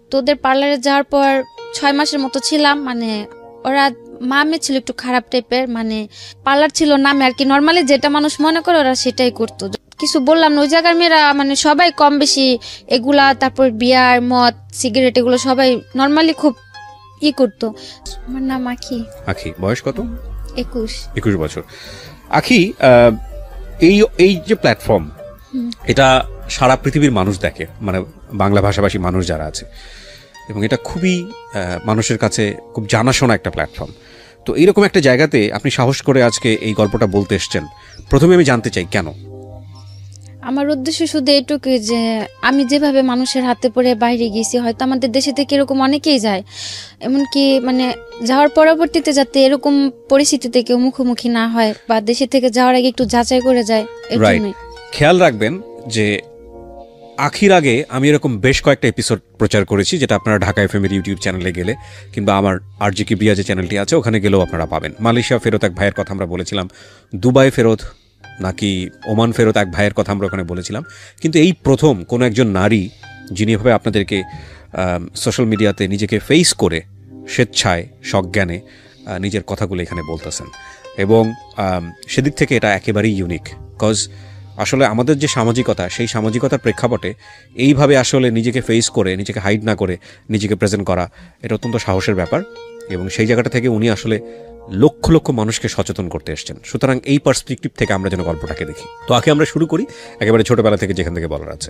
তো ওদের পার্লারে যাওয়ার পর 6 মাসের মতো ছিলাম। মানে ওরা মা মেয়ে ছিল একটু খারাপ টাইপের, মানে পার্লার ছিল নামে আর কি, নর্মালি যেটা মানুষ মনে করে ওরা সেটাই করতো। কিছু বললাম না, ওই জায়গার মেয়েরা মানে সবাই কম বেশি এগুলা, তারপর বিয়ার মদ সিগারেট এগুলো সবাই নর্মালি খুব করতো। আমার নাম আখি। আখি, বয়স কত? 21 বছর। আখি, এই যে প্ল্যাটফর্ম, এটা সারা পৃথিবীর মানুষ দেখে, মানে বাংলা ভাষাভাষী মানুষ যারা আছে, এবং এটা খুবই মানুষের কাছে খুব জানাশোনা একটা প্ল্যাটফর্ম। তো এইরকম একটা জায়গাতে আপনি সাহস করে আজকে এই গল্পটা বলতে এসছেন, প্রথমে আমি জানতে চাই কেন? আমার উদ্দেশ্য শুধু এটুকু যে আমি যেভাবে মানুষের হাতে পড়ে বাইরে গেছি, হয়তো আমাদের দেশে থেকে এরকম অনেকেই যায়, এমনকি মানে যাওয়ার পরবর্তীতে যাতে এরকম পরিস্থিতিতে কেউ মুখোমুখি না হয়, বা দেশে থেকে যাওয়ার আগে একটু যাচাই করে যায়, এর জন্যই। খেয়াল রাখবেন যে আখির আগে আমি এরকম বেশ কয়েকটা এপিসোড প্রচার করেছি, যেটা আপনারা ঢাকা এফএম-এর ইউটিউব চ্যানেলে গেলে কিংবা আমার আরজিকে বিয়া যে চ্যানেলটি আছে ওখানে গেলেও আপনারা পাবেন। মালয়েশিয়া ফেরত এক ভাইয়ের কথা আমরা বলেছিলাম, দুবাই ফেরত নাকি ওমান ফেরত এক ভাইয়ের কথা আমরা ওখানে বলেছিলাম। কিন্তু এই প্রথম কোনো একজন নারী যিনি এভাবে আপনাদেরকে সোশ্যাল মিডিয়াতে নিজেকে ফেস করে স্বেচ্ছায় সজ্ঞানে নিজের কথাগুলো এখানে বলতেছেন, এবং সেদিক থেকে এটা একেবারেই ইউনিক। কজ আসলে আমাদের যে সামাজিকতা, সেই সামাজিকতার প্রেক্ষাপটে এইভাবে আসলে নিজেকে ফেস করে, নিজেকে হাইড না করে নিজেকে প্রেজেন্ট করা, এটা অত্যন্ত সাহসের ব্যাপার, এবং সেই জায়গাটা থেকে উনি আসলে লক্ষ লক্ষ মানুষকে সচেতন করতে এসছেন। সুতরাং এই পার্সপেক্টিভ থেকে আমরা যেন গল্পটাকে দেখি। তো আগে আমরা শুরু করি একেবারে ছোটবেলা থেকে, যেখান থেকে বলার আছে।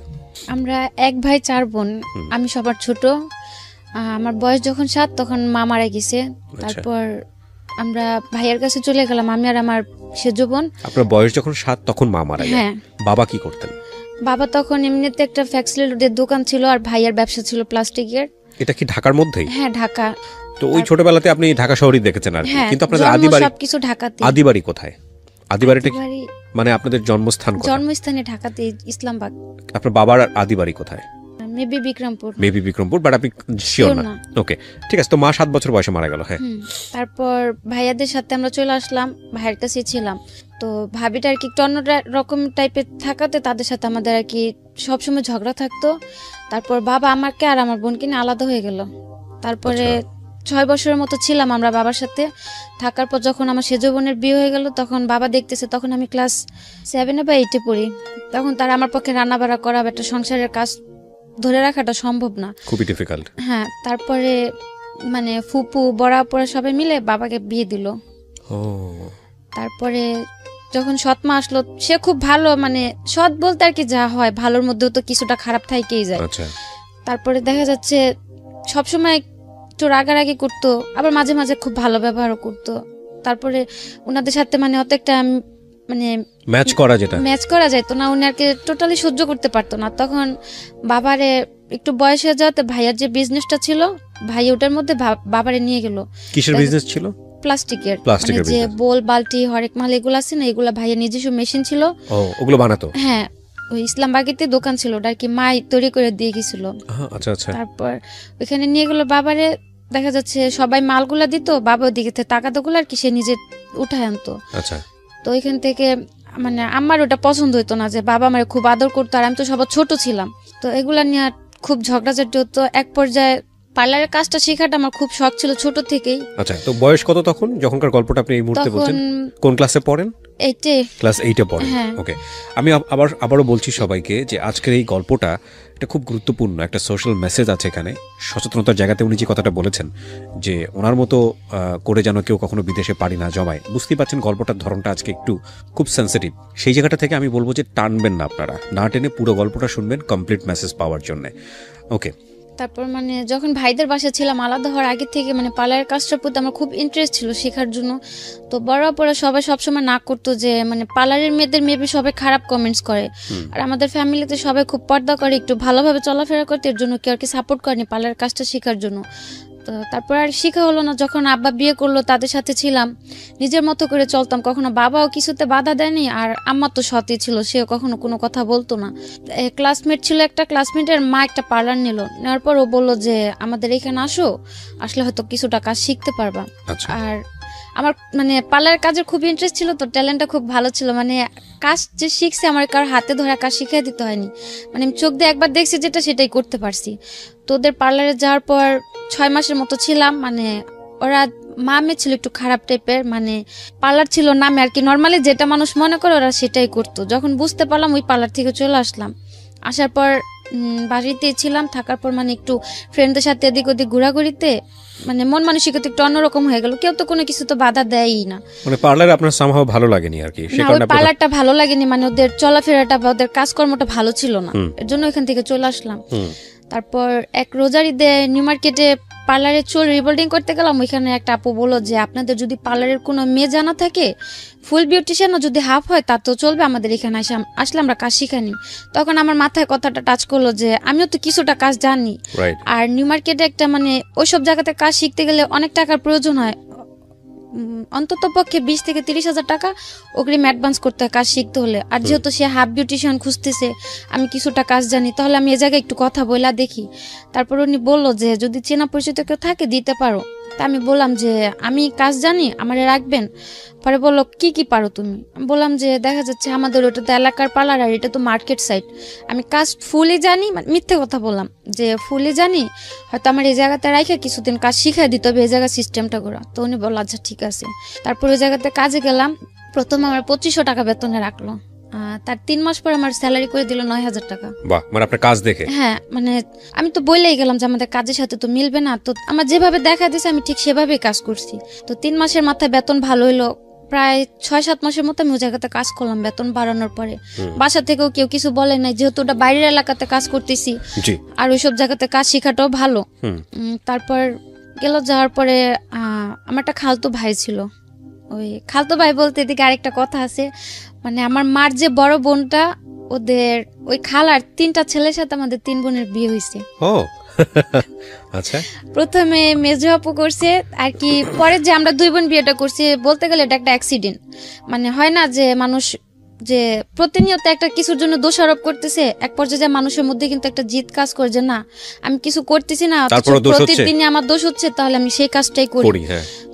আমরা 1 ভাই 4 বোন, আমি সবার ছোট। আমার বয়স যখন 7 তখন মা মারা গেছে। তারপর আমরা ভাইয়ের কাছে চলে গেলাম, আমি আর আমার সেজো বোন। আপনার বয়স যখন 7 তখন মা মারা গেছে? বাবা কি করতেন? বাবা তখন এমনিতে একটা ফ্যাক্সিলিটির দোকান ছিল, আর ভাইয়ের ব্যবসা ছিল প্লাস্টিকের। এটা কি ঢাকার মধ্যেই? হ্যাঁ, ঢাকা। তো ওই ছোটবেলাতে আপনি ঢাকা শহরই দেখেছেন আর কি, কিন্তু আপনাদের আদিবাড়ি সবকিছু ঢাকাতে। আদিবাড়ি কোথায়? আদিবাড়িটা মানে আপনাদের জন্মস্থান কোথায়? জন্মস্থানে ঢাকাতে, ইসলামবাগ। আপনার বাবার আদিবাড়ি কোথায়? মেবি বিক্রমপুর, বাট আপনি শিওর না? ওকে, ঠিক আছে। তো মা 7 বছর বয়সে মারা গেল। হ্যাঁ, তারপর ভাইয়াদের সাথে আমরা চলে আসলাম, ভাইয়ের কাছে ছিলাম। তো ভাবিটা আর কি একটু অন্য রকম টাইপের থাকাতে তাদের সাথে আমাদের আর কি সবসময় ঝগড়া থাকতো। তারপর বাবা আমাকে আর আমার বোনকে নিয়ে আলাদা হয়ে গেল। তারপরে 6 বছরের মতো ছিলাম আমরা বাবার সাথে থাকার পর যখন আমার সেজো বোনের বিয়ে হয়ে গেল, তখন বাবা দেখতেছে, তখন আমি ক্লাস 7 বা 8 পড়ি। তখন তারা আমার পক্ষে রান্না বাড়া করা, একটা সংসারের কাজ ধরে রাখাটা সম্ভব না, খুবই ডিফিকাল্ট। হ্যাঁ, তারপরে মানে ফুপু বড়া পড়া সবাই মিলে বাবাকে বিয়ে দিল। তারপরে যখন সৎ মা আসলো, সে খুব ভালো, মানে সৎ বলতে আর কি যা হয়, ভালোর মধ্যেও তো কিছুটা খারাপ থাকেই যায়। তারপরে দেখা যাচ্ছে সবসময় একটু রাগারাগি করতো, আবার মাঝে মাঝে খুব ভালো ব্যবহারও করতো। তারপরে ওনাদের সাথে মানে অত একটা মানে ম্যাচ করা যেত না, উনি আর কি টোটালি সহ্য করতে পারতো না। তখন বাবারে একটু বয়স হয়ে যাওয়াতে ভাইয়ার যে বিজনেসটা ছিল, ভাই ওটার মধ্যে বাবারে নিয়ে গেল। কিসের বিজনেস ছিল? প্লাস্টিকের, যে বোল বালতি হরেক মাল এগুলো আছে না, এগুলা ভাইয়ের নিজস্ব মেশিন ছিল, ওগুলো বানাতো। হ্যাঁ, ওই ইসলামবাগেতে দোকান ছিল, ওটা আর কি মাই তৈরি করে দিয়ে গেছিল। তারপর ওইখানে নিয়ে গেল বাবারে। দেখা যাচ্ছে সবাই মালগুলা দিত, বাবা ওদিকে টাকাগুলো আর কি সে নিজে উঠায় আনতো। তো ওইখান থেকে মানে আমার ওটা পছন্দ হইতো না যে বাবা আমার খুব আদর করতো, আর আমি তো সবার ছোট ছিলাম। তো এগুলা নিয়ে খুব ঝগড়াঝাটি হতো। এক পর্যায়ে পার্লারের কাজটা শেখাটা আমার খুব শখ ছিল ছোট থেকেই। আচ্ছা, তো বয়স কত তখন যখনকার গল্পটা আপনি এই মুহূর্তে বলছেন? কোন ক্লাসে পড়েন? ক্লাস 8-এ পড়েন। ওকে, আমি আবারও বলছি সবাইকে যে আজকের এই গল্পটা এটা খুব গুরুত্বপূর্ণ একটা সোশ্যাল মেসেজ আছে এখানে, সচেতনতার জায়গাতে উনি যে কথাটা বলেছেন যে ওনার মতো করে যেন কেউ কখনো বিদেশে পাড়ি না জমায়। বুঝতেই পারছেন গল্পটার ধরনটা আজকে একটু খুব সেন্সিটিভ। সেই জায়গাটা থেকে আমি বলবো যে টানবেন না, আপনারা না টেনে পুরো গল্পটা শুনবেন কমপ্লিট মেসেজ পাওয়ার জন্য। ওকে, তারপর মানে যখন ভাইদের বাসা ছিলাম, আলাদা হওয়ার আগে থেকে মানে পার্লারের কাজটার প্রতি আমার খুব ইন্টারেস্ট ছিল শেখার জন্য। তো বড় পরে সবাই সবসময় না করতো যে মানে পার্লারের মেয়েদের মেবি সবাই খারাপ কমেন্টস করে, আর আমাদের ফ্যামিলিতে সবাই খুব পর্দা করে, একটু ভালোভাবে চলাফেরা করতে, এর জন্য কেউ আর কি সাপোর্ট করেনি পার্লারের কাজটা শেখার জন্য। তো তারপর আর শেখা হলো না। যখন আব্বা বিয়ে করলো, তাদের সাথে ছিলাম, নিজের মতো করে চলতাম, কখনো বাবাও কিছুতে বাধা দেয়নি, আর আম্মা তো সতই ছিল, সেও কখনো কোনো কথা বলতো না। ক্লাসমেট ছিল, একটা ক্লাসমেটের মা একটা পার্লার নেওয়ার পর ও বললো যে আমাদের এখানে আসলে হয়তো কিছুটা কাজ শিখতে পারবা। আর আমার মানে পার্লার কাজের খুব ইন্টারেস্ট ছিল, তো ট্যালেন্টটা খুব ভালো ছিল। মানে কাজ যে শিখছে আমার কারোর হাতে ধরা কাজ শিখিয়ে দিতে হয়নি, মানে আমি চোখ দিয়ে একবার দেখছি যেটা সেটাই করতে পারছি। তো ওদের পার্লারে যাওয়ার পর 6 মাসের মতো ছিলাম। মানে ওরা মামে ছিল একটু খারাপ টাইপের, মানে পার্লার ছিল নামে আর কি, নর্মালি যেটা মানুষ মনে করে ওরা সেটাই করতো। যখন বুঝতে পারলাম ওই পার্লার থেকে চলে আসলাম। আসার পর বাড়িতে ছিলাম, থাকার পর মানে একটু ফ্রেন্ডদের সাথে এদিক ওদিক ঘোরাঘুরিতে মানে মন মানসিকতা একটু অন্যরকম হয়ে গেল। কেউ তো কোনো কিছু তো বাধা দেয়ই না। মানে পার্লারে আপনার সামহাও ভালো লাগেনি আর কি, সে কারণে পার্লারটা ভালো লাগেনি, মানে ওদের চলাফেরাটা বা ওদের কাজকর্মটা ভালো ছিল না, এর জন্য এখান থেকে চলে আসলাম। তারপর এক রোজার ঈদে নিউ মার্কেটে পার্লারের চুল রিবোল্ডিং করতে গেলাম। ওইখানে একটা আপু বললো যে আপনাদের যদি পার্লারের কোনো মেয়ে জানা থাকে, ফুল বিউটিশিয়ানও যদি হাফ হয় তা তো চলবে, আমাদের এখানে আসলে আমরা কাজ শিখানি। তখন আমার মাথায় কথাটা টাচ করলো যে আমিও তো কিছুটা কাজ জানি, আর নিউ মার্কেটে একটা মানে ওইসব জায়গাতে কাজ শিখতে গেলে অনেক টাকার প্রয়োজন হয়, অন্তত পক্ষে 20 থেকে 30,000 টাকা অগ্রিম অ্যাডভান্স করতে হয় কাজ শিখতে হলে। আর যেহেতু সে হাফ বিউটিশিয়ান খুঁজতেছে, আমি কিছুটা কাজ জানি, তাহলে আমি এ জায়গায় একটু কথা বলা দেখি। তারপর উনি বললো যে যদি চেনা পরিচিত কেউ থাকে দিতে পারো। তা আমি বললাম যে আমি কাজ জানি, আমারে রাখবেন। পরে বললো কি কি পারো তুমি? বললাম যে দেখা যাচ্ছে আমাদের ওটা তো এলাকার পার্লার আর এটা তো মার্কেট সাইড, আমি কাজ ফুলই জানি, মিথ্যে কথা বললাম যে ফুলই জানি, হয়তো আমার এই জায়গাতে রাখে কিছুদিন কাজ শিখাই দিতে হবে, এই জায়গার সিস্টেমটা করা। তো উনি বললো আচ্ছা ঠিক আছে। তারপর ওই জায়গাতে কাজে গেলাম। প্রথমে আমার 2500 টাকা বেতনে রাখলো, তার 3 মাস পর আমার স্যালারি করে দিল 9,000 টাকা। বাহ, মানে আপনার কাজ দেখে? হ্যাঁ, মানে আমি তো বলেই গেলাম যে আমাদের কাজের সাথে তো মিলবে না, তো আমার যেভাবে দেখা দিয়েছে আমি ঠিক সেভাবেই কাজ করছি। তো 3 মাসের মাথায় বেতন ভালো হইলো। প্রায় 6-7 মাসের মতো আমি ওই জায়গাতে কাজ করলাম বেতন বাড়ানোর পরে। বাসা থেকেও কেউ কিছু বলে নাই, যেহেতু ওটা বাইরের এলাকাতে কাজ করতেছি আর ওইসব জায়গাতে কাজ শেখাটাও ভালো। তারপর যাওয়ার পরে আমার একটা খালতো ভাই ছিল। ওই খালতো ভাই বলতে এদিকে আরেকটা কথা আছে, মানে আমার মার যে বড় বোনটা, ওদের ওই খালার 3টা ছেলের সাথে আমাদের 3 বোনের বিয়ে হয়েছে। আচ্ছা, প্রথমে মেজো আপু করছে আর কি, পরে যে আমরা 2 বোন বিয়েটা করছি, বলতে গেলে এটা একটা অ্যাক্সিডেন্ট। মানে হয় না যে মানুষ যে প্রতিনিয়ত একটা কিছুর জন্য দোষারোপ করতেছে, এক পর্যায়ে যে মানুষের মধ্যে কিন্তু একটা জিদ কাজ করে যে না আমি কিছু করতেছি না, প্রতিদিনই আমার দোষ হচ্ছে, তাহলে আমি সেই কাজটাই করি।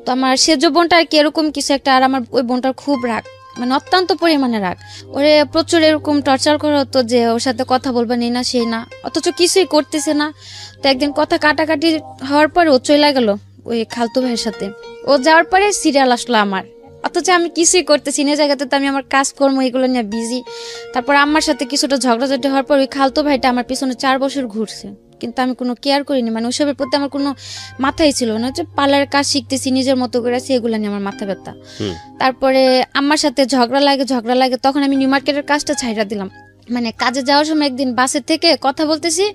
তো আমার সেজো বোনটা আর কি এরকম কিছু একটা, আর আমার ওই বোনটার খুব রাগ, মানে অত্যন্ত পরিমাণে রাগ। ওরে প্রচুর এরকম টর্চার করা হতো যে ওর সাথে কথা বলবা নেই না সেই না, অথচ কিছুই করতেছে না। তো একদিন কথা কাটাকাটি হওয়ার পরে ও চলে গেল ওই খালতো ভাইয়ের সাথে। ও যাওয়ার পরে সিরিয়াল আসলো আমার, অথচ আমি কিছুই করতেছি না জায়গাতে, তো আমি আমার কাজকর্ম এগুলো নিয়ে বিজি। তারপর আমার সাথে কিছুটা ঝগড়াঝাটি হওয়ার পর ওই খালতো ভাইটা আমার পিছনে 4 বছর ঘুরছে, কিন্তু আমি কোনো কেয়ার করিনি, মানে ওইসবের প্রতি আমার কোনো মাথাই ছিল না। যে পার্লারের কাজ শিখতেছি নিজের মতো করে আছি, এগুলো নিয়ে আমার মাথা ব্যথা। তারপরে আমার সাথে ঝগড়া লাগে, তখন আমি নিউ মার্কেটের কাজটা ছাইড়া দিলাম। মানে কাজে যাওয়ার সময় একদিন বাসের থেকে কথা বলতেছি,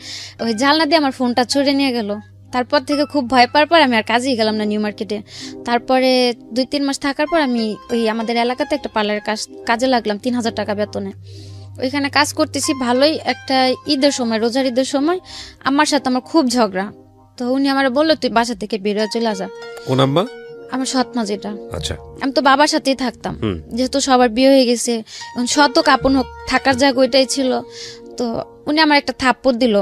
ওই জানলা দিয়ে আমার ফোনটা ছুড়ে নিয়ে গেল। তারপর থেকে খুব ভয় পাওয়ার পর আমি আর কাজেই গেলাম না নিউ মার্কেটে। তারপরে 2-3 মাস থাকার পর আমি ওই আমাদের এলাকাতে একটা পার্লারের কাজে লাগলাম 3,000 টাকা বেতনে। ওইখানে কাজ করতেছি ভালোই। একটা ঈদের সময়, রোজার ঈদের সময় আমার সাথে আমার খুব ঝগড়া। তো উনি আমার বললো তুই বাসা থেকে বেরোয় চলে যা। কোন আম্মা? আমার সৎ মা যেটা। আচ্ছা, আমি তো বাবার সাথেই থাকতাম, যেহেতু সবার বিয়ে হয়ে গেছে, শত কাপন হোক থাকার জায়গা ওইটাই ছিল। তো উনি আমার একটা থাপ্পড় দিল।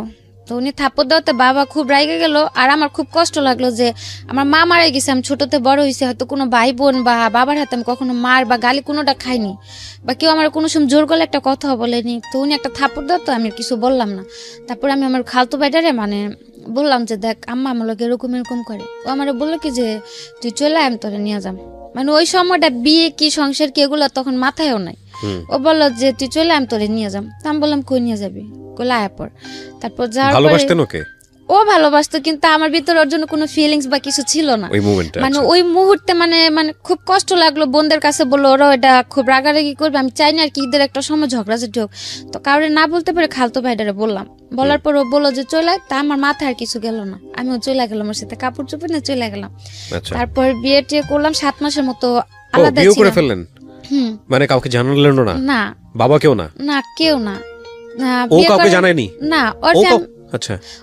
তো উনি থাপ্পড় দেওয়াতে বাবা খুব রাগে গেল, আর আমার খুব কষ্ট লাগলো যে আমার মা মারা গেছে, আমি ছোটতে বড় হয়েছে, হয়তো কোনো ভাই বোন বা বাবার হাতে আমি কখনো মার বা গালি কোনোটা খাইনি, বা কেউ আমার কোনো সময় জোর করলে একটা কথা বলেনি। তো উনি একটা থাপ্পড় দেওয়া, তো আমি কিছু বললাম না। তারপর আমি আমার খালতো ভাইটারে মানে বললাম যে দেখ আম্মা আমার লোক এরকম এরকম করে। ও আমার বললো কি যে তুই চলে আমি তোরে নিয়ে যাম। মানে ওই সময়টা বিয়ে কি সংসার কি এগুলো তখন মাথায়ও নাই। ও বললো যে তুই চলে আমি তোরে নিয়ে যাম। আমি বললাম কই নিয়ে যাবি? তারপর ও ভালোবাসতো, কিন্তু আমার ভিতরে ওর জন্য কোনো ফিলিংস বা কিছু ছিল না। মানে ওই মুহূর্তে মানে খুব কষ্ট লাগলো। বোনদের কাছে বললো, ওরা এটা খুব রাগারাগি করবে, আমি চাই না আর কি ঈদের একটা সময় ঝগড়াঝাটি হোক। তো কাউরে না বলতে পারে খালতো ভাইটারে বললাম। বলার পর ও বললো যে চলে। তা আমার মাথায় আর কিছু গেল না, আমিও চলে গেলাম, ওর সাথে কাপড় চোপড় নিয়ে চলে গেলাম। তারপর বিয়ে টিয়ে করলাম, 7 মাসের মতো আলাদা ছিলাম। মানে কাউকে জানালেন না? না, বাবা কেউ না? না, কেউ না। ও কাউকে জানায়নি? না,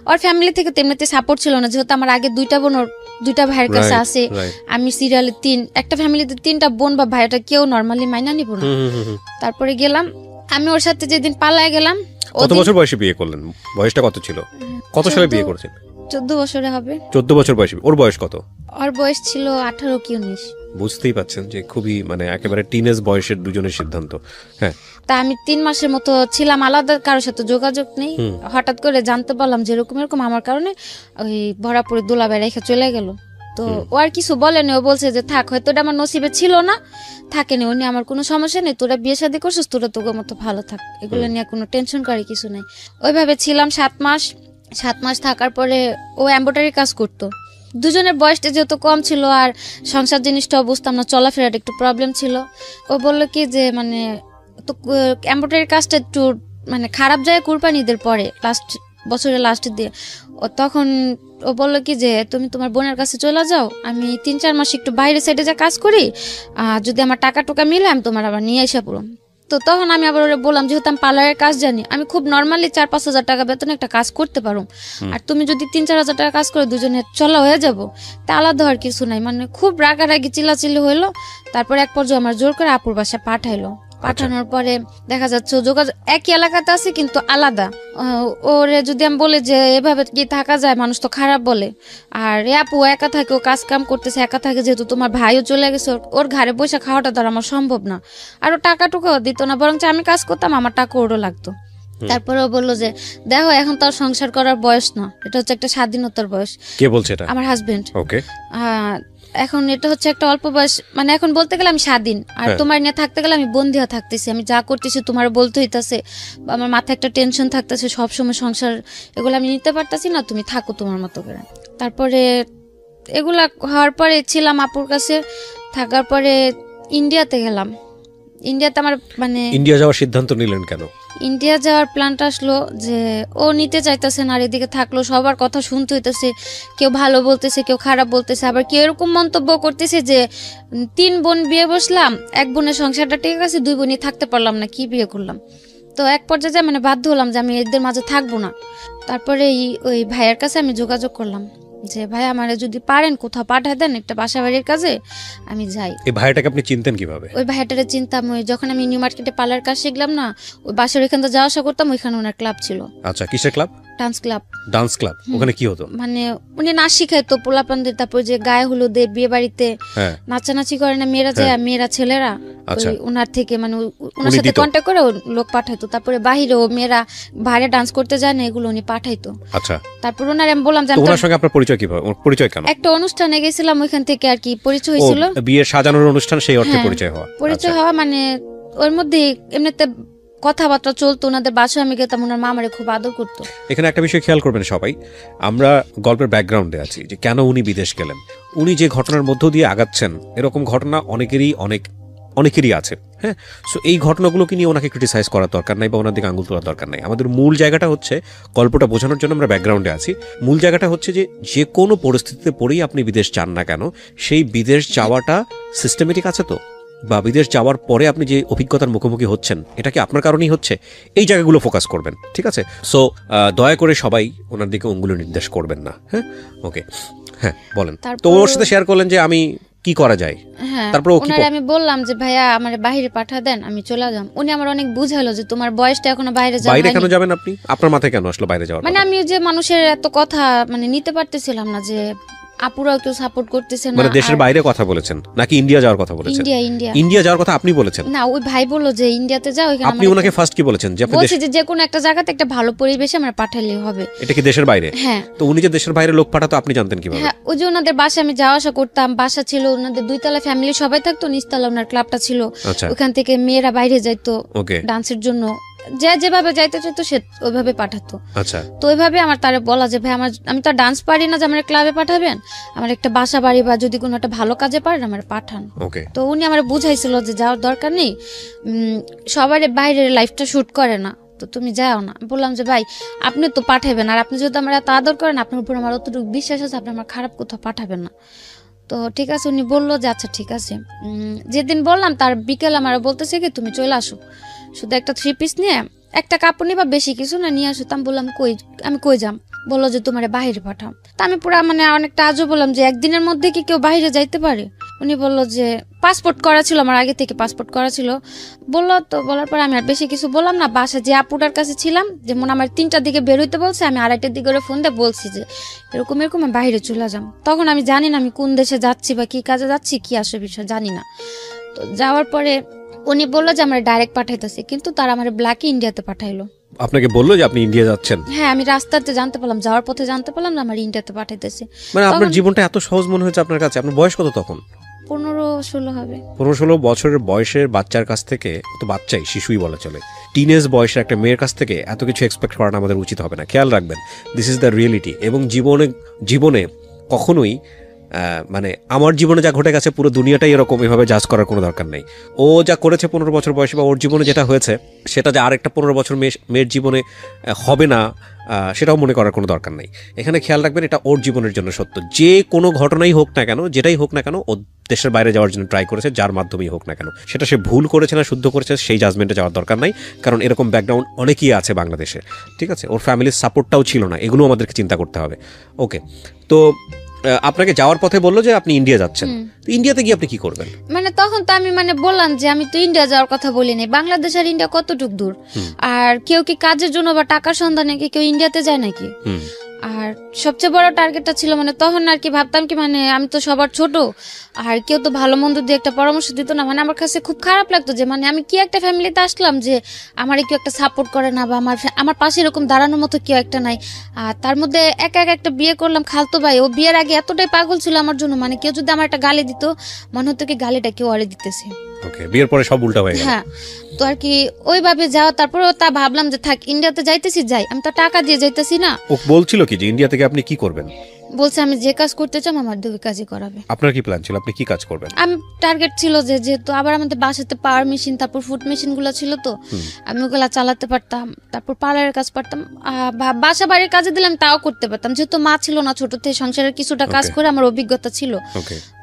ওর ফ্যামিলি থেকে তেমনিতে সাপোর্ট ছিল না, যেহেতু আমার আগে 2টা বোন ওর 2টা ভাইয়ের কাছে আছে, আমি সিরিয়ালে 3, একটা ফ্যামিলিতে 3টা বোন বা ভাইটা কেউ নরমালি মাইনা নিব না। তারপরে গেলাম আমি ওর সাথে, যেদিন পালায় গেলাম। কত বছর বয়সে বিয়ে করলেন? বয়সটা কত ছিল? কত সালে বিয়ে করেছেন? 14 বছরে হবে। 14 বছর বয়সে। ওর বয়স কত? ওর বয়স ছিল 18 কি 19। বুঝতেই পাচ্ছেন যে খুবই মানে একেবারে টিনেজ বয়সের দুজনের সিদ্ধান্ত। হ্যাঁ, তা আমি 3 মাসের মতো ছিলাম আলাদা, কারোর সাথে যোগাযোগ নেই। হঠাৎ করে জানতে পারলাম যে এরকম এরকম আমার কারণে ওই ভরাপুরে দুলাভাই রেখে চলে গেল। তো ও আর কিছু বলেনি, ও বলছে যে থাক, হয়তো এটা আমার নসিবে ছিল না, থাকেনি, উনি আমার কোনো সমস্যা নেই, তোরা বিয়ে শাদী করছিস, তোরা তোর মতো ভালো থাক, এগুলো নিয়ে কোনো টেনশন করে কিছু নাই। ওইভাবে ছিলাম 7 মাস। 7 মাস থাকার পরে ও এমব্রয়ডারি কাজ করতো। দুজনের বয়সটা যেহেতু কম ছিল আর সংসার জিনিসটাও বুঝতাম না, চলাফেরার একটু প্রবলেম ছিল। ও বললো কি যে মানে তো এমব্রয়ডারি কাজটা একটু মানে খারাপ যায় কুরবানিদের পরে, বছরের লাস্টের দিয়ে। ও তখন ও বললো কি যে তুমি তোমার বোনের কাছে চলে যাও, আমি 3-4 মাস একটু বাইরে সাইডে যা কাজ করি, যদি আমার টাকা টুকা মিলে আমি তোমার আবার নিয়ে এসে পড়ো। তো তখন আমি আবার ওরা বললাম, যেহেতু আমি পার্লারের কাজ জানি, আমি খুব নর্মালি 4-5 হাজার টাকা বেতনে একটা কাজ করতে পারো, আর তুমি যদি 3-4 হাজার টাকা কাজ করে দুজনে চলা হয়ে যাবো, তা আলাদা হওয়ার কিছু নাই। মানে খুব রাগারাগি চিল্লাচিল্লি হইলো। তারপরে এক পর্যায়ে আমার জোর করে আপুর বাসায় পাঠাইলো। পাঠানোর পরে দেখা যাচ্ছে যোগাযোগ একই এলাকাতে আছে কিন্তু আলাদা। ওরে যদি আমি বলি যে এভাবে কি থাকা যায়, মানুষ তো খারাপ বলে। আর আপু একা থাকে, ও কাজ কাম করতেছে একা থাকে, যেহেতু তোমার ভাইও চলে গেছে, ওর ঘরে বসে খাওয়াটা ধর আমার সম্ভব না। আর ও টাকা টুকাও দিত না, বরং আমি কাজ করতাম, আমার টাকা ওরও লাগতো। তারপরে ও বললো যে দেখো এখন তো আর সংসার করার বয়স না, এটা হচ্ছে একটা স্বাধীনতার বয়স। কে বলছে এটা? আমার হাজবেন্ড। ওকে। এখন এটা হচ্ছে একটা অল্প বয়স, মানে এখন বলতে গেলে আমি স্বাধীন, আর তোমার নিয়ে থাকতে গেলে আমি বন্দী হয়ে থাকতেছি, আমি যা করতেছি তোমার বলতে হইতাছে, আমার মাথায় একটা টেনশন থাকতেছে সবসময়, সংসার এগুলো আমি নিতে পারতাছি না, তুমি থাকো তোমার মতো করে। তারপরে এগুলা হওয়ার পরে ছিলাম আপুর কাছে, থাকার পরে ইন্ডিয়াতে গেলাম। ইন্ডিয়াতে আমার মানে ইন্ডিয়া যাওয়ার সিদ্ধান্ত নিলেন কেন? ইন্ডিয়া যাওয়ার প্ল্যানটা আসলো যে ও নিতে চাইতেছে না, আর এদিকে থাকলো সবার কথা শুনতে হইতেছে, কেউ ভালো বলতেছে, কেউ খারাপ বলতেছে, আবার কেউ এরকম মন্তব্য করতেছে যে 3 বোন বিয়ে বসলাম, 1 বোনের সংসারটা ঠিক আছে, 2 বোনই থাকতে পারলাম না, কি বিয়ে করলাম। তো এক পর্যায়ে মানে বাধ্য হলাম যে আমি এদের মাঝে থাকবো না। তারপরে ওই ভাইয়ের কাছে আমি যোগাযোগ করলাম যে ভাই আমারে যদি পারেন কোথাও পাঠায় দেন একটা বাসা বাড়ির কাজে, আমি যাই। এই ভাইটাকে আপনি চিনতেন কিভাবে? ওই ভাইটারে চিনতাম, ওই যখন আমি নিউ মার্কেটে পার্লার কাজ শিখলাম না, ওই বাসার ওইখান থেকে যাওয়া আসা করতাম, ওইখানে ওনার ক্লাব ছিল। আচ্ছা, কিসের club? Dance club. Dance club, ওখানে কি হতো? মানে উনি নাচ শিখাইতো পোলাপানদের, তারপর যে গায়ে হলুদে বিয়ে বাড়িতে নাচানাচি করে না মেয়েরা যায়, মেয়েরা ছেলেরা ওনার থেকে মানে ওনার সাথে কন্ট্যাক্ট করে লোক পাঠাইতো। তারপরে বাহিরে ও মেয়েরা বাইরে ডান্স করতে যায় না, এগুলো উনি পাঠাইতো। আচ্ছা, তারপর ওনার আমি বললাম যে ওনার সঙ্গে আপনার পরিচয় কিভাবে? পরিচয় কেন? একটা অনুষ্ঠানে গেছিলাম, ওইখান থেকে আর কি পরিচয় হয়েছিল। বিয়ের সাজানোর অনুষ্ঠান, সেই অর্থে পরিচয় হওয়া মানে ওর মধ্যে এমনিতে কথাবার্তা চলতো, ওনাদের বাসায় আমি গেতাম, ওনার মা আমারে খুব আদর করতো। এখানে একটা বিষয় খেয়াল করবেন সবাই, আমরা গল্পের ব্যাকগ্রাউন্ডে আছি যে কেন উনি বিদেশ গেলেন। উনি যে ঘটনার মধ্য দিয়ে আগাচ্ছেন, এরকম ঘটনা অনেকেরই আছে। হ্যাঁ, সো এই ঘটনাগুলোকে নিয়ে ওনাকে ক্রিটিসাইজ করার দরকার নাই বা ওনার দিকে আঙুল তোলার দরকার নাই। আমাদের মূল জায়গাটা হচ্ছে, গল্পটা বোঝানোর জন্য আমরা ব্যাকগ্রাউন্ডে আছি, মূল জায়গাটা হচ্ছে যে কোনো পরিস্থিতিতে পড়েই আপনি বিদেশ চান না কেন, সেই বিদেশ যাওয়াটা সিস্টেমেটিক আছে তো, বা বিদেশ যাওয়ার পরে আপনি যে অভিজ্ঞতার মুখোমুখি হচ্ছেন এটা কি আপনার কারণেই হচ্ছে, এই জায়গাগুলো ফোকাস করবেন। ঠিক আছে, সো দয়া করে সবাই ওনার দিকে অঙ্গুলি নির্দেশ করবেন না। হ্যাঁ, ওকে, হ্যাঁ বলেন। তো ওর সাথে শেয়ার করলেন যে আমি কি করা যায়। তারপর ওনারে আমি বললাম যে ভাইয়া আমার বাইরে পাঠা দেন, আমি চলে যাম। উনি আমার অনেক বুঝাইলো যে তোমার বয়সটা এখনো বাইরে যাওয়া। বাইরে কেন যাবেন আপনি? আপনার মাথায় কেন আসলো বাইরে যাওয়ার? মানে আমি যে মানুষের এত কথা মানে নিতে পারতেছিলাম না, যে আপুরাও কেউ সাপোর্ট করতেছে না। মানে দেশের বাইরে কথা বলেছেন নাকি ইন্ডিয়া যাওয়ার কথা বলেছেন? ইন্ডিয়া যাওয়ার কথা আপনি বলেছেন? না, ওই ভাই বললো যে ইন্ডিয়াতে যাও। আপনি ওনাকে ফার্স্ট কি বলেছেন? যে আপনি বলছি যে কোনো একটা জায়গাতে একটা ভালো পরিবেশে আমরা পাঠালেই হবে। এটা কি দেশের বাইরে? হ্যাঁ। তো উনি যে দেশের বাইরে লোক পাঠাতো আপনি জানতেন কিভাবে? হ্যাঁ, ওই যে ওনাদের বাসায় আমি যাওয়া আসা করতাম, বাসা ছিল ওনাদের 2 তলা, ফ্যামিলি সবাই থাকতো, নিচতলা ওনার ক্লাবটা ছিল। ওখান থেকে মেয়েরা বাইরে যাইতো ডান্সের জন্য, যে যেভাবে যাইতে চাইতো সে ওইভাবে পাঠাতো। আচ্ছা, তো ওইভাবে আমার তারে বলা যে ভাই আমি তো ডান্স পারি না যে আমার ক্লাবে পাঠাবেন, আমার একটা বাসা বাড়ি বা যদি কোনো একটা ভালো কাজে পারেন আমার পাঠান। তো উনি আমার বুঝাইছিল যে যাওয়ার দরকার নেই, সবার বাইরের লাইফটা শুট করে না, তো তুমি যাও না। বললাম যে ভাই আপনি তো পাঠাবেন, আর আপনি যদি আমার এত আদর করেন, আপনার উপর আমার অতটুকু বিশ্বাস আছে, আপনি আমার খারাপ কোথাও পাঠাবেন না। তো ঠিক আছে, উনি বললো যে আচ্ছা ঠিক আছে। যেদিন বললাম তার বিকেল আমার বলতেছে কি তুমি চলে আসো, শুধু একটা 3 পিস নিয়ে একটা কাপড় নিবা, বেশি কিছু না নিয়ে আসো। আমি বললাম আমি কই যাম? বললো যে তোমার বাইরে পাঠাও। তা আমি পুরা মানে অনেকটা আজও বললাম যে একদিনের মধ্যে কি কেউ বাইরে যাইতে পারে? উনি বললো যে পাসপোর্ট করা ছিল, আমার আগে থেকে পাসপোর্ট করা ছিল। বললো তো, বলার পরে আমি আর বেশি কিছু বললাম না। বাসা যে আপুটার কাছে ছিলাম, যেমন আমার 3টার দিকে বেরোইতে বলছে, আমি 2:30টার দিকে ওরা ফোন দিয়ে বলছি যে এরকম এরকম আমি বাইরে চলে যাম। তখন আমি জানি না আমি কোন দেশে যাচ্ছি বা কি কাজে যাচ্ছি, কি আসে বিষয় জানি না। তো যাওয়ার পরে উনি বললো যে আমার ডাইরেক্ট পাঠাইতেছে, কিন্তু তারা আমার ব্ল্যাকে ইন্ডিয়াতে পাঠাইলো। আপনাকে বললো যে আপনি ইন্ডিয়া যাচ্ছেন? হ্যাঁ, আমি রাস্তাতে জানতে পারলাম, যাওয়ার পথে জানতে পারলাম যে আমার ইন্ডিয়াতে পাঠাইতেছে। মানে আপনার জীবনটা এত সহজ মনে হয়েছে আপনার কাছে? আপনার বয়স কত তখন? 15-16 হবে। 15-16 বছরের বয়সের বাচ্চার কাছ থেকে, তো বাচ্চাই, শিশুই বলা চলে, টিনেজ বয়সের একটা মেয়ের কাছ থেকে এত কিছু এক্সপেক্ট করানো আমাদের উচিত হবে না। খেয়াল রাখবেন, দিস ইজ দ্য রিয়েলিটি। এবং জীবনে কখনোই মানে আমার জীবনে যা ঘটে গেছে পুরো দুনিয়াটাই এরকম, এভাবে জাজ করার কোনো দরকার নেই। ও যা করেছে 15 বছর বয়সে, বা ওর জীবনে যেটা হয়েছে সেটা যে আরেকটা 15 বছর মেয়ের জীবনে হবে না, সেটাও মনে করার কোনো দরকার নেই। এখানে খেয়াল রাখবেন, এটা ওর জীবনের জন্য সত্য। যে কোনো ঘটনাই হোক না কেন, যেটাই হোক না কেন, ও দেশের বাইরে যাওয়ার জন্য ট্রাই করেছে, যার মাধ্যমেই হোক না কেন। সেটা সে ভুল করেছে না শুদ্ধ করেছে, সেই জাজমেন্টে যাওয়ার দরকার নাই, কারণ এরকম ব্যাকগ্রাউন্ড অনেকেই আছে বাংলাদেশে। ঠিক আছে, ওর ফ্যামিলির সাপোর্টটাও ছিল না, এগুলো আমাদেরকে চিন্তা করতে হবে। ওকে, তো আপনাকে যাওয়ার পথে বললো যে আপনি ইন্ডিয়া যাচ্ছেন, তো ইন্ডিয়াতে গিয়ে আপনি কি করবেন? মানে তখন তো আমি বললাম যে আমি তো ইন্ডিয়া যাওয়ার কথা বলিনি। বাংলাদেশ আর ইন্ডিয়া কতটুক দূর? আর কেউ কি কাজের জন্য বা টাকার সন্ধানে কি কেউ ইন্ডিয়াতে যায় নাকি? আর সবচেয়ে বড় টার্গেটটা ছিল তখন আর কি ভাবতাম কি আমি তো সবার ছোট, আর কেউ তো ভালো মন্দ দিয়ে একটা পরামর্শ দিত না। আমার কাছে খুব খারাপ লাগতো যে আমি কি একটা ফ্যামিলিতে আসলাম যে আমার কেউ একটা সাপোর্ট করে না, বা আমার পাশে এরকম দাঁড়ানোর মতো কেউ একটা নাই। আর তার মধ্যে একা একটা বিয়ে করলাম খালতো ভাই, ও বিয়ের আগে এতটাই পাগল ছিল আমার জন্য, কেউ যদি আমার একটা গালি দিত মনে হতো কি গালিটা কেউ আরে দিতেছে। ওকে, বিয়ের পরে সব উল্টা হয়ে গেল। হ্যাঁ, তো আর কি ওইভাবে যাওয়া। তারপরে তা ভাবলাম যে থাক, ইন্ডিয়াতে যাইতেছি যাই, আমি তো টাকা দিয়ে যাইতেছি না। ও বলছিল কি যে ইন্ডিয়া থেকে আপনি কি করবেন? বলছে আমি যে কাজ করতে চাই আমার 2 কাজই করাবে। আপনার কি প্ল্যান ছিল, আপনি কি কাজ করবেন? আমি টার্গেট ছিল যে যেহেতু আবার আমাদের বাসাতে পাওয়ার মেশিন, তারপর ফুড মেশিন গুলো ছিল, তো আমি ওগুলা চালাতে পারতাম। তারপর পার্লারের কাজ পারতাম, বাসা বাড়ির কাজে দিলাম তাও করতে পারতাম, যেহেতু মা ছিল না, ছোট থেকে সংসারের কিছুটা কাজ করে আমার অভিজ্ঞতা ছিল।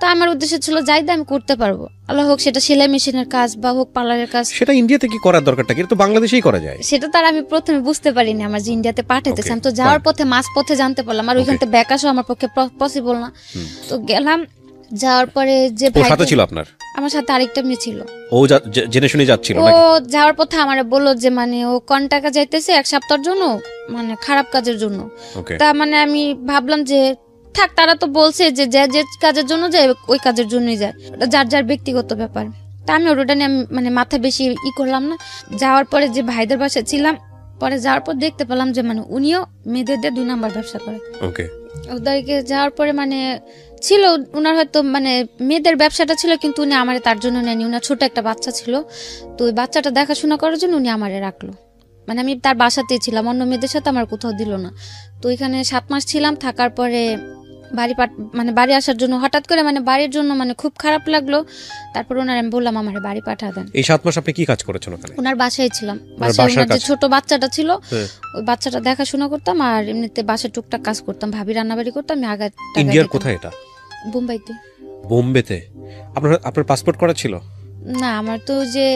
তো আমার উদ্দেশ্য ছিল যাই আমি করতে পারবো, আল্লাহ হোক সেটা সেলাই মেশিনের কাজ বা হোক পার্লারের কাজ। সেটা ইন্ডিয়াতে কি করার দরকারটা কি? তো বাংলাদেশেই করা যায়। সেটা তার আমি প্রথমে বুঝতে পারিনি আমার যে ইন্ডিয়াতে পাঠাইতেছে। আমি তো যাওয়ার পথে মাঝ পথে জানতে পারলাম, আর ওইখান থেকে ব্যাক আসা আমার পক্ষে পসিবল না। তো গেলাম, যাওয়ার পরে যে ভাই সাথে ছিল আপনার, আমার সাথে আরেকটা মেয়ে ছিল, ও জেনে শুনে যাচ্ছিল। ও যাওয়ার পথে আমারে বললো যে ও কোন টাকা যাইতেছে 1 সপ্তাহের জন্য, খারাপ কাজের জন্য। তা আমি ভাবলাম যে থাক, তারা তো বলছে যে যে কাজের জন্য যায় ওই কাজের জন্যই যায়, যার যার ব্যক্তিগত ব্যাপার। তা আমি ওটা নিয়ে মাথা বেশি করলাম না। যাওয়ার পরে যে ভাইদের বাসায় ছিলাম, পরে যাওয়ার পর দেখতে পেলাম যে উনিও মেয়েদের 2 নাম্বার ব্যবসা করে। ওদেরকে যাওয়ার পরে ছিল উনার হয়তো মেয়েদের ব্যবসাটা ছিল, কিন্তু উনি আমারে তার জন্য নেয়নি। উনার ছোট একটা বাচ্চা ছিল, তো ওই বাচ্চাটা দেখাশোনা করার জন্য উনি আমারে রাখলো। আমি তার বাসাতেই ছিলাম, অন্য মেয়েদের সাথে আমার কোথাও দিল না। তো এখানে 7 মাস ছিলাম, থাকার পরে বাড়ি আসার জন্য হঠাৎ করে বাড়ির জন্য খুব খারাপ লাগলো। তারপর ওনার আমি বললাম আমার বাড়ি পাঠা দেন। এই 7 মাস আপনি কি কাজ করেছেন ওখানে? ওনার বাসায় ছিলাম, বাসায় ওনার যে ছোট বাচ্চাটা ছিল ওই বাচ্চাটা দেখাশোনা করতাম, আর এমনিতে বাসায় টুকটাক কাজ করতাম, ভাবি রান্নাবাড়ি করতাম। আমি আগে ইন্ডিয়ার কোথায় এটা? বোম্বাইতে। বোম্বেতে? আপনার পাসপোর্ট করা ছিল না? আমার তো যে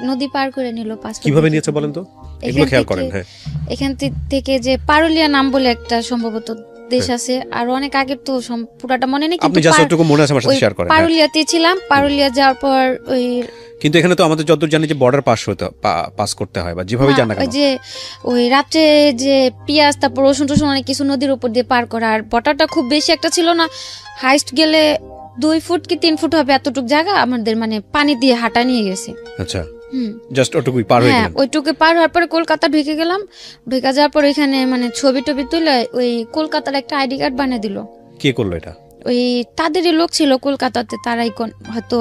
নদী পার করে নিল পাসপোর্ট। কিভাবে নিয়েছে বলেন তো, এগুলো খেয়াল করেন। হ্যাঁ, এখান থেকে যে পারুলিয়া নাম বলে একটা সম্ভবত দেশ আছে, আর অনেক আগে তো পুরাটা মনে নেই, কিন্তু যতটুকু মনে আছে আমার সাথে শেয়ার করেন। পারুলিয়াতে ছিলাম, পারুলিয়া যাওয়ার পর ওই, কিন্তু এখানে তো আমাদের যতদূর জানি যে বর্ডার পাস করতে হয়, বা যেভাবে জানা গেল যে ওই রাত্রে যে পেঁয়াজ তারপর রসুন টসুন অনেক কিছু নদীর উপর দিয়ে পার করা। আর বর্ডারটা খুব বেশি একটা ছিল না, হাইস্ট গেলে 2 ফুট কি 3 ফুট হবে, এতটুকু জায়গা আমাদের পানি দিয়ে হাঁটা নিয়ে গেছে। আচ্ছা, জাস্ট ওটুকুই পার হয়ে গেলাম। ওইটুকু পার হওয়ার পরে কলকাতা ঢুকে গেলাম। ঢুকে যাওয়ার পর ওইখানে ছবি টবি তুলে ওই কলকাতার একটা আইডি কার্ড বানিয়ে দিল। কে করলো এটা? ওই তাদেরই লোক ছিল কলকাতাতে, তারাই হয়তো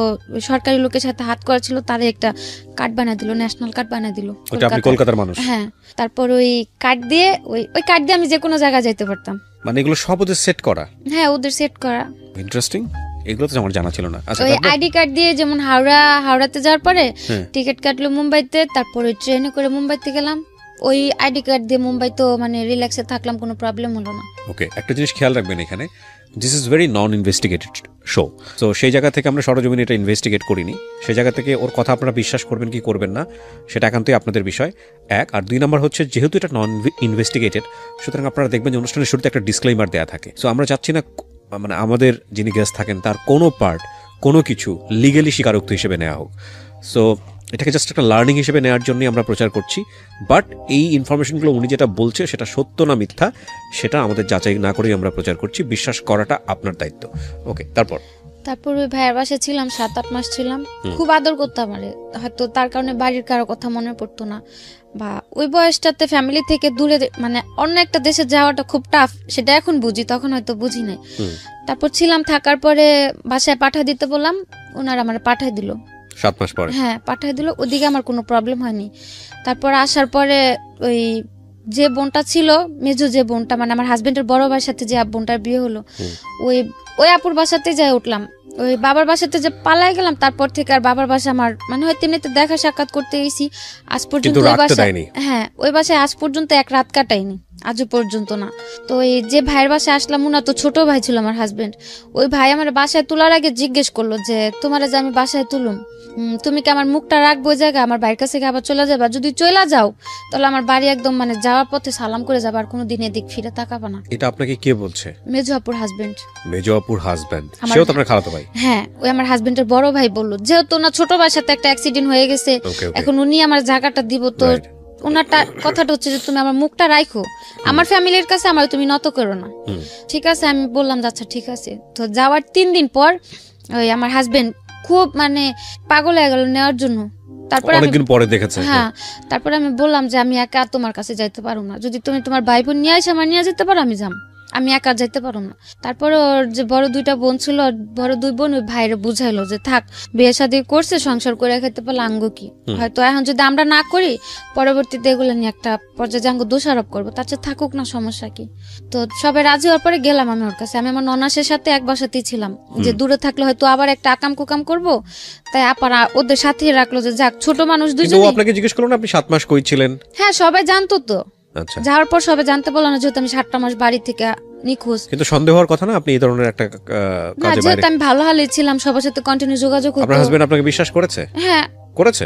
সরকারি লোকের সাথে হাত করা ছিল, তারাই একটা কার্ড বানিয়ে দিল, ন্যাশনাল কার্ড বানিয়ে দিল। আপনি কলকাতার মানুষ? হ্যাঁ। তারপর ওই কার্ড দিয়ে ওই কার্ড দিয়ে আমি যে কোনো জায়গায় যেতে পারতাম। এগুলো সব ওদের সেট করা? হ্যাঁ, ওদের সেট করা। ইন্টারেস্টিং, এগুলো তো আমার জানা ছিল না। আচ্ছা, ওই আইডি কার্ড দিয়ে যেমন হাওড়াতে যাওয়ার পরে টিকিট কাটলো মুম্বাইতে, তারপর ওই ট্রেনে করে মুম্বাইতে গেলাম। ওই আইডি কার্ড দিয়ে মুম্বাই তো রিল্যাক্সে থাকলাম, কোনো প্রবলেম হলো না। ওকে, একটা জিনিস খেয়াল রাখবেন, এখানে this is very non investigated show. তো সেই জায়গা থেকে আমরা সরজমিনে এটা ইনভেস্টিগেট করিনি। সেই জায়গা থেকে ওর কথা আপনারা বিশ্বাস করবেন কি করবেন না সেটা একান্তই আপনাদের বিষয়, 1। আর 2 নম্বর হচ্ছে, যেহেতু এটা নন ইনভেস্টিগেটেড, সুতরাং আপনারা দেখবেন যে অনুষ্ঠানের শুরুতে একটা ডিসক্লেইমার দেওয়া থাকে। সো আমরা চাচ্ছি না আমাদের যিনি গেস্ট থাকেন তার কোনো পার্ট কোনো কিছু লিগালি স্বীকারোক্তি হিসেবে নেওয়া হোক। সো এটাকে জাস্ট একটা লার্নিং হিসেবে নেওয়ার জন্যই আমরা প্রচার করছি। বাট এই ইনফরমেশনগুলো উনি যেটা বলছে সেটা সত্য না মিথ্যা সেটা আমাদের যাচাই না করেই আমরা প্রচার করছি। বিশ্বাস করাটা আপনার দায়িত্ব। ওকে, তারপর ওই ভাইয়ের বাসায় ছিলাম 7-8 মাস ছিলাম। খুব আদর করতাম, আমারে হয়তো তার কারণে বাড়ির কারো কথা মনে পড়তো না, বা ওই বয়সটাতে ফ্যামিলি থেকে দূরে মানে অন্য একটা দেশে যাওয়াটা খুব টাফ, সেটা এখন বুঝি, তখন হয়তো বুঝি নাই। তারপর ছিলাম, থাকার পরে বাসায় পাঠিয়ে দিতে বললাম, ওনারা আমার পাঠিয়ে দিল 7 মাস পরে। হ্যাঁ, পাঠিয়ে দিল। ওদিকে আমার কোনো প্রবলেম হয়নি। তারপর আসার পরে ওই যে বোনটা ছিল, মেজো যে বোনটা, মানে আমার হাজবেন্ডের বড় ভাইয়ের সাথে যে বোনটার বিয়ে হলো, ওই আপুর বাসাতে যাই উঠলাম। ওই বাবার বাসাতে যে পালাই গেলাম, তারপর থেকে আর বাবার বাসা আমার মানে হয়তো এমনিতে দেখা সাক্ষাৎ করতে গেছি, আজ পর্যন্ত ওই বাসায়, হ্যাঁ ওই বাসায় আজ পর্যন্ত এক রাত কাটাইনি, আজও পর্যন্ত না। তো এই যে ভাইয়ের বাসায় আসলাম, ওনা তো ছোট ভাই ছিল আমার হাজবেন্ড, ওই ভাই আমার বাসায় তোলার আগে জিজ্ঞেস করলো যে তোমার যে আমি বাসায় তুলুম, তুমি কি আমার মুখটা রাখবো জায়গা, আমার বাড়ির কাছে আবার চলে যাবা, যদি চলে যাও তাহলে আমার বাড়ি একদম মানে যাওয়ার পথে সালাম করে যাবা, আর কোনোদিন এদিক ফিরে তাকাবা না। এটা আপনাকে কে বলছে? মেজো আপুর হাজবেন্ড। মেজো আপুর হাজবেন্ড, সেও তো আপনার খালাতো ভাই? হ্যাঁ, ওই আমার হাজবেন্ডের বড় ভাই বললো, যেহেতু না ছোট ভাইয়ের সাথে একটা অ্যাক্সিডেন্ট হয়ে গেছে, এখন উনি আমার জায়গাটা দিব, তো ওনারটা কথাটা হচ্ছে যে তুমি আমার মুখটা রাখো, আমার ফ্যামিলির কাছে আমার তুমি নত করো না। ঠিক আছে, আমি বললাম আচ্ছা ঠিক আছে। তো যাওয়ার 3 দিন পর ওই আমার হাজবেন্ড খুব মানে পাগল হয়ে গেল নেওয়ার জন্য। তারপর অনেকদিন পরে দেখেছে। হ্যাঁ, তারপর আমি বললাম যে আমি একা তোমার কাছে যাইতে পারবো না, যদি তুমি তোমার ভাই বোন নিয়ে আসে আমার নিয়ে যেতে পারো, আমি যাম, আমি একা যাইতে পারো না। তারপরে ওর যে বড় 2টা বোন ছিল, বড় 2 বোন ওই ভাইরে বুঝাইলো যে থাক, বিয়ে শাদী করছে, সংসার করে খেতে পারলে আঙ্গ কি, হয়তো এখন যদি আমরা না করি পরবর্তীতে এগুলো নিয়ে একটা পর্যায়ে আঙ্গ দোষারোপ করবো, তার চেয়ে থাকুক না, সমস্যা কি। তো সবাই রাজি হওয়ার পরে গেলাম আমি ওর কাছে। আমি আমার ননাসের সাথে এক বাসাতেই ছিলাম, যে দূরে থাকলে হয়তো আবার একটা আকাম কুকাম করবো, তাই আপারা ওদের সাথে রাখলো যে যাক ছোট মানুষ দুজন। আপনাকে জিজ্ঞেস করলো না আপনি 7 মাস কই ছিলেন? হ্যাঁ, সবাই জানতো তো। যাওয়ার পর সবাই জানতে পারলো না, যেহেতু আমি 7টা মাস বাড়ি থেকে নিখোঁজ। কিন্তু সন্দেহ হওয়ার কথা না, আপনি এই ধরনের একটা কাজে বাইরে। যেহেতু আমি ভালো হালে ছিলাম, সবার সাথে কন্টিনিউ যোগাযোগ করতে। আপনার হাজবেন্ড আপনাকে বিশ্বাস করেছে? হ্যাঁ করেছে।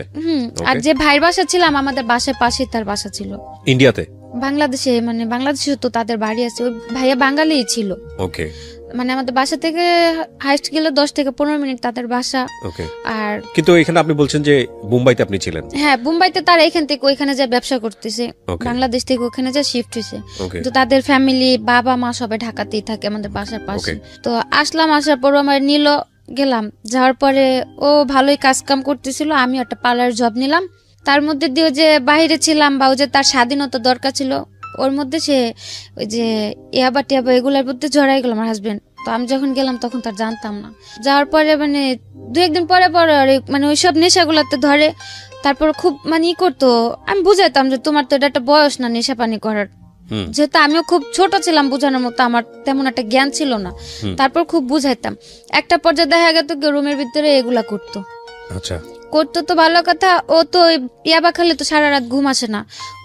আর যে ভাইয়ের বাসা ছিলাম, আমাদের বাসার পাশেই তার বাসা ছিল। ইন্ডিয়াতে? বাংলাদেশে, মানে বাংলাদেশে তো তাদের বাড়ি আছে। ওই ভাইয়া বাঙালিই ছিল। ওকে। মানে আমাদের বাসা থেকে হাইস্ট গেলে 10 থেকে 15 মিনিট তাদের বাসা। আর কিন্তু এখানে আপনি বলছেন যে মুম্বাইতে আপনি ছিলেন? হ্যাঁ, মুম্বাইতে তারা এখান থেকে ওইখানে যা ব্যবসা করতেছে, বাংলাদেশ থেকে ওখানে যা শিফট হয়েছে। তো তাদের ফ্যামিলি, বাবা মা সবাই ঢাকাতেই থাকে আমাদের বাসার পাশে। তো আসলাম, আসার পর আমার নিল, গেলাম। যাওয়ার পরে ও ভালোই কাজ কাম করতেছিল, আমি একটা পার্লার জব নিলাম। তার মধ্যে দিয়ে যে বাইরে ছিলাম, বা ও যে তার স্বাধীনতা দরকার ছিল, ওর মধ্যে সে ওই যে ইয়াবা টিয়াবা এগুলোর মধ্যে জড়াই গেল আমার হাজবেন্ড। তো আমি যখন গেলাম তখন তার জানতাম না। যাওয়ার পরে মানে 2-1 দিন পরে মানে ওইসব নেশাগুলোতে ধরে। তারপর খুব মানে করতো, আমি বুঝাইতাম যে তোমার তো এটা একটা বয়স না নেশা পানি করার, যেহেতু আমিও খুব ছোট ছিলাম, বোঝানোর মতো আমার তেমন একটা জ্ঞান ছিল না। তারপর খুব বুঝাইতাম। একটা পর্যায়ে দেখা গেত রুমের ভিতরে এগুলা করতো। আচ্ছা, করতো তো ভালো কথা, ও তো ইয়াবা খেলে তো সারা রাত ঘুম আসে না,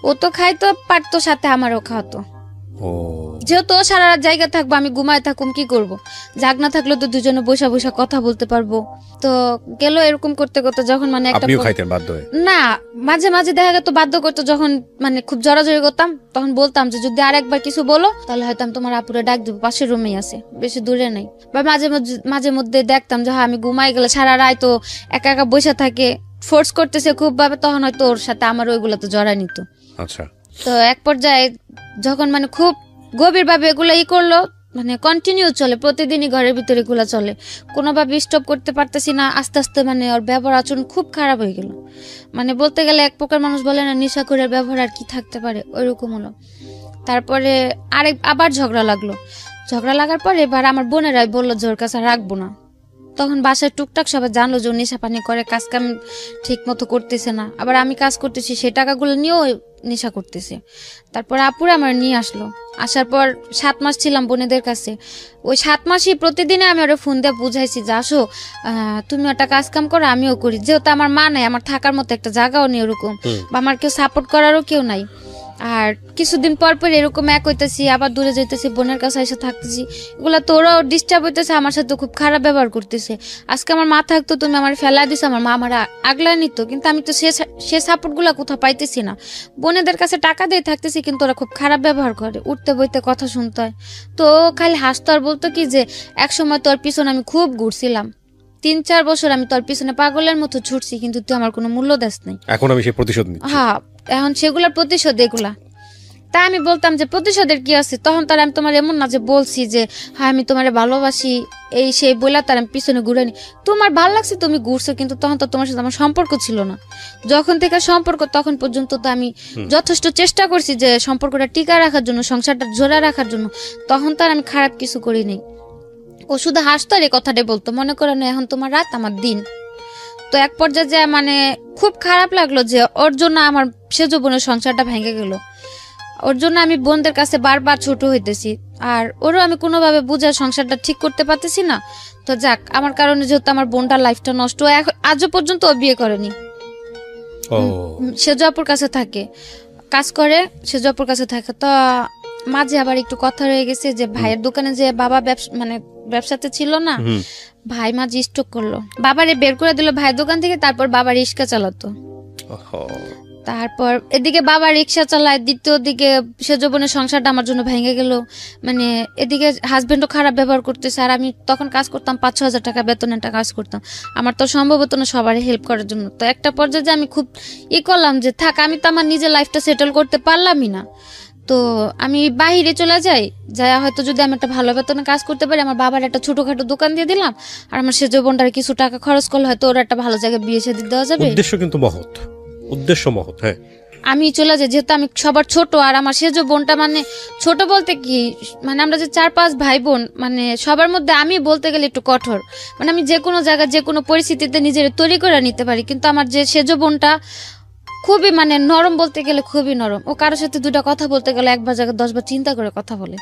ও তো খাইতো পারতো, সাথে আমারও খাওয়াতো। যেহেতু সারা রাত জায়গা থাকবো, আমি ঘুমায় থাকুম, কি করব? জাগ না থাকলে তো দুজনে বসা বসা কথা বলতে পারবো। তো গেল এরকম করতে করতে, যখন মানে একটা না মাঝে মাঝে দেখা গেত বাধ্য করতো, যখন মানে খুব জড়াজড়ি করতাম, তখন বলতাম যে যদি আর একবার কিছু বলো তাহলে হয়তো আমি তোমার আপুরে ডাক দেবো, পাশের রুমেই আছে, বেশি দূরে নাই। বা মাঝে মধ্যে দেখতাম যে আমি ঘুমাই গেলে সারা রাত তো একা একা বসে থাকে, ফোর্স করতেছে খুব ভাবে, তখন হয়তো ওর সাথে আমার ওইগুলো তো জড়াই নিত। আচ্ছা। তো এক পর্যায়ে যখন মানে খুব গভীর ভাবে এগুলো করলো, মানে কন্টিনিউ চলে, প্রতিদিনই ঘরের ভিতরে এগুলো চলে, কোনোভাবে স্টপ করতে পারতেছি না। আস্তে আস্তে মানে ওর ব্যবহার আচরণ খুব খারাপ হয়ে গেল। মানে বলতে গেলে এক প্রকার মানুষ বলে না নেশাখোরের ব্যবহার আর কি থাকতে পারে, ওইরকম হলো। তারপরে আবার ঝগড়া লাগলো। ঝগড়া লাগার পর এবার আমার বোনেরাই বললো যে ওর কাছে রাখবো না। তখন বাসায় টুকটাক সবাই জানলো যে নেশা পানি করে, কাজ কাম ঠিক মতো করতেছে না, আবার আমি কাজ করতেছি সেই টাকাগুলো নিয়েও নেশা করতেছে। তারপর আপুরে আমার নিয়ে আসলো। আসার পর 7 মাস ছিলাম বোনেদের কাছে। ওই 7 মাসই প্রতিদিনে আমি ওরা ফোন দিয়ে বুঝাইছি যে আসো, তুমি একটা কাজ কাম করো, আমিও করি। যেহেতু আমার মা নাই, আমার থাকার মতো একটা জায়গাও নেই ওরকম, বা আমার কেউ সাপোর্ট করারও কেউ নাই। আর কিছুদিন পর পর এরকম এক হইতেছি, আবার দূরে যাইতেছি, বোনের কাছে এসে থাকতেছি, এগুলা তো ওরাও ডিস্টার্ব হইতেছে, আমার সাথে খুব খারাপ ব্যবহার করতেছে। আজকে আমার মা থাকতো, তুমি আমার ফেলা দিছো, আমার মা আমার আগলা নিত, কিন্তু আমি তো সে সাপোর্ট গুলা কোথাও পাইতেছি না। বোনেদের কাছে টাকা দিয়ে থাকতেছি, কিন্তু ওরা খুব খারাপ ব্যবহার করে, উঠতে বইতে কথা শুনতে হয়। তো খালি হাসতো আর বলতো কি যে এক সময় তোর পিছনে আমি খুব ঘুরছিলাম, 3-4 বছর আমি তোর পিছনে পাগলের মতো ছুটছি, কিন্তু তুই আমার কোনো মূল্য দেস নাই। এখন আমি সেই প্রতিশোধ নিচ্ছি। হ্যাঁ, এখন সেগুলোর প্রতিশোধ এগুলা। তাই আমি বলতাম যে প্রতিশোধের কি আছে, তখন তার আমি তোমার এমন না যে বলছি যে হ্যাঁ আমি তোমার ভালোবাসি এই সেই বইলা তার আমি পিছনে ঘুরে নি। তোমার ভালো লাগছে তুমি ঘুরছো, কিন্তু তখন তো তোমার সাথে আমার সম্পর্ক ছিল না। যখন থেকে সম্পর্ক তখন পর্যন্ত তো আমি যথেষ্ট চেষ্টা করছি যে সম্পর্কটা টিকা রাখার জন্য, সংসারটা জোড়া রাখার জন্য। তখন তো আর আমি খারাপ কিছু করিনি। ও শুধু হাসতো আর এই কথাটাই বলতো, মনে করো না এখন তোমার রাত আমার দিন। তো এক পর্যায়ে যে মানে খুব খারাপ লাগলো যে ওর জন্য আমার সেজ বোনের সংসারটা ভেঙে গেল। ওর জন্য আমি বোনদের কাছে বারবার ছোট হইতেছি, আর ওরও আমি কোনোভাবে বুঝার সংসারটা ঠিক করতে পারতেছি না। তো যাক, আমার কারণে যেহেতু আমার বোনটার লাইফটা নষ্ট, আজও পর্যন্ত ও বিয়ে করেনি। সেজ আপুর কাছে থাকে, কাজ করে, সেজ আপুর কাছে থাকে। তো মাঝে আবার একটু কথা রয়ে গেছে যে ভাইয়ের দোকানে যে বাবা মানে ব্যবসাতে ছিল না, ভাই মাঝে স্ট্রোক করলো, বাবারে বের করে দিল ভাইয়ের দোকান থেকে। তারপর বাবা রিক্সা চালাতো, তারপর এদিকে বাবা রিক্সা চালায়, দ্বিতীয় দিকে সেজ বোনের সংসারটা আমার জন্য ভেঙে গেল। মানে এদিকে হাজবেন্ডও খারাপ ব্যবহার করতেছে, আর আমি তখন কাজ করতাম 5-6 হাজার টাকা বেতনের একটা কাজ করতাম, আমার তো সম্ভব হতো না সবার হেল্প করার জন্য। তো একটা পর্যায়ে যে আমি খুব করলাম যে থাক, আমি তো আমার নিজের লাইফটা সেটেল করতে পারলামই না, তো আমি বাইরে চলে যাই, যাই হয়তো যদি আমি একটা ভালো বেতনে কাজ করতে পারি, আমার বাবার একটা ছোটখাটো দোকান দিয়ে দিলাম, আর আমার সেজ বোনটার কিছু টাকা খরচ করলে হয়তো ওর একটা ভালো জায়গায় বিয়ে শাদী দেওয়া যাবে। উদ্দেশ্য কিন্তু মহৎ, উদ্দেশ্য মহৎ। হ্যাঁ, আমি চলে যাই, যেহেতু আমি সবার ছোট, আর আমার সেজ বোনটা মানে ছোট বলতে কি, মানে আমরা যে 4-5 ভাই বোন, মানে সবার মধ্যে আমি বলতে গেলে একটু কঠোর। মানে আমি যে কোনো জায়গায় যে কোনো পরিস্থিতিতে নিজের তৈরি করে নিতে পারি, কিন্তু আমার যে সেজ বোনটা খুবই মানে নরম, বলতে গেলে খুবই নরম। ও কারোর সাথে 2টা কথা বলতে গেলে একবার জায়গায় 10 বার চিন্তা করে কথা বলে।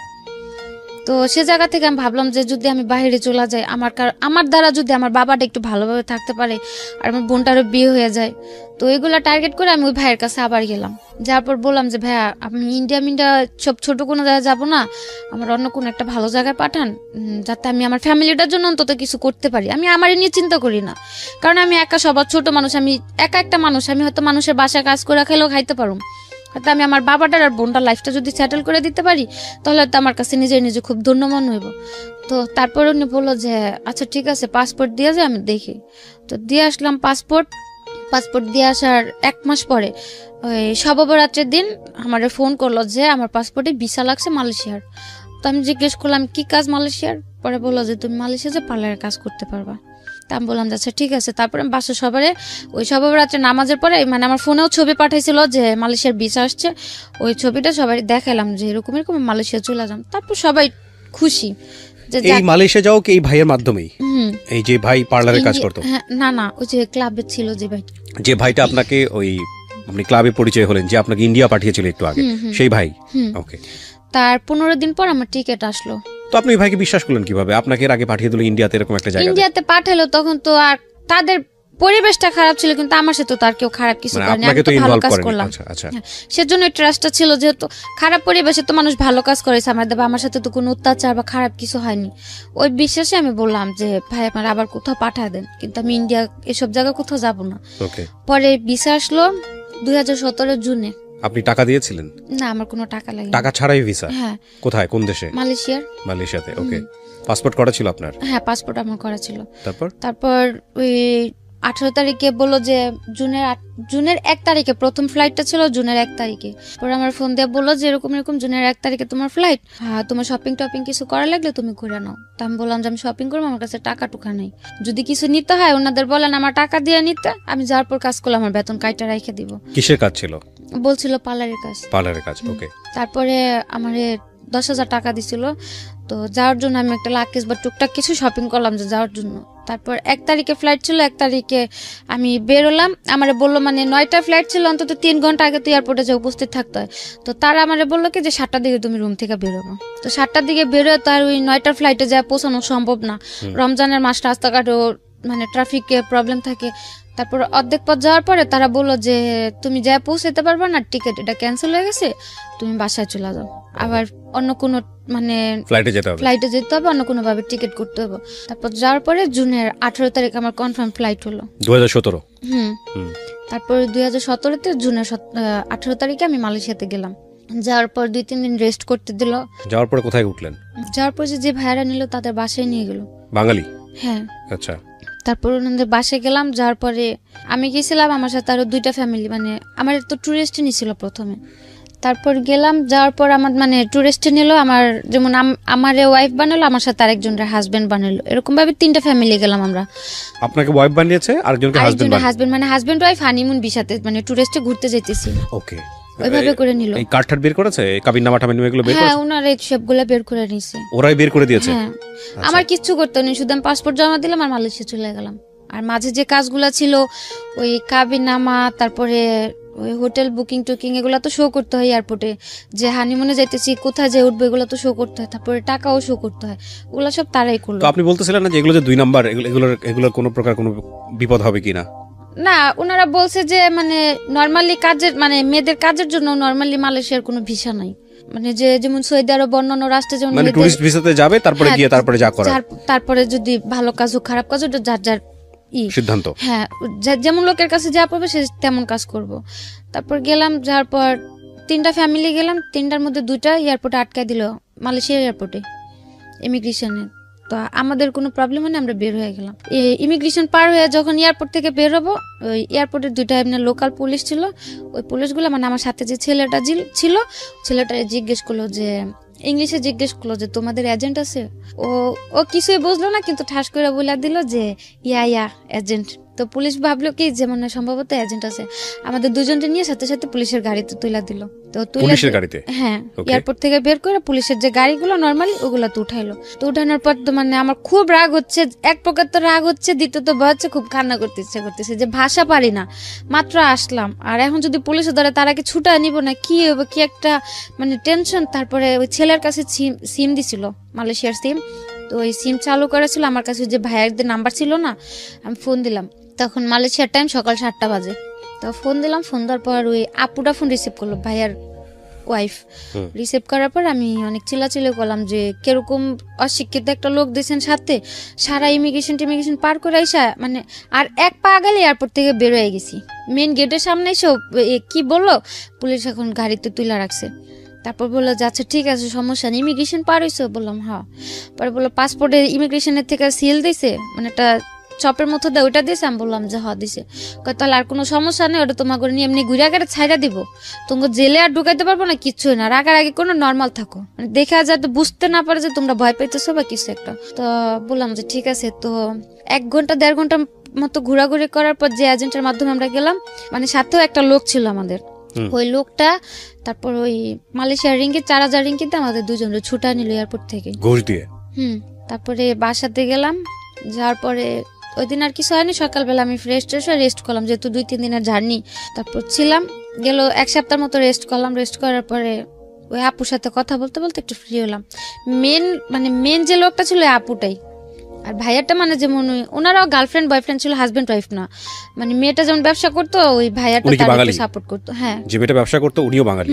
তো সে জায়গা থেকে আমি ভাবলাম যে যদি আমি বাইরে চলে যাই, আমার দ্বারা যদি আমার বাবাটা একটু ভালোভাবে থাকতে পারে, আর আমার বোনটারও বিয়ে হয়ে যায়, তো এগুলা টার্গেট করে আমি ওই ভাইয়ের কাছে আবার গেলাম। যার পর বললাম যে ভাইয়া, আমি ইন্ডিয়া সব ছোট কোনো জায়গায় যাবো না, আমার অন্য কোনো একটা ভালো জায়গায় পাঠান, যাতে আমি আমার ফ্যামিলিটার জন্য অন্তত কিছু করতে পারি। আমি আমারই নিয়ে চিন্তা করি না, কারণ আমি একা, সবার ছোট মানুষ, আমি একা একটা মানুষ। আমি হয়তো মানুষের বাসায় কাজ করে খেলেও খাইতে পারবো, হয়তো আমি আমার বাবাটার আর বোনটার লাইফটা যদি সেটেল করে দিতে পারি, তাহলে তো আমার কাছে নিজে খুব ধন্য মনে হইব। তো তারপর উনি বললো যে আচ্ছা ঠিক আছে, পাসপোর্ট দিয়ে যায়, আমি দেখি। তো দিয়ে আসলাম পাসপোর্ট দিয়ে আসার 1 মাস পরে ওই শবে-বরাতের দিন আমার ফোন করলো যে আমার পাসপোর্টে ভিসা লাগছে মালয়েশিয়ার। তো আমি জিজ্ঞেস করলাম কি কাজ মালয়েশিয়ার? পরে বললো যে তুমি মালয়েশিয়া যে পার্লারের কাজ করতে পারবা। তা আমি বললাম আচ্ছা ঠিক আছে। তারপরে আমি বাসা সবারে ওই শবে-বরাতে নামাজের পরে, মানে আমার ফোনেও ছবি পাঠাইছিল যে মালয়েশিয়ার ভিসা আসছে, ওই ছবিটা সবাই দেখালাম যে এরকম মালয়েশিয়া চলে যাম। তারপর সবাই খুশি। এই মালয়েশিয়া যাও কি এই ভাইয়ের মাধ্যমেই? এই যে ভাই পার্লারে কাজ করতো? না, ওই যে ক্লাবে ছিল যে ভাইটা আপনাকে ওই আপনি ক্লাবে পরিচয় হলেন, যে আপনাকে ইন্ডিয়া পাঠিয়েছিল একটু আগে, সেই ভাই। ওকে। তার 15 দিন পর আমার টিকিট আসলো। তো আপনি ভাইকে বিশ্বাস করলেন কিভাবে? আপনাকে এর আগে পাঠিয়ে দিল ইন্ডিয়াতে, এরকম একটা জায়গা ইন্ডিয়াতে পাঠালো, তখন তো আর তাদের পরিবেশটা খারাপ ছিল, কিন্তু আমার সাথে তো আর কেউ খারাপ কিছু করেনি, আমি তো ভালো কাজ করলাম। সেজন্য ট্রাস্টটা ছিল, যেহেতু খারাপ পরিবেশে তো মানুষ ভালো কাজ করেছে আমার সাথে তো কোনো অত্যাচার বা খারাপ কিছু হয়নি। ওই বিশ্বাসে আমি বললাম যে ভাই আপনার আবার কোথাও পাঠায় দেন, কিন্তু আমি ইন্ডিয়া এসব জায়গা কোথাও যাবো না। পরে ভিসা আসলো 2017 জুনে। আপনি টাকা দিয়েছিলেন? না, আমার কোনো টাকা লাগেনি। টাকা ছাড়াই ভিসা? হ্যাঁ। কোথায়, কোন দেশে? মালয়েশিয়াতে। ওকে। পাসপোর্ট করা ছিল আপনার? হ্যাঁ, পাসপোর্ট আমার করা ছিল। তারপর ওই 18 তারিখে বললো যে জুনের 1 তারিখে প্রথম ফ্লাইটটা ছিল, জুনের 1 তারিখে। পরে আমার ফোন দিয়ে বললো যে এরকম জুনের 1 তারিখে তোমার ফ্লাইট, হ্যাঁ তোমার শপিং টপিং কিছু করা লাগলে তুমি করে নাও। তা আমি বললাম যে আমি শপিং করবো, আমার কাছে টাকা টুকা নেই, যদি কিছু নিতে হয় ওনাদের বলেন আমার টাকা দিয়ে নিতে, আমি যাওয়ার পর কাজ করলে আমার বেতন কাইটা রেখে দিব। কিসের কাজ ছিল? বলছিল পার্লারের কাজ। ওকে। তারপরে আমারে 10,000 টাকা দিছিল। তো যাওয়ার জন্য আমি একটা লাকেজ বা টুকটাক কিছু শপিং করলাম যে যাওয়ার জন্য। তারপর 1 তারিখে ফ্লাইট ছিল, 1 তারিখে আমি বেরোলাম। আমারে বললো মানে 9টা ফ্লাইট ছিল, অন্তত 3 ঘন্টা আগে তো এয়ারপোর্টে যে উপস্থিত থাকতে হয়। তো তারা আমারে বললো কি যে 7টার দিকে তুমি রুম থেকে বেরোবো। তো 7টার দিকে বেরোয় তো আর ওই 9টার ফ্লাইটে যা পৌঁছানো সম্ভব না, রমজানের মাস, রাস্তাঘাটও মানে ট্রাফিকে প্রবলেম থাকে। তারপর অর্ধেক পথ যাওয়ার পরে তারা বললো যে তুমি যা পৌঁছাতে পারবে না, টিকিট এটা ক্যান্সেল হয়ে গেছে, তুমি বাসায় চলে যাও, আবার অন্য কোনো মানে ফ্লাইটে যেতে হবে, অন্য কোনো ভাবে টিকিট করতে হবে। তারপর যাওয়ার পরে জুনের 18 তারিখ আমার কনফার্ম ফ্লাইট হলো 2017। তারপর 2017-তে জুনের 18 তারিখে আমি মালয়েশিয়াতে গেলাম। যাওয়ার পর 2-3 দিন রেস্ট করতে দিল। যাওয়ার পরে কোথায় উঠলেন? যাওয়ার পর যে ভাইয়ারা নিল তাদের বাসায় নিয়ে গেল। বাঙালি? হ্যাঁ। আচ্ছা। তারপর ওনাদের বাসায় গেলাম, যাওয়ার পরে আমি গেছিলাম, আমার সাথে আরো 2টা ফ্যামিলি, মানে আমার তো ট্যুরিস্ট নিছিল প্রথমে। তারপর গেলাম, যাওয়ার পর আমার মানে ট্যুরিস্টে নিল, আমার যেমন আমার ওয়াইফ বানালো, আমার সাথে আরেকজনের হাজবেন্ড বানালো, এরকম ভাবে 3টা ফ্যামিলি গেলাম আমরা। আপনাকে ওয়াইফ বানিয়েছে, আরেকজনকে হাজবেন্ড, মানে হাজবেন্ড ওয়াইফ হানিমুন ভিসাতে, মানে ট্যুরিস্টে ঘুরতে যাইতেছি। ওকে, ওইভাবে করে নিল। এই কার্ড বের করেছে, কাবিননামা টাবিননামা এগুলো বের করেছে? হ্যাঁ, ওনারা এই সবগুলো বের করে নিছে। ওরাই বের করে দিয়েছে? হ্যাঁ, আমার কিচ্ছু করতে নেই, শুধু আমি পাসপোর্ট জমা দিলাম আর মালয়েশিয়া চলে গেলাম। আর মাঝে যে কাজগুলো ছিল, ওই কাবিননামা, তারপরে ওই হোটেল বুকিং টুকিং, এগুলো তো শো করতে হয় এয়ারপোর্টে, যে হানিমুনে যাইতেছি, কোথায় যে উঠবো, এগুলো তো শো করতে হয়, তারপরে টাকাও শো করতে হয়, ওগুলো সব তারাই করলো। তো আপনি বলতেছিলেন না যে এগুলো যে 2 নাম্বার, এগুলোর কোনো প্রকার কোনো বিপদ হবে কিনা? না, ওনারা বলছে যে মানে নরমালি কাজের, মানে মেয়েদের কাজের জন্য নরমালি মালয়েশিয়ার কোনো ভিসা নাই, মানে যে যেমন সৌদি আরব অন্যান্য রাষ্ট্রে যেমন মানে টুরিস্ট ভিসাতে যাবে, তারপরে গিয়ে তারপরে যা করার, তারপরে যদি ভালো কাজ হোক খারাপ কাজ, ওটা যার যার সিদ্ধান্ত। হ্যাঁ, যেমন লোকের কাছে যা পাবে সে তেমন কাজ করব। তারপর গেলাম, যাওয়ার পর 3টা ফ্যামিলি গেলাম, 3টার মধ্যে 2টা এয়ারপোর্টে আটকায় দিল, মালয়েশিয়ার এয়ারপোর্টে ইমিগ্রেশনে। তো আমাদের কোনো প্রবলেম হয় না, আমরা বের হয়ে গেলাম। ইমিগ্রেশন পার হয়ে যখন এয়ারপোর্ট থেকে বের হবো, ওই এয়ারপোর্টের 2টা এমনি লোকাল পুলিশ ছিল, ওই পুলিশগুলো মানে আমার সাথে যে ছেলেটা ছিল, ছেলেটা জিজ্ঞেস করলো যে, ইংলিশে জিজ্ঞেস করলো যে তোমাদের এজেন্ট আছে? ও কিছুই বুঝলো না, কিন্তু ঠাস করে বলে দিল যে ইয়া এজেন্ট। তো পুলিশ ভাবলো কি যে মানে সম্ভবত এজেন্ট আছে, আমাদের দুজনকে নিয়ে সাথে সাথে পুলিশের গাড়িতে তুলে দিল। তো পুলিশের গাড়িতে? হ্যাঁ, এয়ারপোর্ট থেকে বের করে পুলিশের যে গাড়িগুলো নরমালি, ওগুলো তো উঠাইলো। তো উঠানোর পর তো মানে আমার খুব রাগ হচ্ছে, এক প্রকার তো রাগ হচ্ছে, দ্বিতীয়ত ভয় হচ্ছে, খুব কান্না করতে ইচ্ছা করতেছে যে ভাষা পারি না, মাত্র আসলাম, আর এখন যদি পুলিশে ধরে তারা কি ছুটা নিব না, কি হবে, কি একটা মানে টেনশন। তারপরে ওই ছেলের কাছে সিম দিছিল, মালয়েশিয়ার সিম, তো ওই সিম চালু করেছিল আমার কাছে, যে ভাইয়াদের নাম্বার ছিল না, আমি ফোন দিলাম, তখন মালয়েশিয়ার টাইম সকাল 7টা বাজে। তো ফোন দিলাম, ফোন দেওয়ার পর ওই আপুটা ফোন রিসিভ করলো, ভাইয়ার ওয়াইফ রিসিভ করার পর আমি অনেক চিল্লাচিল্লি করলাম যে কিরকম অশিক্ষিত একটা লোক দিয়েছেন সাথে, সারা ইমিগ্রেশন পার করে আইসা, মানে আর এক পা গেলে এয়ারপোর্ট থেকে বের হয়ে গেছি, মেন গেটের সামনে এসে কি বললো, পুলিশ এখন গাড়িতে তুলে রাখছে। তারপর বললো যে আচ্ছা ঠিক আছে, সমস্যা নেই, ইমিগ্রেশন পার হয়েছে? বললাম হ্যাঁ। পরে বললো পাসপোর্টের ইমিগ্রেশনের থেকে সিল দিছে, মানে একটা চপের মতো দেয়, ওইটা দিয়েছে? আমি বললাম যে হ্যাঁ দিছে। তাহলে আর কোনো সমস্যা নেই, ওটা তোমাকে নিয়ে এমনি ঘুরে আগে ছাইড়া দিব, তোমাকে জেলে আর ঢুকাইতে পারবো না, কিচ্ছুই না, রাগারাগি কোনো নর্মাল থাকো, মানে দেখা যাতে বুঝতে না পারে যে তোমরা ভয় পাইতেছো বা কিছু একটা। তো বললাম যে ঠিক আছে। তো 1 ঘন্টা 1.5 ঘন্টা মতো ঘোরাঘুরি করার পর যে এজেন্টের মাধ্যমে আমরা গেলাম, মানে সাথেও একটা লোক ছিল আমাদের, ওই লোকটা তারপর ওই মালয়েশিয়ার রিঙ্গিত 4000 রিঙ্গিতে আমাদের দুজনের ছুটা নিল এয়ারপোর্ট থেকে ঘুষ দিয়ে। তারপরে বাসাতে গেলাম, যাওয়ার পরে ওই দিন আর কিছু হয়নি, সকালবেলা আমি ফ্রেশ রেস্ট করলাম, যেহেতু 2-3 দিনের জার্নি। তারপর ছিলাম, গেল 1 সপ্তাহের মতো রেস্ট করলাম। রেস্ট করার পরে ওই আপুর সাথে কথা বলতে বলতে একটু ফ্রি হলাম। মেন যে লোকটা ছিল আপুটাই, আর ভাইয়াটা মানে যেমন ওনারাও গার্লফ্রেন্ড বয়ফ্রেন্ড ছিল, হাজবেন্ড ওয়াইফ না, মানে মেয়েটা যেমন ব্যবসা করতো, ওই ভাইয়াটা তাকে সাপোর্ট করতো। হ্যাঁ, যে মেয়েটা ব্যবসা করতো উনিও বাঙালি।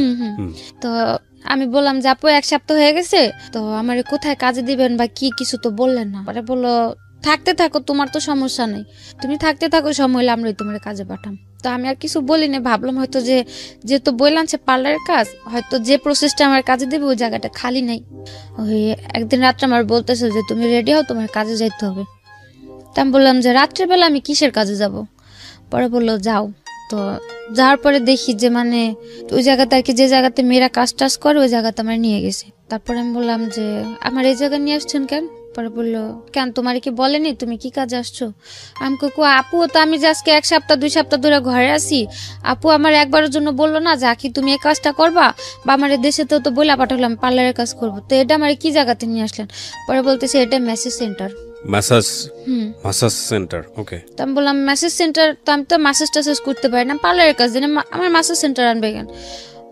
তো আমি বললাম যে আপু 1 সপ্তাহ হয়ে গেছে, তো আমার কোথায় কাজে দিবেন বা কি, কিছু তো বললেন না। পরে বললো থাকতে থাকো, তোমার তো সমস্যা নেই, তুমি থাকতে থাকো, সময় হলে আমরাই তোমার কাজে পাঠাম। তো আমি আর কিছু বলি না, ভাবলাম হয়তো যেহেতু বললাম সে পার্লারের কাজ, হয়তো যে প্রসেসটা আমার কাজে দেবে ওই জায়গাটা খালি নাই। ওই একদিন রাত্রে আমার বলতেছে যে তুমি রেডি হও, তোমার কাজে যাইতে হবে। তা আমি বললাম যে রাত্রেবেলা আমি কিসের কাজে যাব? পরে বললো যাও। তো যাওয়ার পরে দেখি যে মানে ওই জায়গাতে আর কি, যে জায়গাতে মেয়েরা কাজ টাজ করে ওই জায়গাতে আমার নিয়ে গেছে। তারপরে আমি বললাম যে আমার এই জায়গায় নিয়ে আসছেন কেন? পরে বললো কেন তোমার কি বলেনি তুমি কি কাজে আসছো? আমি কো আপু তো আমি যে আজকে 1 সপ্তাহ 2 সপ্তাহ ধরে ঘরে আছি, আপু আমার একবারের জন্য বললো না যে আখি তুমি এই কাজটা করবা, বা আমার দেশেতেও তো বইলা পাঠালাম পার্লারের কাজ করবো, তো এটা আমার কি জায়গাতে নিয়ে আসলেন? পরে বলতেছে এটা message centre. Massage centre? Okay. তো আমি বললাম মেসেজ সেন্টার, তো আমি তো মাসাজ টাসাজ করতে পারি না, পার্লারের কাজ দিন, আমার মাসাজ সেন্টার আনবে কেন?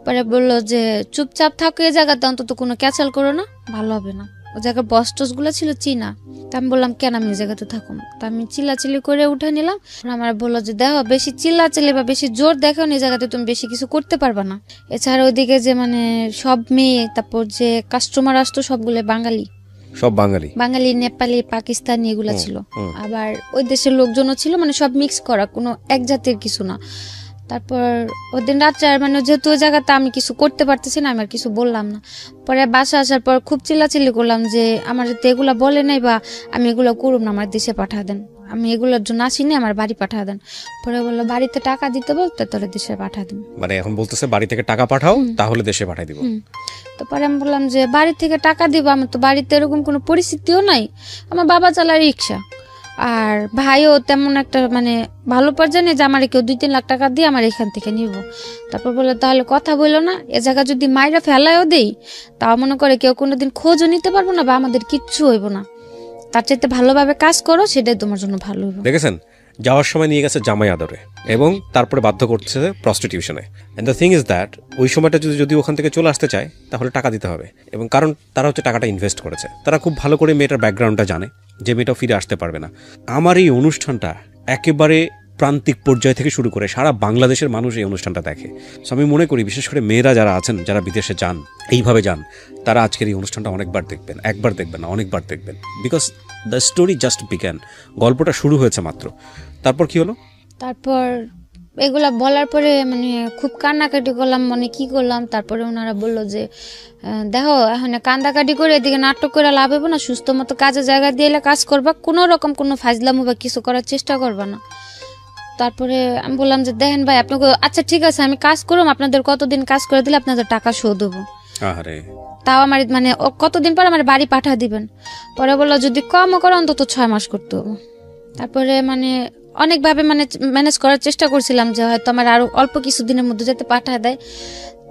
পরে বললো যে চুপচাপ থাকো এই জায়গাতে, অন্তত কোনো ক্যাচাল করো না, ভালো হবে না। ও জায়গার বস টস গুলো ছিল চীনা। তা আমি বললাম কেন আমি এই জায়গাতে থাকুন? তা আমি চিল্লাচিল্লি করে উঠে নিলাম। আমার বললো যে দেখো বেশি চিল্লাচিল্লি বা বেশি জোর দেখো এই জায়গাতে তুমি বেশি কিছু করতে পারবা না। এছাড়া ওইদিকে যে মানে সব মেয়ে, তারপর যে কাস্টমার আসতো সবগুলো বাঙালি, সব বাঙালি নেপালি পাকিস্তানি এগুলা ছিল, আবার ওই দেশের লোকজনও ছিল, মানে সব মিক্স করা, কোনো এক জাতির কিছু না। তারপর ওই দিন রাত্রে মানে যেহেতু ওই জায়গাতে আমি কিছু করতে পারতেছি না, আমি আর কিছু বললাম না। পরে বাসা আসার পর খুব চিল্লাচিল্লি করলাম যে আমার তো এগুলা বলে নাই, বা আমি এগুলো করুম না, আমার দেশে পাঠা দেন। আমি এগুলোর জন্য আসিনি, আমার বাড়ি পাঠা দেন। পরে বললো বাড়িতে টাকা দিতে বলতে তোরে দেশে পাঠা দিন। মানে এখন বলতেছে বাড়ি থেকে টাকা পাঠাও, তাহলে দেশে পাঠাই দিব। তো পরে আমি বললাম যে বাড়ি থেকে টাকা দিব, আমার তো বাড়িতে এরকম কোনো পরিস্থিতিও নাই, আমার বাবা চালায় রিক্সা, আর ভাইও তেমন একটা মানে ভালো পর্যায়ে নেই যে আমার কেউ 2-3 লাখ টাকা দিয়ে আমার এখান থেকে নিব। তারপর বললো তাহলে কথা বললো না, এ জায়গা যদি মাইরা ফেলায়ও দেই তাও মনে করে কেউ কোনোদিন খোঁজও নিতে পারবো না বা আমাদের কিচ্ছু হইব না, তার চাইতে ভালোভাবে কাজ করো, সেটাই তোমার জন্য ভালো হইব। দেখেছেন, যাওয়ার সময় নিয়ে গেছে জামাই আদরে এবং তারপরে বাধ্য করছে প্রস্টিটিউশনে। And the thing is that ওই সময়টা যদি ওখান থেকে চলে আসতে চায় তাহলে টাকা দিতে হবে, এবং কারণ তারা হচ্ছে টাকাটা ইনভেস্ট করেছে, তারা খুব ভালো করে মেয়েটার ব্যাকগ্রাউন্ডটা জানে যে মেয়েটাও ফিরে আসতে পারবে না। আমার এই অনুষ্ঠানটা একেবারে প্রান্তিক পর্যায় থেকে শুরু করে সারা বাংলাদেশের মানুষ এই অনুষ্ঠানটা দেখে। সো আমি মনে করি বিশেষ করে মেয়েরা যারা আছেন, যারা বিদেশে যান, এইভাবে যান, তারা আজকের এই অনুষ্ঠানটা অনেকবার দেখবেন, একবার দেখবেন না, অনেকবার দেখবেন, because the story just began. গল্পটা শুরু হয়েছে মাত্র। তারপর কি হলো? তারপর এগুলা বলার পরে মানে খুব কান্নাকাটি করলাম, মানে কি করলাম। তারপরে ওনারা বললো যে দেখো এখন কান্দাকাটি করে এদিকে নাটক করে লাভ হবে না, সুস্থ মতো কাজের জায়গা দিয়ে কাজ করবা, কোনো রকম কোনো ফাজলামো বা কিছু করার চেষ্টা করবা না। তারপরে আমি বললাম যে দেখেন ভাই আপনাকে, আচ্ছা ঠিক আছে আমি কাজ করুম, আপনাদের কতদিন কাজ করে দিলে আপনাদের টাকা শোধ দেবো, তাও আমার মানে কতদিন পর আমার বাড়ি পাঠা দিবেন। পরে বললো যদি কমও করো অন্তত 6 মাস করতে হবে। তারপরে মানে অনেকভাবে মানে ম্যানেজ করার চেষ্টা করছিলাম যে হয়তো আমার আরো অল্প কিছু দিনের মধ্যে যাতে পাঠা দেয়।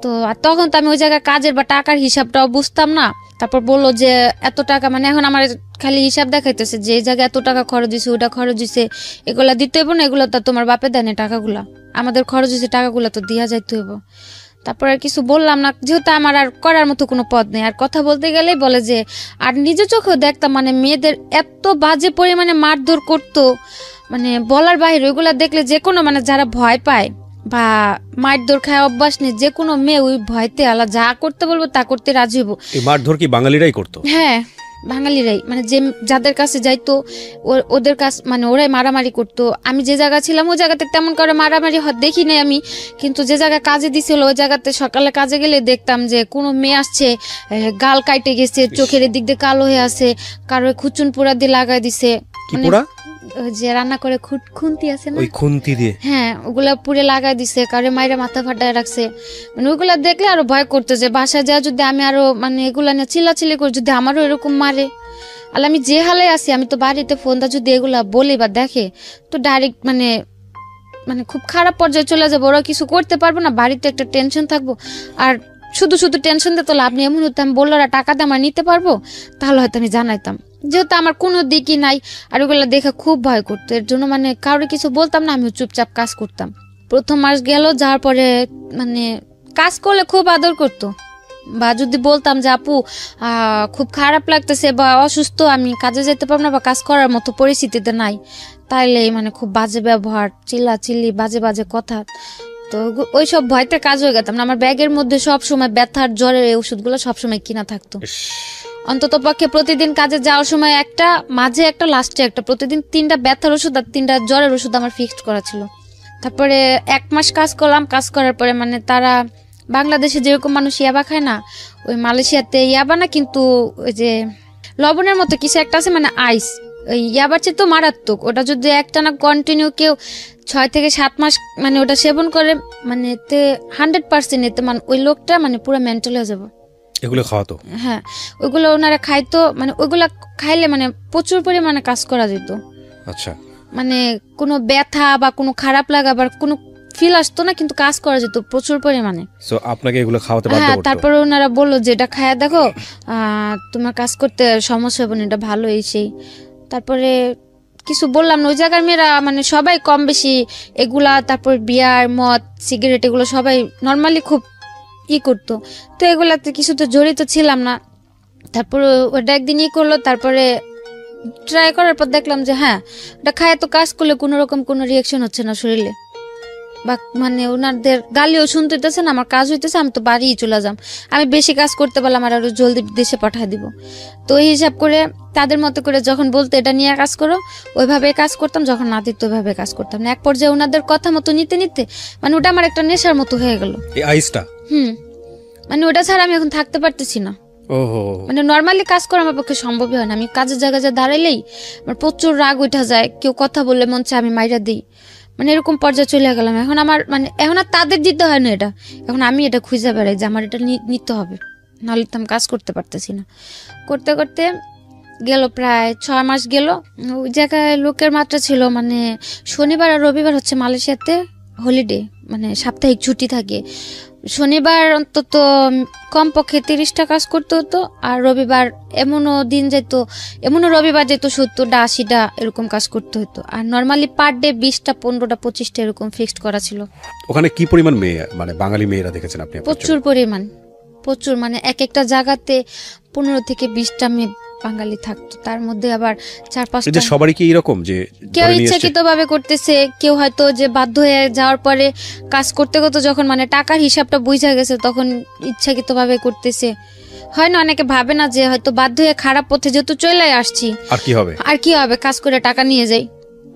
তো তখন তো আমি ওই জায়গায় কাজের বা টাকার হিসাবটাও বুঝতাম না। তারপর বললো যে এত টাকা, মানে এখন আমার খালি হিসাব দেখাইতেছে যে এই জায়গায় এত টাকা খরচ দিছে, ওটা খরচ দিছে, এগুলা দিতে হইব না, এগুলো তো তোমার বাপে দেয় না টাকাগুলা, আমাদের খরচ দিছে টাকাগুলা তো দিয়া যাইতে হইব। তারপর আর কিছু বললাম না, যেহেতু আমার আর করার মতো কোনো পথ নেই। আর কথা বলতে গেলেই বলে যে, আর নিজের চোখেও দেখতাম মানে মেয়েদের এত বাজে পরিমাণে মারধর করতো, মানে বলার বাইরে। ওইগুলা দেখলে যে কোনো মানে যারা ভয় পায় বা মারধর খায় অভ্যাস নেই, যে কোনো মেয়ে ওই ভয়তে আলা যা করতে বলবো তা করতে রাজি হবো। এই মারধর কি বাঙালিরাই করতো? হ্যাঁ, বাঙালিরাই, মানে যে যাদের কাছে যাইতো ওদের কাছে মানে ওরাই মারামারি করতো। আমি যে জায়গা ছিলাম ওই জায়গাতে তেমন করে মারামারি দেখি নাই আমি, কিন্তু যে জায়গায় কাজে দিছিল ওই জায়গাতে সকালে কাজে গেলে দেখতাম যে কোনো মেয়ে আসছে গাল কাইটে গেছে, চোখের দিক দিয়ে কালো হয়ে আছে, কারো খুচুন পোড়া দিয়ে লাগাই দিছে, যে রান্না করে খুন্তি আছে না, ওই খুন্তি দিয়ে, হ্যাঁ ওগুলা পুরে লাগাই দিছে, কারো মাইরা মাথা ফাটায় রাখছে। মানে ওইগুলা দেখলে আরো ভয় করতো যে বাসায় যাওয়া যদি আমি আরো মানে এগুলা নিয়ে চিল্লাচিল্লি করি, যদি আমারও এরকম মারে। আর আমি যে হালে আছি, আমি তো বাড়িতে ফোনটা যদি এগুলা বলি বা দেখে তো ডাইরেক্ট মানে মানে খুব খারাপ পর্যায়ে চলে যাবো, ওরা কিছু করতে পারবো না, বাড়িতে একটা টেনশন থাকবো। আর শুধু শুধু টেনশন দিয়ে তো লাভ নেই। এমন হতো আমি বললো টাকা দিয়ে আমার নিতে পারবো, তাহলে হয়তো আমি জানাইতাম, যেহেতু আমার কোনো দিকই নাই। আর ওগুলো দেখে খুব ভয় করতো, এর জন্য মানে কাউরে কিছু বলতাম না, আমি চুপচাপ কাজ করতাম। প্রথম মাস গেল, যাওয়ার পরে মানে কাজ করলে খুব আদর করতো, বা যদি বলতাম যে আপু খুব খারাপ লাগতেছে বা অসুস্থ, আমি কাজে যেতে পারবো না বা কাজ করার মতো পরিস্থিতিতে নাই, তাইলে মানে খুব বাজে ব্যবহার, চিল্লাচিল্লি, বাজে বাজে কথা। তো ওই সব ভয়তে কাজ হয়ে গেতাম না। আমার ব্যাগের মধ্যে সবসময় ব্যথার জ্বরের ওষুধগুলো সবসময় কিনা থাকতো, অন্তত পক্ষে প্রতিদিন কাজে যাওয়ার সময় একটা, মাঝে একটা, লাস্টে একটা, প্রতিদিন 3টা ব্যথার ওষুধ আর 3টা জ্বরের ওষুধ আমার ফিক্সড করা ছিল। তারপরে 1 মাস কাজ করলাম। কাজ করার পরে মানে তারা বাংলাদেশে যেরকম মানুষ ইয়াবা খায় না, ওই মালয়েশিয়াতে ইয়াবা না, কিন্তু ওই যে লবণের মতো কিছু একটা আছে, মানে আইস, ওই ইয়াবার চেয়ে তো মারাত্মক। ওটা যদি একটানা কন্টিনিউ কেউ 6 থেকে 7 মাস মানে ওটা সেবন করে, মানে এতে 100% এতে মানে ওই লোকটা মানে পুরো মেন্টাল হয়ে যাবে। এগুলো খাওয়াতো? হ্যাঁ, ওইগুলো ওনারা খাইতো, মানে ওইগুলা খাইলে মানে প্রচুর পরিমাণে কাজ করা যেত। আচ্ছা, মানে কোনো ব্যথা বা কোনো খারাপ লাগা বা কোনো ফিল আসতো না, কিন্তু কাজ করা যেত প্রচুর পরিমাণে। সো আপনাকে এগুলো খাওয়াতে বাধ্য করতো? হ্যাঁ, তারপরে ওনারা বললো যে এটা খায়া দেখো, তোমার কাজ করতে সমস্যা হবে না, এটা ভালো এই সেই। তারপরে কিছু বললাম না, ওই জায়গার মেয়েরা মানে সবাই কম বেশি এগুলা, তারপর বিয়ার, মদ, সিগারেট, এগুলো সবাই নর্মালি খুব করতো। তো এগুলাতে কিছু তো জড়িত ছিলাম না। তারপরে ওটা একদিন করলো, তারপরে ট্রাই করার পর দেখলাম যে হ্যাঁ, ওটা খায় তো কাজ করলে কোনো রকম কোনো রিয়াকশন হচ্ছে না শরীরে, বা মানে ওনাদের গালিও শুনতে হইতেছে না, আমার কাজ হইতেছে, আমি তো বাড়ি চলে যাম, আমি বেশি কাজ করতে পারলাম আর আরো জলদি দেশে পাঠিয়ে দিব। তো এই হিসাব করে তাদের মতো করে যখন বলতো এটা নিয়ে কাজ করো, ওইভাবে কাজ করতাম, যখন না দিত ওইভাবে কাজ করতাম না। এক পর্যায়ে ওনাদের কথা মতো নিতে নিতে মানে ওটা আমার একটা নেশার মতো হয়ে গেল, এই আইসটা। মানে ওটা ছাড়া আমি এখন থাকতে পারতেছি না। ওহো, মানে নর্মালি কাজ করা আমার পক্ষে সম্ভবই হয় না। আমি কাজের জায়গায় যা দাঁড়াইলেই আমার প্রচুর রাগ উঠা যায়, কেউ কথা বললে মন চায় আমি মাইরা দিই, মানে এরকম পর্যায়ে চলে গেলাম। এখন আমার মানে এখন আর তাদের দিতে হয় না এটা, এখন আমি এটা খুঁজে বেড়াই যে আমার এটা নিতে হবে, নাহলে তো আমি কাজ করতে পারতেছি না। করতে করতে গেল প্রায় 6 মাস গেল। ওই জায়গায় লোকের মাত্রা ছিল, মানে শনিবার আর রবিবার হচ্ছে মালয়েশিয়াতে হলিডে, মানে সাপ্তাহিক ছুটি থাকে। শনিবার অন্তত কমপক্ষে 30টা কাজ করতে হতো, আর রবিবার এমনও দিন যেত, এমনও রবিবার যেত 70টা 80টা এরকম কাজ করতে হতো। আর নর্মালি পার ডে 20টা 15টা 25টা এরকম ফিক্সড করা ছিল। ওখানে কি পরিমাণ মেয়ে, মানে বাঙালি মেয়েরা দেখেছেন আপনি? প্রচুর পরিমাণ, প্রচুর, মানে এক একটা জায়গাতে 15 থেকে 20টা মেয়ে বাঙালি থাকতো। তার মধ্যে আবার 4-5টা, সবারই কি এরকম যে কেউ ইচ্ছাকৃত ভাবে করতেছে, কেউ হয়তো যে বাধ্য হয়ে যাওয়ার পরে কাজ করতে করতে যখন মানে টাকার হিসাবটা বুঝা গেছে তখন ইচ্ছাকৃত ভাবে করতেছে। হয় না, অনেকে ভাবে না যে হয়তো বাধ্য হয়ে খারাপ পথে যেহেতু চলে আসছি আর কি হবে কাজ করে টাকা নিয়ে যাই,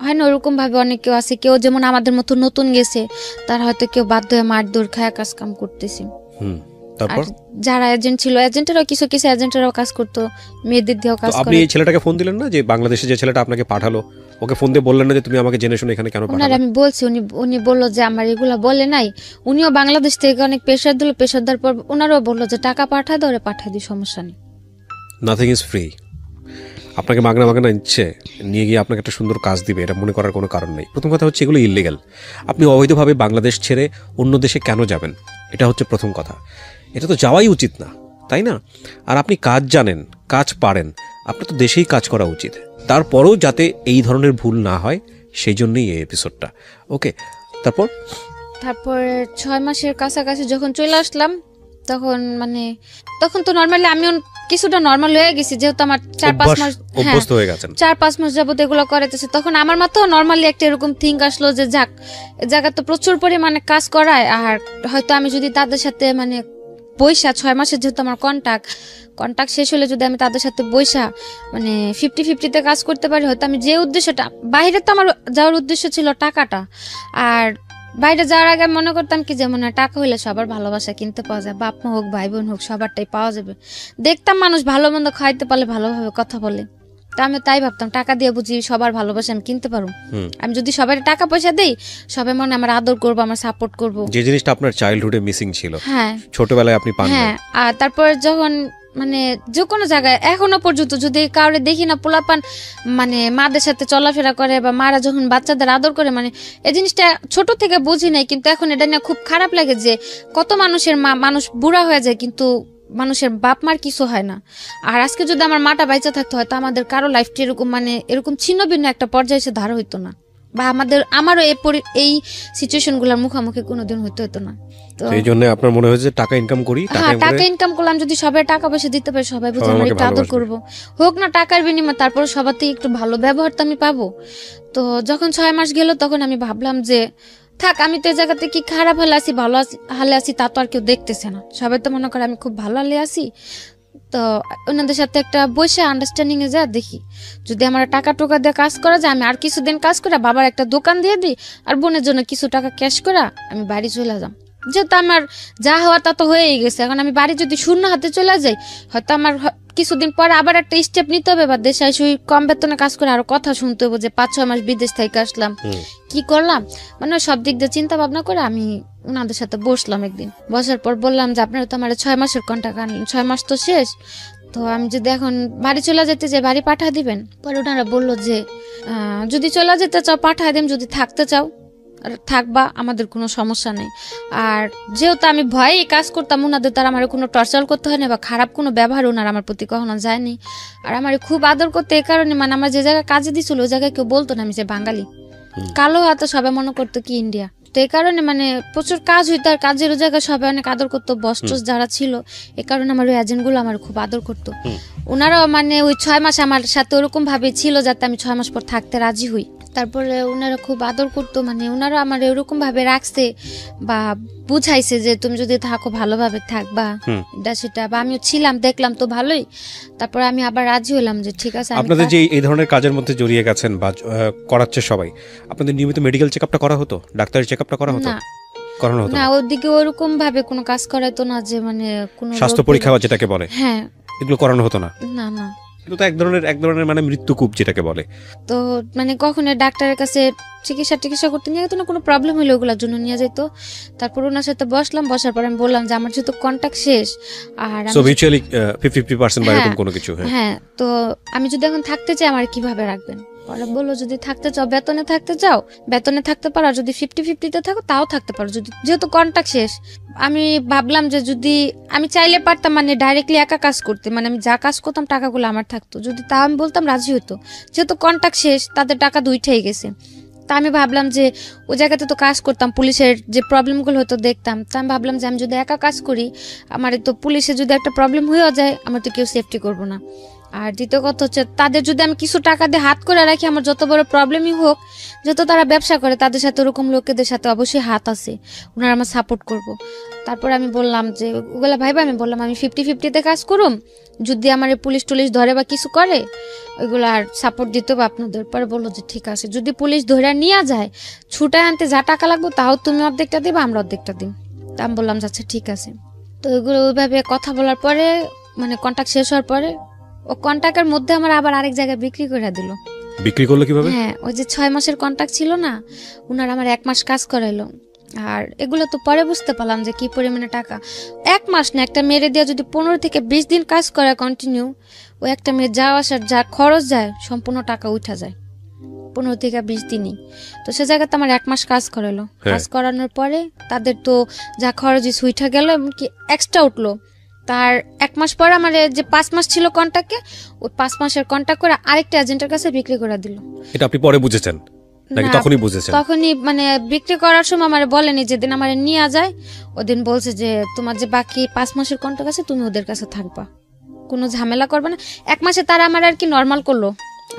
হয় না, ওরকম ভাবে অনেক কেউ আছে। কেউ যেমন আমাদের মতো নতুন গেছে, তার হয়তো কেউ বাধ্য হয়ে মারধর খায়া কাজ কাম করতেছে। তারপর যারা এজেন্ট ছিল, এজেন্টেরাও কিছু কিছু এজেন্টেরাও কাজ করতো, মেয়েদের দিয়েও কাজ করে। আপনি এই ছেলেটাকে ফোন দিলেন না, যে বাংলাদেশে যে ছেলেটা আপনাকে পাঠালো, ওকে ফোন দিয়ে বললেন না যে তুমি আমাকে জেনে শুনে এখানে কেন পাঠালে? আমি বলছি, উনি বললো যে আমার এগুলা বলে নাই। উনিও বাংলাদেশ থেকে অনেক প্রেশার দিল, প্রেশার দেওয়ার পর ওনারাও বললো যে টাকা পাঠায় দাও, পাঠাই দিই, সমস্যা নেই। Nothing is free. আপনাকে মাগনা মাগনা ইচ্ছে নিয়ে গিয়ে আপনাকে একটা সুন্দর কাজ দিবে, এটা মনে করার কোনো কারণ নেই। প্রথম কথা হচ্ছে এগুলো ইল্লিগাল। আপনি অবৈধভাবে বাংলাদেশ ছেড়ে অন্য দেশে কেন যাবেন, এটা হচ্ছে প্রথম কথা। এটা তো যাওয়াই উচিত না, তাই না? আর আপনি কাজ জানেন, কাজ পারেন, আপনার তো দেশেই কাজ করা উচিত। তারপরেও যাতে এই ধরনের ভুল না হয় সেই জন্যই এই এপিসোডটা। ওকে, তারপর 6 মাসের কাছাকাছি যখন চলে আসলাম, তখন মানে তখন তো নর্মালি আমিও কিছুটা নর্মাল হয়ে গেছি, যেহেতু আমার 4-5 মাস অভ্যস্ত হয়ে গেছেন, 4-5 মাস যাবত এগুলো করাইতেছে। তখন আমার মাথাও নর্মালি একটা এরকম থিঙ্ক আসলো যে যাক, জায়গা তো প্রচুর পরিমাণে কাজ করায়, আর হয়তো আমি যদি তাদের সাথে মানে বৈশা 6 মাসের যেহেতু আমার কন্ট্যাক্ট শেষ হলে যদি আমি তাদের সাথে বৈশা মানে 50-50-তে কাজ করতে পারি, হয়তো আমি যে উদ্দেশ্যটা, বাইরে তো আমার যাওয়ার উদ্দেশ্য ছিল টাকাটা, আর বাইরে যাওয়ার আগে মনে করতাম কি যে মনে টাকা হইলে সবার ভালোবাসা কিনতে পাওয়া যায়, বাপ মা হোক ভাই বোন হোক সবারটাই পাওয়া যাবে। দেখতাম মানুষ ভালো মন্দ খাইতে পারলে ভালোভাবে কথা বলে, তা আমি তাই ভাবতাম টাকা দিয়ে বুঝি সবার ভালোবাসা আমি কিনতে পারবো। আমি যদি সবাই টাকা পয়সা দেই, সবাই মনে আমার আদর করবো, আমার সাপোর্ট করবো, যে জিনিসটা আপনার চাইল্ডহুডে মিসিং ছিল, হ্যাঁ ছোটবেলায় আপনি পান। হ্যাঁ, আর তারপর যখন মানে যে কোনো জায়গায় এখনো পর্যন্ত যদি কাউরে দেখি না পোলাপান মানে মাদের সাথে চলাফেরা করে, বা মারা যখন বাচ্চাদের আদর করে, মানে এই জিনিসটা ছোট থেকে বুঝি নাই, কিন্তু এখন এটা নিয়ে খুব খারাপ লাগে যে কত মানুষের মানুষ বুড়া হয়ে যায় কিন্তু মানুষের বাপ মার কিছু হয় না। আর আজকে যদি আমার মাটা বাইচা থাকতো, হয়তো আমাদের কারো লাইফটা এরকম মানে এরকম ছিন্ন ভিন্ন একটা পর্যায়ে এসে ধার হইতো না, বা আমারও এই সিচুয়েশন গুলার মুখোমুখি কোনোদিন হতো না। তো এই জন্য আপনার মনে হয়েছে টাকা ইনকাম করি, টাকা ইনকাম করলাম, যদি সবাই টাকা পয়সা দিতে পারে, সবাই বুঝে আমার একটু আদর করবো, হোক না টাকার বিনিময়ে, তারপর সবার থেকে একটু ভালো ব্যবহার তো আমি পাবো। তো যখন 6 মাস গেল, তখন আমি ভাবলাম যে থাক, আমি তো এই জায়গাতে কি খারাপ হালে আছি ভালো হালে আছি তা তো আর কেউ দেখতেছে না, সবাই তো মনে করে আমি খুব ভালো হালে আছি। তো ওনাদের সাথে একটা বসে আন্ডারস্ট্যান্ডিং এ যা দেখি, যদি আমার টাকা টোকা দিয়ে কাজ করা যায়, আমি আর কিছুদিন কাজ করে বাবার একটা দোকান দিয়ে দিই, আর বোনের জন্য কিছু টাকা ক্যাশ করে আমি বাড়ি চলে যাম। যেহেতু আমার যা হওয়া তা তো হয়েই গেছে, এখন আমি বাড়ি যদি শূন্য হাতে চলে যাই, হয়তো আমার কিছুদিন পরে আবার একটা স্টেপ নিতে হবে, বা দেশে এসে কম বেতনে কাজ করে আরো কথা শুনতে হবে যে 5-6 মাস বিদেশ থেকে আসলাম, কি করলাম, মানে সব দিক দিয়ে চিন্তা ভাবনা করে আমি ওনাদের সাথে বসলাম। একদিন বসার পর বললাম যে আপনারা তো আমার 6 মাসের কন্ট্রাক্ট আনলেন, 6 মাস তো শেষ, তো আমি যদি এখন বাড়ি চলে যেতে চাই বাড়ি পাঠা দিবেন? পরে ওনারা বললো যে যদি চলে যেতে চাও পাঠায় দেন, যদি থাকতে চাও থাকবা, আমাদের কোনো সমস্যা নেই। আর যেহেতু আমি ভয়ে কাজ করতাম, ওনাদের তারা আমার কোনো টর্চার করতে হয় না, বা খারাপ কোনো ব্যবহার ওনার আমার প্রতি কখনো যায়নি। আর আমার খুব আদর করতে, এই কারণে মানে আমার যে জায়গায় কাজে দিছিল ওই জায়গায় কেউ বলতো না আমি যে বাঙালি, কালো হয়তো সবাই মনে করতো কি ইন্ডিয়া। তো এই কারণে মানে প্রচুর কাজ হইতো, আর কাজের ওই জায়গায় সবাই অনেক আদর করতো, বস যারা ছিল, এই কারণে আমার ওই এজেন্ট গুলো আমার খুব আদর করতো। ওনারাও মানে ওই 6 মাস আমার সাথে ওরকম ভাবে ছিল যাতে আমি 6 মাস পর থাকতে রাজি হই। তারপরে ওনারা খুব আদর করতো, মানে ওনারা আমার এরকম ভাবে রাখছে বা বুঝাইছে যে তুমি যদি থাকো ভালোভাবে থাকবা, এটা সেটা, বা আমিও ছিলাম, দেখলাম তো ভালোই। তারপরে আমি আবার রাজি হলাম যে ঠিক আছে। আপনাদের যে এই ধরনের কাজের মধ্যে জড়িয়ে গেছেন বা করাচ্ছে সবাই, আপনাদের নিয়মিত মেডিকেল চেকআপটা করা হতো, ডাক্তারের চেকআপটা করা হতো? না, করানো হতো না, না? ওদিকে ওরকম ভাবে কোনো কাজ করাইতো না যে মানে কোনো স্বাস্থ্য রোগ পরীক্ষা যেটাকে বলে, হ্যাঁ এগুলো করানো হতো না? না না। এগুলো তো এক ধরনের মানে মৃত্যুকূপ যেটাকে বলে। তো মানে কখনো ডাক্তারের কাছে চিকিৎসা করতে নিয়ে যেত না, কোনো প্রবলেম হলে ওগুলোর জন্য নিয়ে যেত। তারপর ওনার সাথে বসার পর আমি বললাম যে আমার যেহেতু কন্ট্যাক্ট শেষ আর সো মিউচুয়ালি 50-50% বা এরকম কোনো কিছু। হ্যাঁ, তো আমি যদি এখন থাকতে চাই আমার কিভাবে রাখবেন? ওরা বললো যদি থাকতে চাও বেতনে থাকতে চাও বেতনে থাকতে পারো, আর যদি 50-50-তে থাকো তাও থাকতে পারো, যদি যেহেতু কন্ট্যাক্ট শেষ। আমি ভাবলাম যে যদি আমি চাইলে পারতাম মানে ডাইরেক্টলি একা কাজ করতে, মানে আমি যা কাজ করতাম টাকাগুলো আমার থাকতো, যদি তা আমি বলতাম রাজি হতো। যেহেতু কন্ট্যাক্ট শেষ তাদের টাকা দুইটাই গেছে। তা আমি ভাবলাম যে ওই জায়গাতে তো কাজ করতাম, পুলিশের যে প্রবলেমগুলো হতো দেখতাম। তা আমি ভাবলাম যে আমি যদি একা কাজ করি আমার তো পুলিশে যদি একটা প্রবলেম হয়েও যায় আমার তো কেউ সেফটি করবো না। আর দ্বিতীয় কথা হচ্ছে তাদের যদি আমি কিছু টাকা দিয়ে হাত করে রাখি আমার যত বড় প্রবলেমই হোক, যত তারা ব্যবসা করে তাদের সাথে ওরকম লোকেদের সাথে অবশ্যই হাত আছে, ওনারা আমার সাপোর্ট করবো। তারপর আমি বললাম যে ওগুলা ভাইবা আমি বললাম আমি 50-50-তে কাজ করুম, যদি আমার পুলিশ টুলিশ ধরে বা কিছু করে ওইগুলো আর সাপোর্ট দিতে হবে আপনাদের। পরে বললো যে ঠিক আছে, যদি পুলিশ ধরে নিয়ে যায় ছুটায় আনতে যা টাকা লাগবে তাও তুমি অর্ধেকটা দিবা আমরা অর্ধেকটা দিই। তা আমি বললাম আচ্ছা ঠিক আছে। তো ওইগুলো ওইভাবে কথা বলার পরে মানে কন্ট্যাক্ট শেষ হওয়ার পরে ও কন্ট্যাক্টের মধ্যে আমার আবার আরেক জায়গায় বিক্রি করে দিল। বিক্রি করলো কিভাবে? হ্যাঁ, ওই যে 6 মাসের কন্ট্যাক্ট ছিল না, উনার আমার 1 মাস কাজ করাইলো। আর এগুলো তো পরে বুঝতে পারলাম যে কি পরিমাণে টাকা। 1 মাস না, একটা মেরে দিয়ে যদি 15 থেকে 20 দিন কাজ করে কন্টিনিউ, ও একটা মেয়ে যাওয়া আসার যা খরচ যায় সম্পূর্ণ টাকা উঠা যায় 15 থেকে 20 দিনই। তো সে জায়গাতে আমার 1 মাস কাজ করালো। কাজ করানোর পরে তাদের তো যা খরচ উঠা গেল, এমনকি এক্সট্রা উঠলো। তার 1 মাস পর আমার যে 5 মাস ছিল কন্ট্যাক্টে, ওই 5 মাসের কন্ট্যাক্ট করে আরেকটা এজেন্টের কাছে বিক্রি করে দিল। এটা আপনি পরে বুঝেছেন নাকি তখনই বুঝেছেন? তখনই মানে বিক্রি করার সময় আমার বলেনি, যেদিন আমার নিয়ে যায় ওদিন বলছে যে তোমার যে বাকি 5 মাসের কন্ট্যাক্ট আছে তুমি ওদের কাছে থাকবা, কোনো ঝামেলা করবে না। 1 মাসে তারা আমার আর কি নরমাল করলো,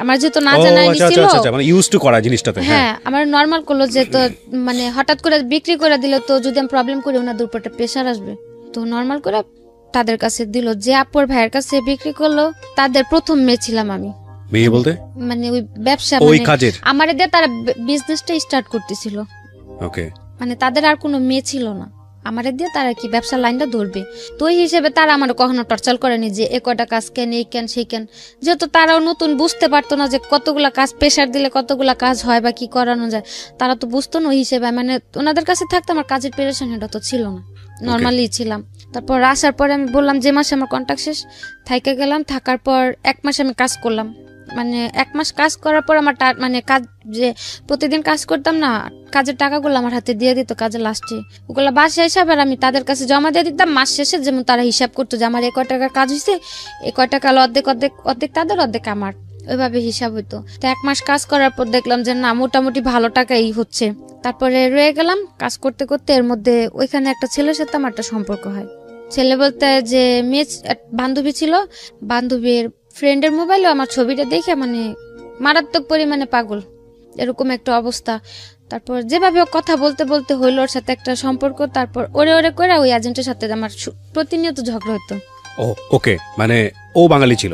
আমার যেহেতু না জানা ছিল মানে ইউজ টু করা জিনিসটাতে। হ্যাঁ, আমার নরমাল করলো যে তো মানে হঠাৎ করে বিক্রি করে দিল তো যদি আমি প্রবলেম করি ওনার দুপুরটা প্রেশার আসবে, তো নরমাল করে তাদের কাছে দিল। যে আপুর ভাইয়ের কাছে বিক্রি করলো তাদের প্রথম মেয়ে ছিলাম আমি। মেয়ে বলতে মানে ওই ব্যবসা ওই কাজের আমারে দিয়ে তারা বিজনেসটা স্টার্ট করতেছিল। ওকে, মানে তাদের আর কোনো মেয়ে ছিল না, আমারে দিয়ে তারা কি ব্যবসার লাইনটা ধরবে। তো ওই হিসেবে তারা আমার কখনো টর্চার করেনি যে এ কয়টা কাজ কেন এই কেন সেই কেন, যেহেতু তারাও নতুন বুঝতে পারতো না যে কতগুলা কাজ প্রেশার দিলে কতগুলা কাজ হয় বা কি করানো যায়, তারা তো বুঝতো না। ওই হিসেবে মানে ওনাদের কাছে থাকতে আমার কাজের প্রেশার এটা তো ছিল না, নর্মালি ছিলাম। তারপর আসার পরে আমি বললাম যে মাসে আমার কন্ট্যাক্ট শেষ, থাইকে গেলাম। থাকার পর 1 মাস আমি কাজ করলাম। মানে 1 মাস কাজ করার পর আমার মানে কাজ যে প্রতিদিন কাজ করতাম না, কাজের টাকাগুলো আমার হাতে দিয়ে দিত কাজের লাস্টে, ওগুলো বাসা হিসাব আর আমি তাদের কাছে জমা দিয়ে দিতাম মাস শেষে। যেমন তারা হিসাব করতো যে আমার 1 টাকার কাজ হয়েছে, 1 টাকা অর্ধেক অর্ধেক অর্ধেক তাদের অর্ধেক আমার, ওইভাবে হিসাব হইতো। তো 1 মাস কাজ করার পর দেখলাম যে না মোটামুটি ভালো টাকাই হচ্ছে। তারপরে রয়ে গেলাম কাজ করতে করতে। এর মধ্যে ওইখানে একটা ছেলের সাথে আমার একটা সম্পর্ক হয়। ছেলে বলতে যে মেয়ে বান্ধবী ছিল, বান্ধবীর ফ্রেন্ডের মোবাইলে আমার ছবিটা দেখে মানে মারাত্মক পরিমাণে পাগল, এরকম একটা অবস্থা। তারপর যেভাবে কথা বলতে বলতে হইলো ওর সাথে একটা সম্পর্ক। তারপর ওরে করে ওই এজেন্টের সাথে আমার প্রতিনিয়ত ঝগড়া হতো। ওকে, মানে ও বাঙালি ছিল,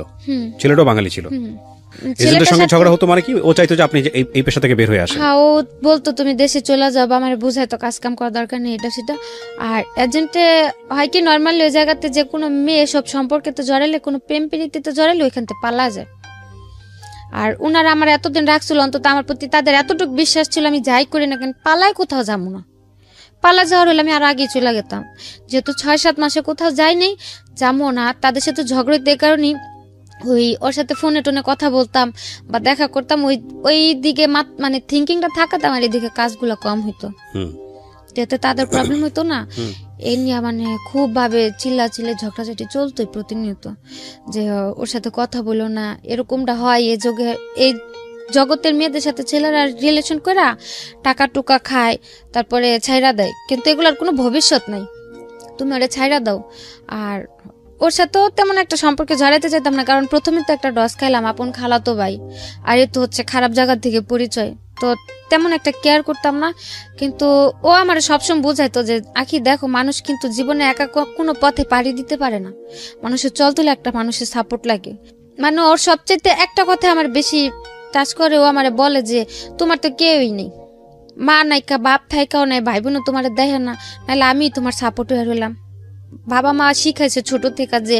ছেলেটাও বাঙালি ছিল, এজেন্টের সঙ্গে ঝগড়া হতো। মানে কি ও চাইতো যে আপনি এই পেশা থেকে বের হয়ে আসেন? হ্যাঁ, ও বলতো তুমি দেশে চলে যাও, আমার বুঝাইতো কাজ কাম করা দরকার নেই এটা সেটা। আর এজেন্টে হয় কি নর্মালি ওই জায়গাতে যে কোনো মেয়ে সব সম্পর্কে তো জড়াইলে, কোনো প্রেম প্রীতিতে জড়াইলে ওইখান থেকে পালা যায়। আর ওনারা আমার এতদিন রাখছিল, অন্তত আমার প্রতি তাদের এতটুকু বিশ্বাস ছিল আমি যাই করি না কেন পালায় কোথাও যাবো না। পালা যাওয়ার হলে আমি আরো আগে চলে যেতাম, যেহেতু 6-7 মাসে কোথাও যাই নাই, যাবো না। তাদের সাথে ঝগড়া এই কারণে ওই ওর সাথে ফোনে টোনে কথা বলতাম বা দেখা করতাম, ওই দিকে মানে থিঙ্কিংটা থাকাতে আমার এদিকে কাজগুলো কম হইতো, যাতে তাদের প্রবলেম হইতো না। এই নিয়ে মানে খুব ভাবে চিল্লাচিল্লি ঝগড়াঝাটি চলতোই প্রতিনিয়ত, যে ওর সাথে কথা বলো না, এরকমটা হয়। এই জগতের মেয়েদের সাথে ছেলেরা রিলেশন করা টাকা টুকা খায়, তারপরে ছাইরা দেয়, কিন্তু এগুলোর কোনো ভবিষ্যৎ নাই, তুমি ওরা ছাইরা দাও। আর ওর সাথেও তেমন একটা সম্পর্কে জড়াইতে চাইতাম না, কারণ প্রথমে তো একটা ডস খাইলাম, আপন খালাতো ভাই, আর এ তো হচ্ছে খারাপ জায়গা থেকে পরিচয়, তো তেমন একটা কেয়ার করতাম না। কিন্তু ও আমার সবসময় বোঝাইতো যে আখি দেখো, মানুষ কিন্তু জীবনে একা কোনো পথে পাড়ি দিতে পারে না, মানুষের চলতে একটা মানুষের সাপোর্ট লাগে। মানে ওর সবচেয়ে একটা কথা আমার বেশি টাচ করে, ও আমার বলে যে তোমার তো কেউই নেই, মা নাইকা বাপ থাইকাও নাই, ভাই বোনও তোমার দেখে না, নাহলে আমি তোমার সাপোর্ট হয়ে রইলাম। বাবা মা শিখাইছে ছোট থেকে যে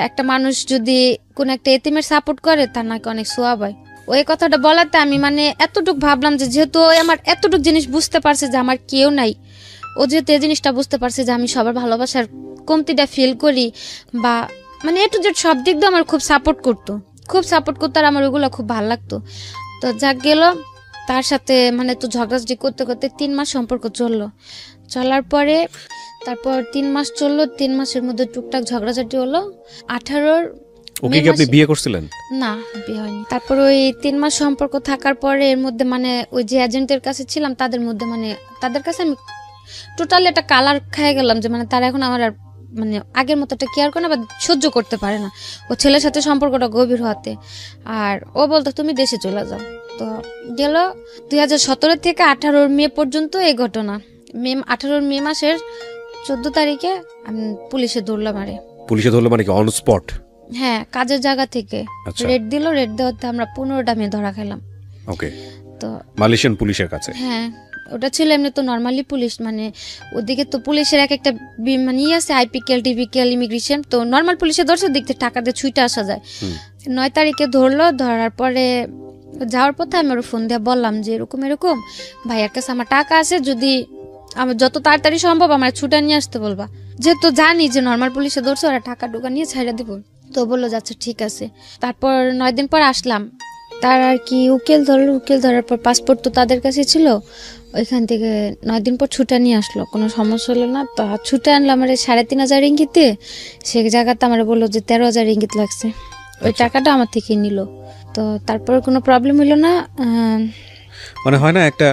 একটা মানুষ যদি কোন একটা এতিমের সাপোর্ট করে তার নাকি অনেক সোয়াব হয়। ওই কথাটা বলাতে আমি মানে এতটুক ভাবলাম যে যেহেতু আমার এতটুক জিনিস বুঝতে পারছে যে আমার কেউ নাই, ও যেহেতু এই জিনিসটা বুঝতে পারছে যে আমি সবার ভালোবাসার কমতিটা ফিল করি, বা মানে একটু যে সব দিক দিয়ে আমার খুব সাপোর্ট করতো আর আমার ওগুলো খুব ভালো লাগতো। তো যাক গেল, তার সাথে মানে তো ঝগড়াঝাটি করতে করতে 3 মাস সম্পর্ক চলার পরে তারপর 3 মাস চললো। 3 মাসের মধ্যে টুকটাক ঝগড়াঝাটি হলো। 18 ওকে কি আপনি বিয়ে করছিলেন? না, বিয়ে হয়নি। তারপর ওই 3 মাস সম্পর্ক থাকার পরে এর মধ্যে মানে ওই যে এজেন্টের কাছে ছিলাম তাদের মধ্যে মানে তাদের কাছে আমি টোটালি একটা কালার খেয়ে গেলাম যে মানে তারা এখন আমার আর মানে আগের মতো একটা কেয়ার করে না বা সহ্য করতে পারে না ও ছেলের সাথে সম্পর্কটা গভীর হতে। আর ও বলতো তুমি দেশে চলে যাও। তো গেল 2017 থেকে 18 মে পর্যন্ত এই ঘটনা। 18 মে মাসের 14 তারিখে আমি পুলিশে ধরলাম। পুলিশে ধরলো মানে কি অন স্পট? হ্যাঁ, কাজের জায়গা থেকে রেড দিল। রেড দেওয়াতে আমরা 15টা মেয়ে ধরা খেলাম। ওকে। তো মালয়েশিয়ান পুলিশের কাছে? হ্যাঁ, ওটা ছিল এমনি তো নর্মালি পুলিশ, মানে ওদিকে তো পুলিশের এক একটা মানে আছে আইপিকেল টিপিকেল ইমিগ্রেশন। তো নর্মাল পুলিশে ধরছে, দিক থেকে টাকা দিয়ে ছুটে আসা যায়। 9 তারিখে ধরলো। ধরার পরে যাওয়ার পথে আমি ওর ফোন দিয়ে বললাম যে এরকম ভাইয়ার কাছে আমার টাকা আছে, যদি আমার যত তাড়াতাড়ি সম্ভব আমার ছুটে নিয়ে আসতে বলবা, যেহেতু জানি যে নর্মাল পুলিশে ধরছে ওরা টাকা টুকা নিয়ে ছাইড়া দিব। তো বললো যাচ্ছে ঠিক আছে। তারপর 9 দিন পর আসলাম। তার আর কি উকিল ধরার পর পাসপোর্ট তো তাদের কাছে ছিল, ওইখান থেকে 9 দিন পর ছুটে নিয়ে আসলো, কোনো সমস্যা হলো না। তো ছুটে আনলো আমার 3,500 রিঙ্গিতে। সে জায়গাতে আমার বললো যে 13,000 রিঙ্গিত লাগছে, ওই টাকাটা আমার থেকে নিল। তো তারপর কোনো প্রবলেম হলো না। মানে হয় না একটা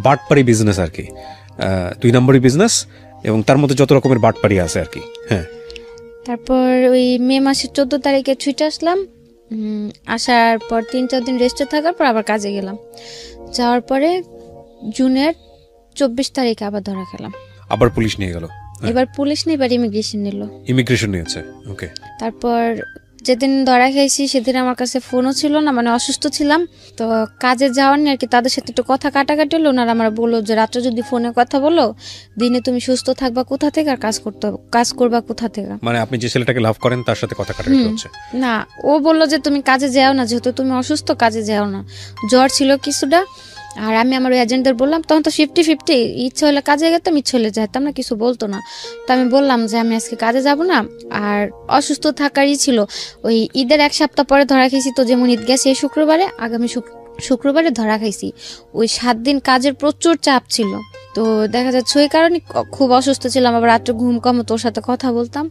বাটপারি বিজনেস আর কি, 2 নম্বরই বিজনেস, এবং তার মধ্যে যত রকমের বাটপারি আছে আর কি। হ্যাঁ, তারপর ওই মে মাসের 14 তারিখে ছুটে আসলাম। আসার পর 3-4 দিন রেস্টে থাকার পর আবার কাজে গেলাম। যাওয়ার পরে জুনের 24 তারিখে আবার ধরা খেলাম। আবার পুলিশ নিয়ে গেল? এবার পুলিশ নেই, এবার ইমিগ্রেশন নিল। ইমিগ্রেশন নিয়েছে, ওকে। তারপর যেদিন ধরা খাইছি সেদিন আমার কাছে ফোনও ছিল না, মানে অসুস্থ ছিলাম। তো কাজে যাওয়ার নিয়ে আর কি, তাদের সাথে একটু কথা কাটাকাটি হলো। ওনারা আমার বললো যে রাত্রে যদি ফোনে কথা বলো, দিনে তুমি সুস্থ থাকবা কোথা থেকে আর কাজ করবা কোথা থেকে। মানে আপনি যে ছেলেটাকে লাভ করেন তার সাথে কথা কাটাকাটি হচ্ছে? না, ও বললো যে তুমি কাজে যাও না, যেহেতু তুমি অসুস্থ কাজে যাও না। জ্বর ছিল কিছুটা। আর আমি আমার এজেন্টদের বললাম, তখন তো 50-50, ইচ্ছা হলে কাজে যেতাম, ইচ্ছা হলে যাইতাম না, কিছু বলতো না। তো আমি বললাম যে আমি আজকে কাজে যাব না, আর অসুস্থ থাকারই ছিল। ওই ঈদের 1 সপ্তাহ পরে ধরা খেয়েছি, তো যেমন ঈদ গেছে এই শুক্রবারে, আগামী শুক্রবারে ধরা খাইছি। ওই 7 দিন কাজের প্রচুর চাপ ছিল। তো দেখা যাচ্ছে ওই কারণে খুব অসুস্থ ছিলাম, আবার রাত্রে ঘুম কম, তোর সাথে কথা বলতাম।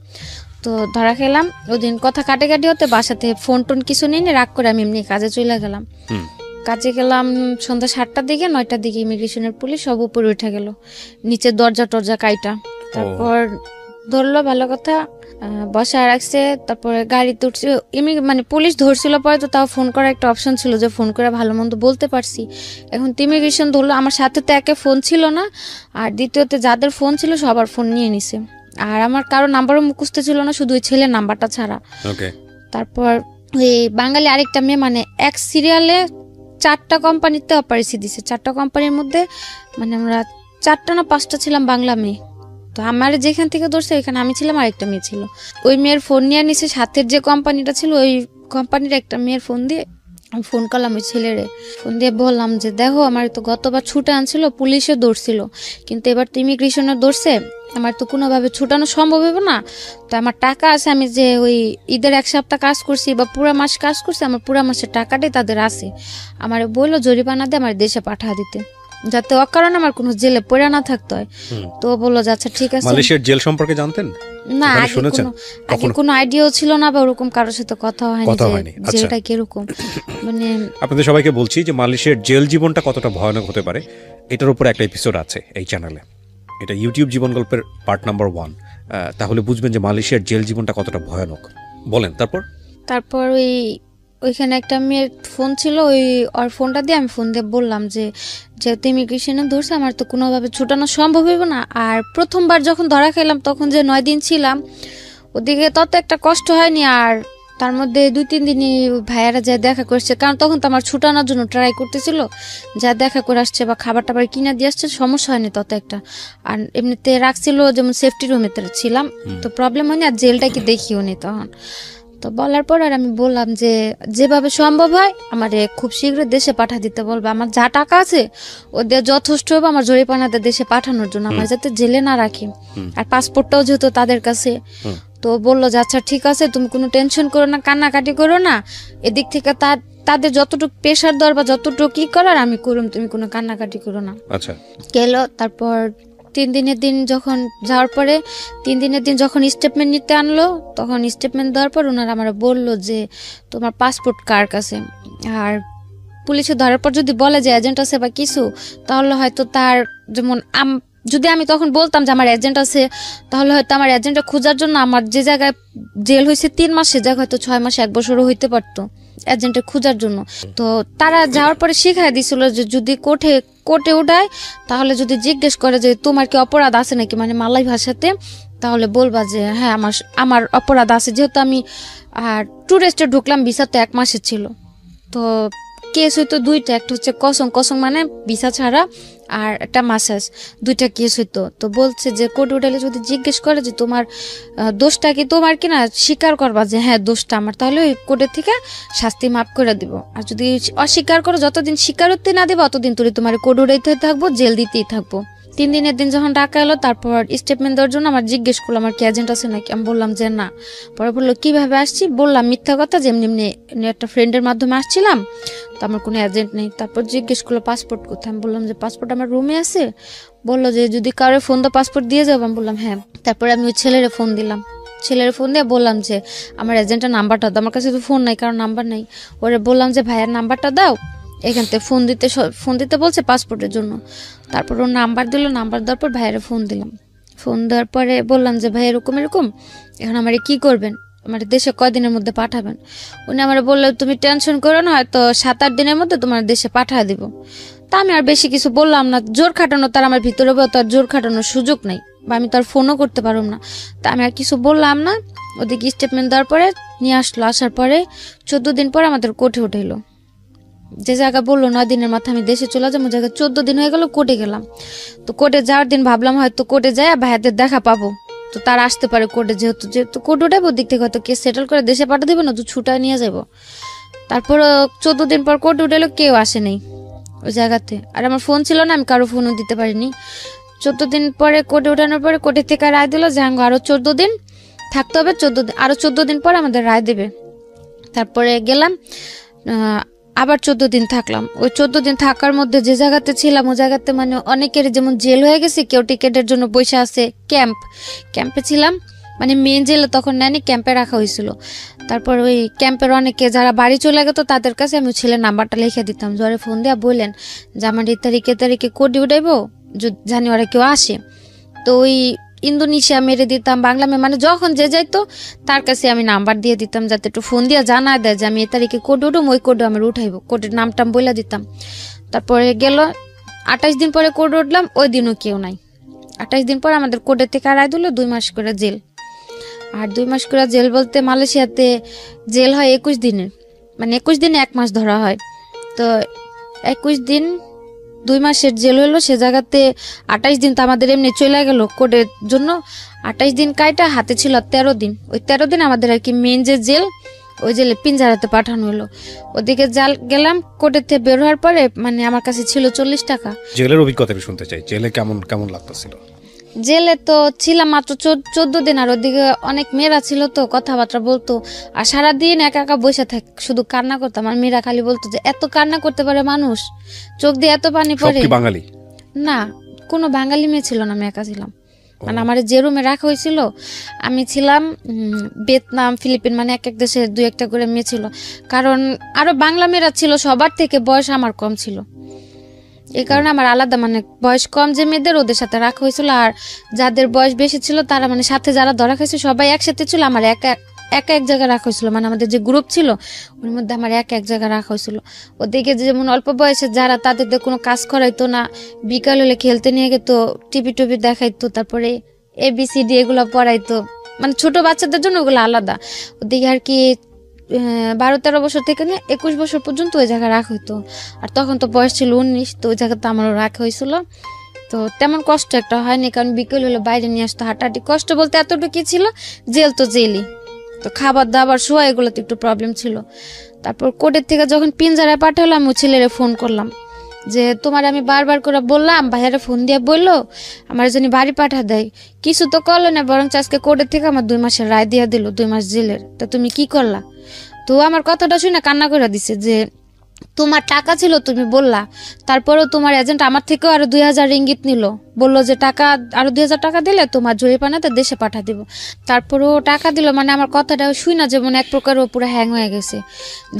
তো ধরা খেলাম। ওই দিন কথা কাটাকাটি হতে বাসাতে ফোন টোন কিছু নেই, রাগ করে আমি এমনি কাজে চলে গেলাম। কাজে গেলাম সন্ধ্যা 7টার দিকে। 9টার দিকে ইমিগ্রেশনের পুলিশ সব উপরে উঠে গেল, নিচে দরজা টরজা কাইটা। তারপর ধরলো, ভালো কথা, বসা রাখছে। তারপরে গাড়িতে উঠছে, মানে পুলিশ ধরছিল পরে, তো তাও ফোন করার একটা অপশন ছিল যে ফোন করে ভালো মন্দ বলতে পারছি। এখন তো ইমিগ্রেশন ধরলো, আমার সাথে তো একে ফোন ছিল না, আর দ্বিতীয়তে যাদের ফোন ছিল সবার ফোন নিয়ে নিছে। আর আমার কারো নাম্বারও মুখস্থ ছিল না, শুধু ওই ছেলের নাম্বারটা ছাড়া। তারপর ওই বাঙালি আরেকটা মেয়ে, মানে এক সিরিয়ালে 4টা কোম্পানিতে অপারেশন দিছে। 4টা কোম্পানির মধ্যে মানে আমরা 4টা না 5টা ছিলাম বাংলা মেয়ে। তো আমার যেখান থেকে ধরছে ওইখানে আমি ছিলাম, আরেকটা মেয়ে ছিল। ওই মেয়ের ফোন নিয়ে নিছে, সাথের যে কোম্পানিটা ছিল ওই কোম্পানির একটা মেয়ের ফোন দিয়ে আমি ফোন করলাম ওই ছেলেরে। ফোন দিয়ে বললাম যে দেখো, আমার তো গতবার ছুটে আনছিল, পুলিশে ধরছিল, কিন্তু এবার তো ইমিগ্রেশনে ধরছে, আমার তো কোনোভাবে ছুটানো সম্ভব হবে না। তো আমার টাকা আছে, আমি যে ওই ঈদের 1 সপ্তাহ কাজ করছি বা পুরা মাস কাজ করছি, আমার পুরা মাসের টাকাটাই তাদের আছে। আমার বললো জরিমানা দিয়ে আমার দেশে পাঠা দিতে, যাতে অকারণে আমার কোনো জেলে পড়ে না থাকতে হয়। তো বললো আচ্ছা ঠিক আছে। মালয়েশিয়ার জেল সম্পর্কে জানতেন না? আগে কোনো আইডিয়াও ছিল না, বা ওরকম কারোর সাথে কথা হয়নি যে এটা কিরকম। মানে আপনাদের সবাইকে বলছি যে মালয়েশিয়ার জেল জীবনটা কতটা ভয়ানক হতে পারে, এটার উপর একটা এপিসোড আছে এই চ্যানেলে। এটা ইউটিউব জীবন গল্পের পার্ট নাম্বার 1। তাহলে বুঝবেন যে মালয়েশিয়ার জেল জীবনটা কতটা ভয়ানক। বলেন তারপর ওইখানে একটা মেয়ের ফোন ছিল, ওর ফোনটা দিয়ে আমি ফোন দিয়ে বললাম যে যেহেতু ইমিগ্রেশনে ধরছে, আমার তো কোনোভাবে ছুটানো সম্ভব হইব না। আর প্রথমবার যখন ধরা খেলাম তখন যে 9 দিন ছিলাম, ওদিকে তত একটা কষ্ট হয়নি। আর তার মধ্যে 2-3 দিনই ভাইয়ারা যা দেখা করছে, কারণ তখন তো আমার ছুটানোর জন্য ট্রাই করতেছিল, যা দেখা করে আসছে বা খাবার টাবার কিনে দিয়ে আসছে, সমস্যা হয়নি তত একটা। আর এমনিতে রাখছিল যেমন সেফটি রুমে ছিলাম, তো প্রবলেম হয়নি। আর জেলটা কি দেখিও নি তখন। তো বলার পর আর আমি বললাম যে যেভাবে সম্ভব হয় আমার খুব শীঘ্র দেশে পাঠা দিতে বলবো, আমার যা টাকা আছে ওদের যথেষ্ট হবে আমার জরিপানাতে দেশে পাঠানোর জন্য, আমার যাতে জেলে না রাখি। আর পাসপোর্টটাও যেহেতু তাদের কাছে, তো বললো যে আচ্ছা ঠিক আছে, তুমি কোনো টেনশন করো না, কান্নাকাটি করো না, এদিক থেকে তাদের যতটুকু প্রেশার দেওয়ার বা যতটুকু কি করার আমি করুম, তুমি কোনো কান্নাকাটি করো না। আচ্ছা গেল। তারপর 3 দিনের দিন যখন যাওয়ার পরে 3 দিনের দিন যখন স্টেটমেন্ট নিতে আনলো, তখন স্টেটমেন্ট দেওয়ার পর ওনারা আমার বললো যে তোমার পাসপোর্ট কার কাছে। আর পুলিশে ধরার পর যদি বলে যে এজেন্ট আছে বা কিছু, তাহলে হয়তো তার যেমন যদি আমি তখন বলতাম যে আমার এজেন্ট আছে, তাহলে হয়তো আমার এজেন্টটা খোঁজার জন্য আমার যে জায়গায় জেল হয়েছে 3 মাস, সে জায়গায় হয়তো 6 মাস 1 বছরও হইতে পারতো এজেন্টের খোঁজার জন্য। তো তারা যাওয়ার পরে শিখাই দিছিল যে যদি কোর্টে উঠায়, তাহলে যদি জিজ্ঞেস করে যে তোমার কি অপরাধ আছে নাকি, মানে মালয় ভাষাতে, তাহলে বলবা যে হ্যাঁ আমার অপরাধ আছে। যেহেতু আমি ট্যুরিস্টে ঢুকলাম, ভিসা তো 1 মাসের ছিল, তো কেস হইতো 2টা, একটা হচ্ছে কসং মানে ভিসা ছাড়া, আর একটা মাসাজ, 2টা কেস হইতো। তো বলছে যে কোর্ট উঠালে যদি জিজ্ঞেস করে যে তোমার দোষটা কি তোমার কিনা, স্বীকার করবা যে হ্যাঁ দোষটা আমার, তাহলে ওই কোর্টের থেকে শাস্তি মাফ করে দিব। আর যদি অস্বীকার করো, যতদিন স্বীকারোক্তি না দিবা অতদিন তুই তোমার কোর্ট উঠাইতে থাকবো, জেল দিতেই থাকবো। 3 দিনের দিন যখন টাকা এলো, তারপর স্টেটমেন্ট দেওয়ার জন্য আমার জিজ্ঞেস করলো আমার কি এজেন্ট আছে নাকি, আমি বললাম যে না। পরে বললো কিভাবে আসছি, বললাম মিথ্যা কথা, যে এমনি একটা ফ্রেন্ডের মাধ্যমে আসছিলাম, তো আমার কোনো এজেন্ট নেই। তারপর জিজ্ঞেস করলো পাসপোর্ট কোথায়, আমি বললাম যে পাসপোর্ট আমার রুমে আছে। বললো যে যদি কারো ফোন দাও পাসপোর্ট দিয়ে যাবো, আমি বললাম হ্যাঁ। তারপরে আমি ওই ছেলের ফোন দিলাম, ছেলের ফোন দিয়ে বললাম যে আমার এজেন্টের নাম্বারটা দাও, আমার কাছে তো ফোন নাই, কারণ নাম্বার নাই। ওরে বললাম যে ভাইয়ের নাম্বারটা দাও, এখান থেকে ফোন দিতে বলছে পাসপোর্টের জন্য। তারপর ওর নাম্বার দিল, নাম্বার দেওয়ার পর ভাইয়ের ফোন দিলাম। ফোন দেওয়ার পরে বললাম যে ভাই এরকম এখন আমার কি করবেন, আমার দেশে কয়দিনের মধ্যে পাঠাবেন। উনি আমার বললো তুমি টেনশন করো না, হয়তো 7-8 দিনের মধ্যে তোমার দেশে পাঠিয়ে দিব। তা আমি আর বেশি কিছু বললাম না, জোর খাটানো তার আমার ভিতরে তার জোর খাটানোর সুযোগ নেই, বা আমি তার ফোনও করতে পারলাম না। তা আমি আর কিছু বললাম না। ওদিকে স্টেটমেন্ট দেওয়ার পরে নিয়ে আসলো, আসার পরে 14 দিন পর আমাদের কোর্টে উঠাইলো। যে জায়গা বললো 9 দিনের মাথায় আমি দেশে চলে যাবো, জায়গায় 14 দিন হয়ে গেল, কোর্টে গেলাম। তো কোর্টে যাওয়ার দিন ভাবলাম হয়তো কোর্টে যায় ভাইয়াদের দেখা পাবো, তো তারা আসতে পারে কোর্টে, যেহেতু কোর্ট উঠাবো, দিক থেকে হয়তো কেস সেটেল করে দেশে পাঠিয়ে দেবে, না তো ছুটায় নিয়ে যাবো। তারপর 14 দিন পর কোর্ট উঠালো, কেউ আসে নেই ওই জায়গাতে। আর আমার ফোন ছিল না, আমি কারো ফোনও দিতে পারিনি। 14 দিন পরে কোর্টে উঠানোর পরে কোর্টের থেকে রায় দিল যে আরো 14 দিন থাকতে হবে, আরো 14 দিন পর আমাদের রায় দেবে। তারপরে গেলাম, আবার 14 দিন থাকলাম। ওই 14 দিন থাকার মধ্যে যে জায়গাতে ছিলাম, ওই জায়গাতে মানে অনেকের যেমন জেল হয়ে গেছে, কেউ টিকেটের জন্য বসে আছে, ক্যাম্পে ছিলাম, মানে মেন জেলে তখন নেয়নি, ক্যাম্পে রাখা হয়েছিল। তারপর ওই ক্যাম্পের অনেকে যারা বাড়ি চলে গেত তাদের কাছে আমি ছেলের নাম্বারটা লিখে দিতাম, জোরে ফোন দিয়ে বললেন যে আমার এই তারিখে কোর্টে উঠাইবো, জানি ওরা কেউ আসে। তো ওই ইন্দোনেশিয়া মেরে দিতাম, বাংলা মানে যখন যে যাইতো তার কাছে আমি নাম্বার দিয়ে দিতাম, যাতে একটু ফোন দিয়ে জানা দেয় যে আমি এই তারিখে কোর্টে উঠুম, ওই কোর্টে আমার উঠাইবো, কোর্টের নামটাম বলে দিতাম। তারপরে গেল 28 দিন পরে কোর্টে উঠলাম, ওই দিনও কেউ নাই। 28 দিন পর আমাদের কোর্টের থেকে রায় দিল 2 মাস করে জেল। আর 2 মাস করে জেল বলতে মালয়েশিয়াতে জেল হয় 21 দিনের, মানে 21 দিনে 1 মাস ধরা হয়। তো 21 দিন 2 মাসের জেল হলো, সে জায়গাতে 28 দিন তো আমাদের এমনি চলে গেল কোর্টের জন্য। 28 দিন কাইটা হাতে ছিল 13 দিন। ওই 13 দিন আমাদের আর কি মেন যে জেল, ওই জেলে পিঞ্জারাতে পাঠানো হলো। ওদিকে গেলাম, কোর্টের থেকে বের হওয়ার পরে মানে আমার কাছে ছিল 40 টাকা। জেলের অভিজ্ঞতা শুনতে চাই, জেলে কেমন লাগতেছিল? জেলে তো ছিলাম মাত্র 14 দিন, আর ওদিকে অনেক মেয়েরা ছিল, তো কথাবার্তা বলতো, আর সারাদিন একা একা বসে থাক, শুধু কান্না করতাম। আর মেয়েরা খালি বলতো যে এত কান্না করতে পারে মানুষ, চোখ দিয়ে এত পানি পড়ে। বাঙালি না, কোনো বাঙালি মেয়ে ছিল না, আমি একা ছিলাম। মানে আমার যে রুমে রাখা হয়েছিল, আমি ছিলাম ভিয়েতনাম, ফিলিপিন, মানে এক দেশে 2-1টা করে মেয়ে ছিল। কারণ আরো বাংলা মেয়েরা ছিল, সবার থেকে বয়স আমার কম ছিল, এই কারণে আমার আলাদা মানে বয়স কম যে মেয়েদের ওদের সাথে রাখা হয়েছিল। আর যাদের বয়স বেশি ছিল তারা মানে সাথে যারা ধরা খাইছে সবাই একসাথে ছিল, আমার একা এক জায়গায় রাখা হয়েছিল। মানে আমাদের যে গ্রুপ ছিল ওর মধ্যে আমার এক জায়গায় রাখা হয়েছিল। ওদিকে যেমন অল্প বয়সে যারা, তাদের কোনো কাজ করাইতো না, বিকাল হলে খেলতে নিয়ে গেতো, টিভি দেখাইতো, তারপরে ABCD এগুলো পড়াইতো, মানে ছোট বাচ্চাদের জন্য ওগুলো আলাদা। ওদিকে আর কি 12-13 বছর থেকে নিয়ে 21 বছর পর্যন্ত ওই জায়গায় রাখা হইতো। আর তখন তো বয়স ছিল 19, তো ওই জায়গাতে আমারও রাখা হয়েছিল। তো তেমন কষ্ট একটা হয়নি, কারণ বিকেল হলে বাইরে নিয়ে আসতো, হাঁটাহাঁটি। কষ্ট বলতে এতটুকু ছিল, জেল তো জেলই, তো খাবার দাবার শোয়া এগুলোতে একটু প্রবলেম ছিল। তারপর কোর্টের থেকে যখন পিঞ্জারায় পাঠালো, আমি ছেলেরে ফোন করলাম যে তোমার আমি বারবার করে বললাম, ভাইয়ারে ফোন দিয়ে বললো আমার জন্য বাড়ি পাঠা দেয়, কিছু তো করলো না, বরং আজকে কোর্টের থেকে আমার 2 মাসের রায় দিয়ে দিল, 2 মাস জেলের। তা তুমি কি করলা? তো আমার কথাটা শুনে কান্না করে দিছে যে তোমার টাকা ছিল, তুমি বললা, তারপরেও তোমার এজেন্ট আমার থেকেও আরো 2000 রিঙ্গিত নিল, বললো যে টাকা আরো 2000 টাকা দিলে তোমার জরিপানাতে দেশে পাঠা দিব। তারপরেও টাকা দিল, মানে আমার কথাটা শুই না, যেমন এক প্রকার ও পুরো হ্যাং হয়ে গেছে,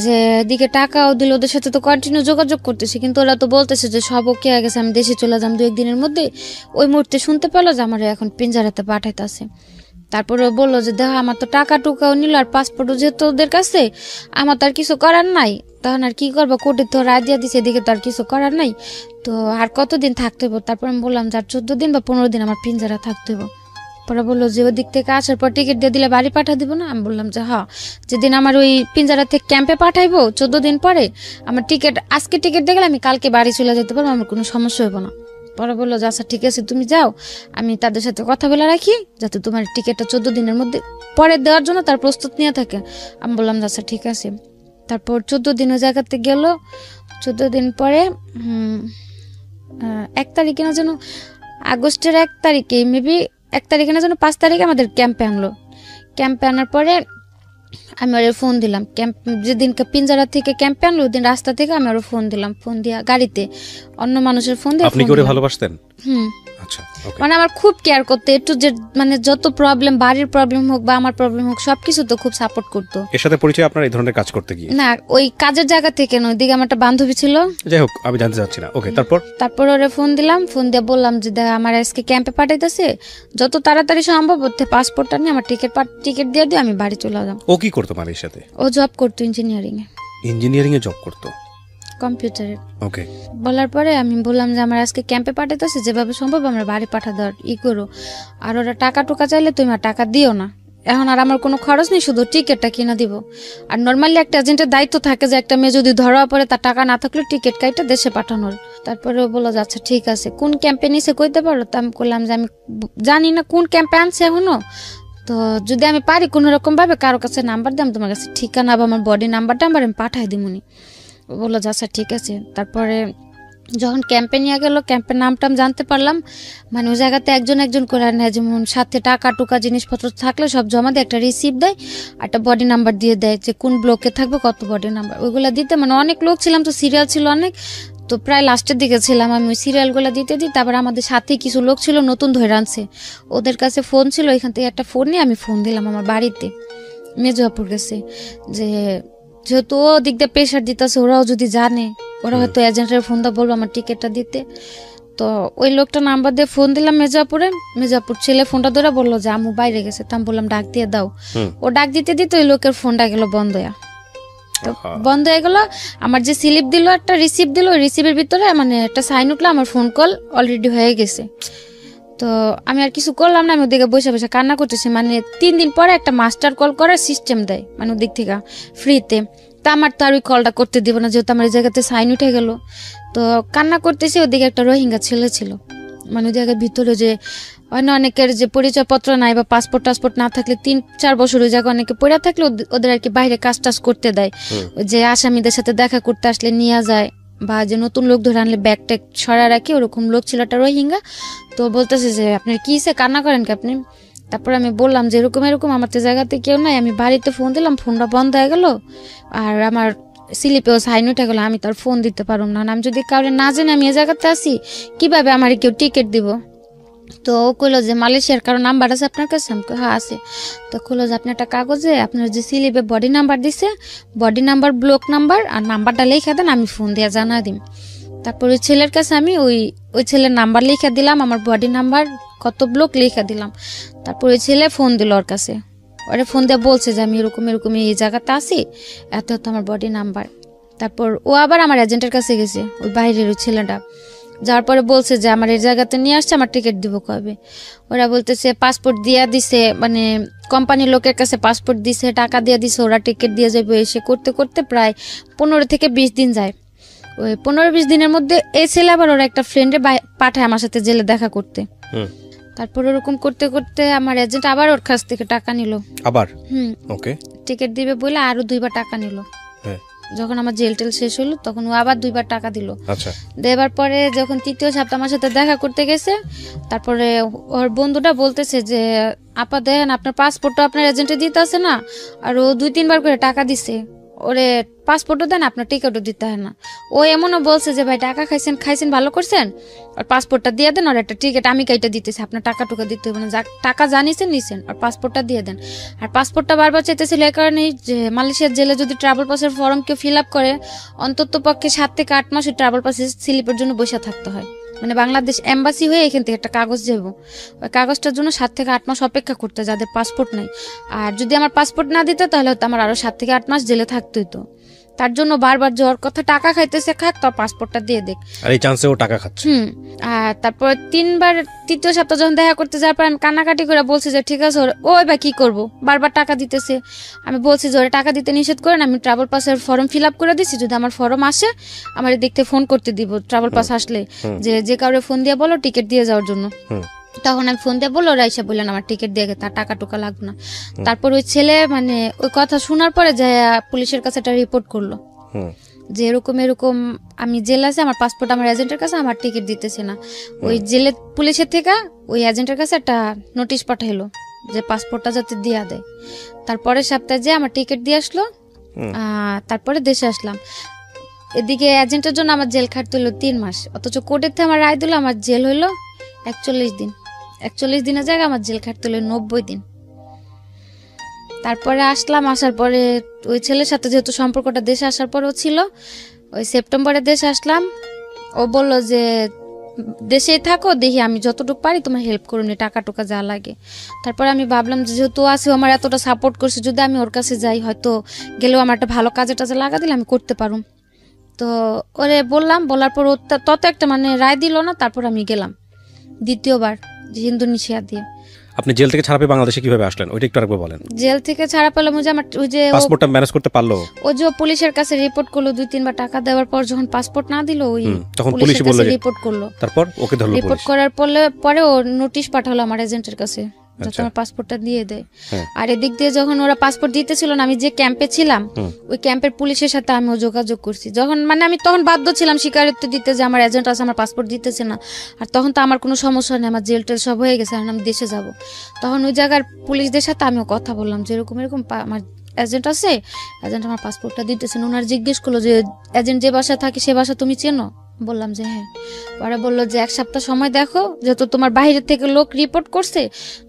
যে এদিকে টাকাও দিল, ওদের সাথে তো কন্টিনিউ যোগাযোগ করতেছে, কিন্তু ওরা তো বলতেছে যে সব ওকে হয়ে গেছে, আমি দেশে চলে যাম 2-1 দিনের মধ্যে। ওই মুহূর্তে শুনতে পেলো যে আমার এখন পিঞ্জারাতে পাঠাইতেছে। তারপরে বললো যে দেখো আমার তো টাকা টুকাও নিল, আর পাসপোর্টও যেহেতু ওদের কাছে, আমার তো আর কিছু করার নাই, তখন আর কি করবো, কোর্টে তো রায় দিয়ে দিছে, এদিকে তো আর কিছু করার নাই, তো আর কতদিন থাকতে হইব? তারপর আমি বললাম যে আর 14 দিন বা 15 দিন আমার পিঞ্জারা থাকতে হইব। পরে বললো যে ওদিক থেকে আসার পর টিকিট দিয়ে দিলে বাড়ি পাঠা দিব না? আমি বললাম যে হ্যাঁ, যেদিন আমার ওই পিঞ্জারা থেকে ক্যাম্পে পাঠাইবো 14 দিন পরে, আমার টিকিট আজকে টিকিট দিয়ে গেলে আমি কালকে বাড়ি চলে যেতে পারবো, আমার কোনো সমস্যা হইব না। পরে বললো যে আচ্ছা ঠিক আছে, তুমি যাও, আমি তাদের সাথে কথা বলে রাখি যাতে তোমার টিকিটটা 14 দিনের মধ্যে পরে দেওয়ার জন্য তার প্রস্তুত নিয়ে থাকে। আমি বললাম যে আচ্ছা ঠিক আছে। তারপর 14 দিন ওই জায়গাতে গেল। 14 দিন পরে 1 তারিখে না যেন, আগস্টের 1 তারিখে, মেবি 1 তারিখে না যেন 5 তারিখে আমাদের ক্যাম্পে আনলো। ক্যাম্পে আনার পরে আমি ওর ফোন দিলাম, ক্যাম্প যেদিনকে পিঞ্জারা থেকে ক্যাম্পে আনলো ওই দিন রাস্তা থেকে আমি ওর ফোন দিলাম, ফোন দিয়া গাড়িতে অন্য মানুষের ফোন দিয়ে। আপনি কি ওরে ভালোবাসতেন? আচ্ছা, মানে আমার খুব কেয়ার করতে, একটু যে মানে যত প্রবলেম, বাড়ির প্রবলেম হোক বা আমার প্রবলেম হোক, সবকিছু তো খুব সাপোর্ট করতো। এর সাথে পরিচয় আপনার এই ধরনের কাজ করতে গিয়ে? না, ওই কাজের জায়গা থেকে নয়, ওইদিকে আমার একটা বান্ধবী ছিল। যাই হোক, আমি জানতে চাচ্ছি না। ওকে, তারপর ওরে ফোন দিলাম, ফোন দিয়ে বললাম যে দেখ আমার আজকে ক্যাম্পে পাঠাইতেছে, যত তাড়াতাড়ি সম্ভব ওতে পাসপোর্টটা নিয়ে আমার টিকিট দিয়ে দিও, আমি বাড়ি চলে যাব। ও কি করতো মালয়েশিয়াতে? ও জব করতো ইঞ্জিনিয়ারিং এ জব করতো, কম্পিউটারে। ওকে। বলার পরে আমি বললাম যে আমার আজকে ক্যাম্পে পাঠাইতেছে, যেভাবে সম্ভব আমরা বাড়ি পাঠা দেওয়ার করো, আর ওরা টাকা টুকা চাইলে তুমি আর টাকা দিও না, এখন আর আমার কোনো খরচ নেই, শুধু টিকিটটা কিনে দিব। আর নর্মালি একটা এজেন্টের দায়িত্ব থাকে যে একটা মেয়ে যদি ধরা পড়ে তার টাকা না থাকলে টিকিট কাইটা দেশে পাঠানোর। তারপরে ও বললো যে আচ্ছা ঠিক আছে, কোন ক্যাম্পে নিছে কইতে পারো? তো আমি বললাম যে আমি জানি না কোন ক্যাম্পে আনছে এখনো, তো যদি আমি পারি কোনো রকম ভাবে কারো কাছে নাম্বার দিলাম, তোমার কাছে ঠিকানা বা আমার বডি নাম্বারটা আমি পাঠাই দিমুনি। বললো যে আচ্ছা ঠিক আছে। তারপরে যখন ক্যাম্পে নিয়ে গেল, ক্যাম্পের নামটা আমি জানতে পারলাম, মানে ওই জায়গাতে একজন করে নেয়, যেমন সাথে টাকা টুকা জিনিসপত্র থাকলে সব জমা দিয়ে একটা রিসিপ্ট দেয়, একটা বডি নাম্বার দিয়ে দেয় যে কোন ব্লকে থাকবে, কত বডি নাম্বার, ওইগুলো দিতে। মানে অনেক লোক ছিলাম তো, সিরিয়াল ছিল অনেক, তো প্রায় লাস্টের দিকে ছিলাম আমি, ওই সিরিয়ালগুলো দিতে দিই। তারপর আমাদের সাথে কিছু লোক ছিল নতুন ধরে আনছে, ওদের কাছে ফোন ছিল, এখান থেকে একটা ফোন নিয়ে আমি ফোন দিলাম আমার বাড়িতে মেজুয়াপুর গেছে, যে যেহেতু ও দিক দিয়ে প্রেশার দিতেছে, ওরাও যদি জানে, ওরা হয়তো এজেন্টের ফোনটা বলবো আমার টিকিটটা দিতে। তো ওই লোকটা নাম্বার দিয়ে ফোন দিলাম মেজাপুর ছেলে ফোনটা ধরে বললো যে আমু বাইরে গেছে, তো আমি বললাম ডাক দিয়ে দাও। ও ডাক দিতে দিতে ওই লোকের ফোনটা গেল বন্ধ হয়ে, তো বন্ধ হয়ে গেল। আমার যে স্লিপ দিল, একটা রিসিপ্ট দিল, ওই রিসিপ্টের ভিতরে মানে একটা সাইন উঠলো, আমার ফোন কল অলরেডি হয়ে গেছে। তো আমি আর কিছু করলাম না, আমি ওদিকে বসে বসে কান্না করতেছি। মানে 3 দিন পরে একটা মাস্টার কল করার সিস্টেম দেয়, মানে ওদিক থেকে ফ্রিতে। তা আমার তো আর ওই কলটা করতে দিব না, যেহেতু আমার এই জায়গাতে সাইন উঠে গেল। তো কান্না করতেছি, ওদিকে একটা রোহিঙ্গা ছেলে ছিল, মানে ওই জায়গার ভিতরে যে হয় না অনেকের যে পরিচয়পত্র নাই বা পাসপোর্ট টাসপোর্ট না থাকলে 3-4 বছর ওই জায়গায় অনেকে পড়ে থাকলে ওদের আর কি বাইরে কাজ টাজ করতে দেয়, যে আসামিদের সাথে দেখা করতে আসলে নিয়ে যায়, বা যে নতুন লোক ধরে আনলে ব্যাগ ট্যাগ সরা রাখি, ওরকম লোক ছিল একটা রোহিঙ্গা। তো বলতেছে যে আপনার কি সে কান্না করেন কি আপনি? তারপর আমি বললাম যে এরকম আমার তো জায়গাতে কেউ নাই, আমি বাড়িতে ফোন দিলাম, ফোনটা বন্ধ হয়ে গেল, আর আমার স্লিপেও সাইন উঠে গেল, আমি তার ফোন দিতে পারবো না, আমি যদি কাউরে না জানি আমি এ জায়গাতে আসি, কিভাবে আমার কেউ টিকিট দিব? তো ও কইলো যে মালয়েশিয়ার কারো নাম্বার আছে আপনার কাছে? আমি হ্যাঁ আছে। তো কইলো যে আপনি একটা কাগজে আপনার যে স্লিপে বডি নাম্বার দিছে, বডি নাম্বার, ব্লক নাম্বার আর নাম্বারটা লিখে দেন, আমি ফোন দিয়ে জানা দিম। তারপর ওই ছেলের কাছে আমি ওই ছেলের নাম্বার লিখে দিলাম, আমার বডি নাম্বার, কত ব্লক লিখে দিলাম। তারপর ওই ছেলে ফোন দিল ওর কাছে, ওরে ফোন দিয়ে বলছে যে আমি এরকম এই জায়গাতে আসি, এত আমার বডি নাম্বার। তারপর ও আবার আমার এজেন্টের কাছে গেছে, ওই বাইরের ওই ছেলেটা, যাওয়ার পরে বলছে যে আমার এই জায়গাতে নিয়ে আসছে, আমার টিকিট দিব কবে। ওরা বলতেছে পাসপোর্ট দিয়ে দিছে, মানে কোম্পানির লোকের কাছে পাসপোর্ট দিছে, টাকা দিয়ে দিছে, ওরা টিকিট দিয়ে যাবে। এসে করতে করতে প্রায় 15 থেকে 20 দিন যায়। ওই 15-20 দিনের মধ্যে এই ছেলে আবার ওরা একটা ফ্রেন্ডে পাঠায় আমার সাথে জেলে দেখা করতে। তারপর ওরকম করতে করতে আমার এজেন্ট আবার ওর কাছ থেকে টাকা নিল আবার। ওকে, টিকিট দিবে বলে আরো 2বার টাকা নিল। যখন আমার জেল টেল শেষ হলো তখন ও আবার 2বার টাকা দিল। আচ্ছা, দেবার পরে যখন 3য় সপ্তাহ আমার সাথে দেখা করতে গেছে, তারপরে ওর বন্ধুটা বলতেছে যে আপা দেখেন আপনার পাসপোর্টটা আপনার এজেন্টে দিতে আছে না, আর ও 2-3বার করে টাকা দিছে, ওরে পাসপোর্টও দেন আপনার টিকিটও দিতে হয় না। ও এমনও বলছে যে ভাই টাকা খাইছেন ভালো করছেন, আর পাসপোর্টটা দিয়ে দেন, আর একটা টিকিট আমি কাইটা দিতেছি, আপনার টাকা টুকা দিতে হবে না, টাকা জানিছেন নিছেন, আর পাসপোর্টটা দিয়ে দেন। আর পাসপোর্টটা বারবার চাইতেছিল এই কারণেই যে মালয়েশিয়ার জেলে যদি ট্রাভেল পাসের ফর্ম কেউ ফিল আপ করে অন্তত পক্ষে 7 থেকে 8 মাস ওই ট্রাভেল পাসের স্লিপের জন্য বসে থাকতে হয়। মানে বাংলাদেশ এম্বাসি হয়ে এখান থেকে একটা কাগজ যাব, ওই কাগজটার জন্য 7 থেকে 8 মাস অপেক্ষা করতে, যাদের পাসপোর্ট নাই। আর যদি আমার পাসপোর্ট না দিত তাহলে হয়তো আমার আরো 7 থেকে 8 মাস জেলে থাকতে হতো। তার জন্য বারবার যাওয়ার কথা, টাকা খাইতেছে খাক, তো পাসপোর্টটা দিয়ে দেখ। আর এই চান্সে ও টাকা খাচ্ছে। আর তারপর 3বার 3য় সপ্তাহ যখন দেখা করতে যাওয়ার পর আমি কান্নাকাটি করে বলছি যে ঠিক আছে ওই বা কি করবো, বারবার টাকা দিতেছে। আমি বলছি যে ওরা টাকা দিতে নিষেধ করেন, আমি ট্রাভেল পাসের ফর্ম ফিল আপ করে দিচ্ছি, যদি আমার ফর্ম আসে আমার দেখতে ফোন করতে দিব, ট্রাভেল পাস আসলে যে কাউরে ফোন দিয়ে বলো টিকিট দিয়ে যাওয়ার জন্য। তখন আমি ফোন দিয়ে বললো, ওরা এসে বললেন আমার টিকিট দিয়ে তার টাকা টুকা লাগবে না। তারপর ওই ছেলে মানে ওই কথা শোনার পরে যে পুলিশের কাছে একটা রিপোর্ট করলো যে এরকম এরকম আমি জেল আছে, আমার পাসপোর্ট আমার এজেন্টের কাছে, আমার টিকিট দিতেছে না। ওই জেলে পুলিশের থেকে ওই এজেন্টের কাছে একটা নোটিশ পাঠাইলো যে পাসপোর্টটা যাতে দিয়া দেয়। তারপরে সপ্তাহে যে আমার টিকিট দিয়ে আসলো, তারপরে দেশে আসলাম। এদিকে এজেন্টের জন্য আমার জেল খাটতে হলো 3 মাস, অথচ কোর্টের থেকে আমার রায় দিল আমার জেল হইলো 41 দিন। 41 দিনের জায়গায় আমার জেল খাটতে হলো 90 দিন। তারপরে আসলাম, আসার পরে ওই ছেলের সাথে যেহেতু সম্পর্কটা দেশে আসার পরেও ছিল, ওই সেপ্টেম্বরে দেশে আসলাম। ও বলল যে দেশেই থাকো, দেখি আমি যতটুকু পারি তোমার হেল্প করুন, টাকা টুকা যা লাগে। তারপরে আমি ভাবলাম যে যেহেতু আছে আমার এতটা সাপোর্ট করছে, যদি আমি ওর কাছে যাই হয়তো গেলেও আমার একটা ভালো কাজে টাজে লাগা দিলে আমি করতে পারুম। তো ওরে বললাম, বলার পর ও তত একটা মানে রায় দিল না। তারপর আমি গেলাম 2য় বার যে ইন্দোনেশিয়া দিয়ে। আপনি জেল থেকে ছাড়া পেয়ে বাংলাদেশে কিভাবে আসলেন ওইটা একটু আরেকবার বলেন। জেল থেকে ছাড়া পেলাম ওই যে আমার ওই যে পাসপোর্টটা ম্যানেজ করতে পারলো, ও যে পুলিশের কাছে রিপোর্ট করলো 2-3 বার টাকা দেওয়ার পর যখন পাসপোর্ট না দিল, ওই তখন পুলিশ বলল রিপোর্ট করলো। তারপর ওকে ধরলো, রিপোর্ট করার পরে ও নোটিশ পাঠালো আমার এজেন্টের কাছে যাতে আমার পাসপোর্টটা দিয়ে দেয়। আর এদিক দিয়ে যখন ওরা পাসপোর্ট দিতেছিল না, আমি যে ক্যাম্পে ছিলাম ওই ক্যাম্পের পুলিশের সাথে আমিও যোগাযোগ করছি। যখন মানে আমি তখন বাধ্য ছিলাম স্বীকারোক্তি দিতে যে আমার এজেন্ট আছে, আমার পাসপোর্ট দিতেছে না। আর তখন তো আমার কোনো সমস্যা নেই, আমার জেল টেল সব হয়ে গেছে, আর আমি দেশে যাব। তখন ওই জায়গার পুলিশদের সাথে আমিও কথা বললাম যে এরকম এরকম আমার এজেন্ট আছে, এজেন্ট আমার পাসপোর্টটা দিতেছে না। ওনার জিজ্ঞেস করলো যে এজেন্ট যে বাসায় থাকে সে বাসা তুমি চেনো? বললাম যে হ্যাঁ। পরে বললো যে 1 সপ্তাহ সময় দেখো, যেহেতু তোমার বাইরে থেকে লোক রিপোর্ট করছে,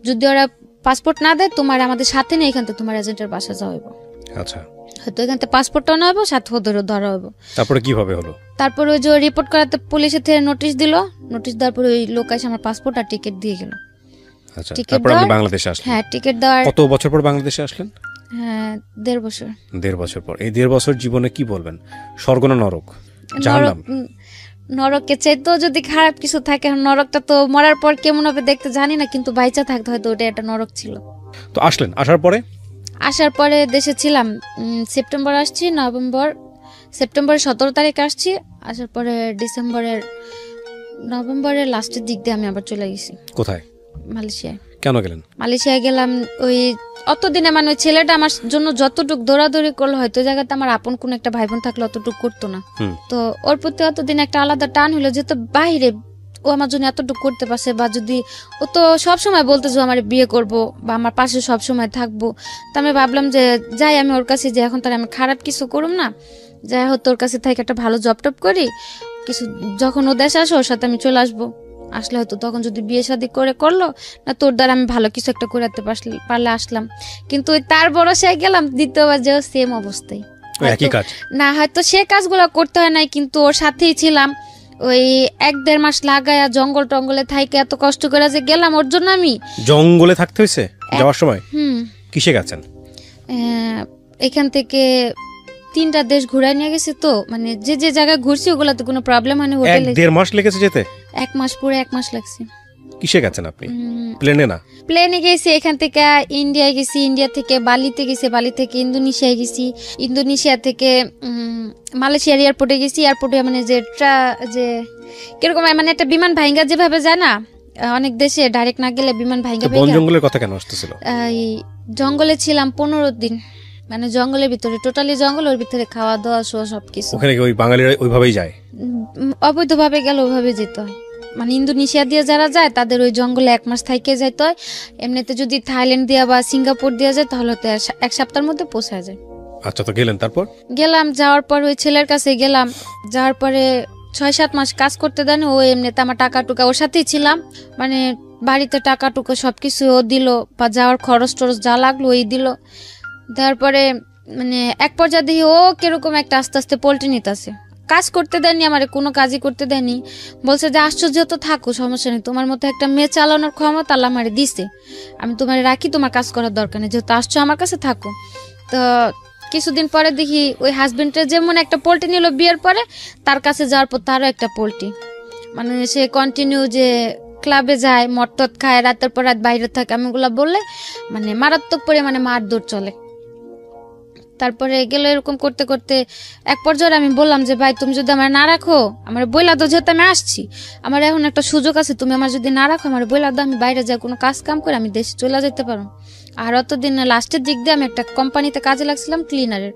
যদি ওরা পাসপোর্ট না দেয় তোমার আমাদের সাথে নিয়ে এখান থেকে তোমার এজেন্টের বাসা যাওয়া হইব। আচ্ছা, হয়তো এখান থেকে পাসপোর্টটাও না হইব, সাথে ধরা হইব। তারপরে কিভাবে হলো? তারপর ওই যে রিপোর্ট করাতে পুলিশের থেকে নোটিশ দিল, নোটিশ দেওয়ার পর ওই লোক এসে আমার পাসপোর্ট আর টিকিট দিয়ে গেল। আচ্ছা, তারপর আপনি বাংলাদেশে আসলেন? হ্যাঁ, টিকিট দেওয়ার কত বছর পর বাংলাদেশে আসলেন? হ্যাঁ, 1.5 বছর। 1.5 বছর পর। এই 1.5 বছর জীবনে কি বলবেন, স্বর্গ না নরক? জাহান্নাম? নরকের চাইতেও যদি খারাপ কিছু থাকে, নরকটা তো মরার পর কেমন হবে দেখতে জানি না, কিন্তু বাইচা থাকতে হয়তো ওটা একটা নরক ছিল। তো আসলেন, আসার পরে দেশে ছিলাম সেপ্টেম্বর আসছি, সেপ্টেম্বরের 17 তারিখ আসছি। আসার পরে নভেম্বরের লাস্টের দিক দিয়ে আমি আবার চলে গেছি। কোথায়? মালয়েশিয়ায়। কেন গেলেন? মালয়েশিয়ায় গেলাম ওই অতদিনে মানে ওই ছেলেটা আমার জন্য যতটুকু দৌড়াদৌড়ি করলো, হয়তো জায়গাতে আমার আপন কোন একটা ভাই বোন থাকলে অতটুকু করতো না। তো ওর প্রতি অতদিন একটা আলাদা টান হলো, যেহেতু বাইরে ও আমার জন্য এতটুকু করতে পারছে, বা যদি ও তো সবসময় বলতো যে আমার বিয়ে করব বা আমার পাশে সবসময় থাকবো। তা আমি ভাবলাম যে যাই আমি ওর কাছে, যে এখন তার আমি খারাপ কিছু করুম না, যাই হোক তোর কাছে থেকে একটা ভালো জব টপ করি, কিছু যখন ও দেশে আসো ওর সাথে আমি চলে আসবো। আসলে হয়তো তখন যদি বিয়ে শাদী করলো না, তোর দ্বারা আমি ভালো কিছু একটা করাতে পারলে আসলাম। কিন্তু ওই তার ভরসায় গেলাম, 2য় বার যে সেম অবস্থায়। না হয়তো সে কাজগুলো করতে হয় নাই, কিন্তু ওর সাথেই ছিলাম। ওই 1-1.5 মাস লাগায়া জঙ্গল টঙ্গলে থাইকে এত কষ্ট করে যে গেলাম ওর জন্য। আমি জঙ্গলে থাকতে হয়েছে যাওয়ার সময়? কিসে গেছেন? এখান থেকে 3টা দেশ ঘুরাই নিয়ে গেছে, তো মানে যে যে জায়গায় ঘুরছি ওগুলাতে কোনো প্রবলেম হয়নি। হোটেলে 1.5 মাস লেগেছে যেতে? 1 মাস, পুরো 1 মাস লাগছে। কিসে গেছেন আপনি? প্লেনে না? প্লেনে গেছি, এখান থেকে ইন্ডিয়ায় গেছি, ইন্ডিয়া থেকে বালিতে গেছি, বালি থেকে ইন্দোনেশিয়ায় গেছি, ইন্দোনেশিয়া থেকে মালয়েশিয়ার এয়ারপোর্টে গেছি। এয়ারপোর্টে মানে যে কিরকম মানে একটা বিমান ভাইঙ্গা যেভাবে যায় না অনেক দেশে, ডাইরেক্ট না গেলে বিমান ভাইঙ্গা। বন জঙ্গলের কথা কেন আসতেছিল? জঙ্গলে ছিলাম 15 দিন, মানে জঙ্গলের ভিতরে, টোটালি জঙ্গল, ওর ভিতরে খাওয়া দাওয়া সহ সবকিছু। ওখানে ওই বাঙালিরা ওইভাবেই যায়? অবৈধভাবে গেলে ওইভাবে যেতে হয়। মানে ইন্দোনেশিয়া দিয়ে যারা যায় তাদের ওই জঙ্গলে 1 মাস থাইকে যাইতে হয়। এমনিতে যদি থাইল্যান্ড দিয়া বা সিঙ্গাপুর দিয়ে যায় তাহলে তো 1 সপ্তাহের মধ্যে পৌঁছায় যায়। আচ্ছা, তো গেলেন, তারপর? গেলাম, যাওয়ার পর ওই ছেলের কাছে গেলাম, যাওয়ার পরে 6-7 মাস কাজ করতে দেন। ও এমনিতে আমার টাকা টুকা, ওর সাথেই ছিলাম, মানে বাড়িতে টাকা টুকা সবকিছু ও দিল, বা যাওয়ার খরচ টরচ যা লাগলো ওই দিল। দেওয়ার পরে মানে এক পর্যায়ে দেখি ও কিরকম একটা আস্তে আস্তে পোল্ট্রি নিতেছে। কাজ করতে দেয়নি, আমার কোনো কাজই করতে দেয়নি। বলছে যে আশ্চর্য, তো থাকো, সমস্যা নেই, তোমার মতো একটা মেয়ে চালানোর ক্ষমতা আল্লাহ আমারে দিছে, আমি তোমার রাখি, তোমার কাজ করার দরকার নেই, যেহেতু আসছো আমার কাছে থাকো। তো কিছুদিন পরে দেখি ওই হাজবেন্ডের যেমন একটা পোল্ট্রি নিল বিয়ের পরে, তার কাছে যাওয়ার পর তারও একটা পোল্ট্রি। মানে সে কন্টিনিউ যে ক্লাবে যায়, মটট খায়, রাতের পর রাত বাইরে থাকে, আমি ওগুলা বললে মানে মারাত্মক পরিমাণে মারধর চলে। তারপরে গেল এরকম করতে করতে এক পর্যায়ে আমি বললাম যে ভাই তুমি যদি আমার না রাখো, আমার বইলা দাও, যেহেতু আমি আসছি, আমার এখন একটা সুযোগ আছে, তুমি আমার যদি না রাখো আমার বইলা দাও, আমি বাইরে যাই কোনো কাজ কাম করে আমি দেশে চলে যেতে পারো। আর অতদিন লাস্টের দিক দিয়ে আমি একটা কোম্পানিতে কাজে লাগছিলাম ক্লিনারের।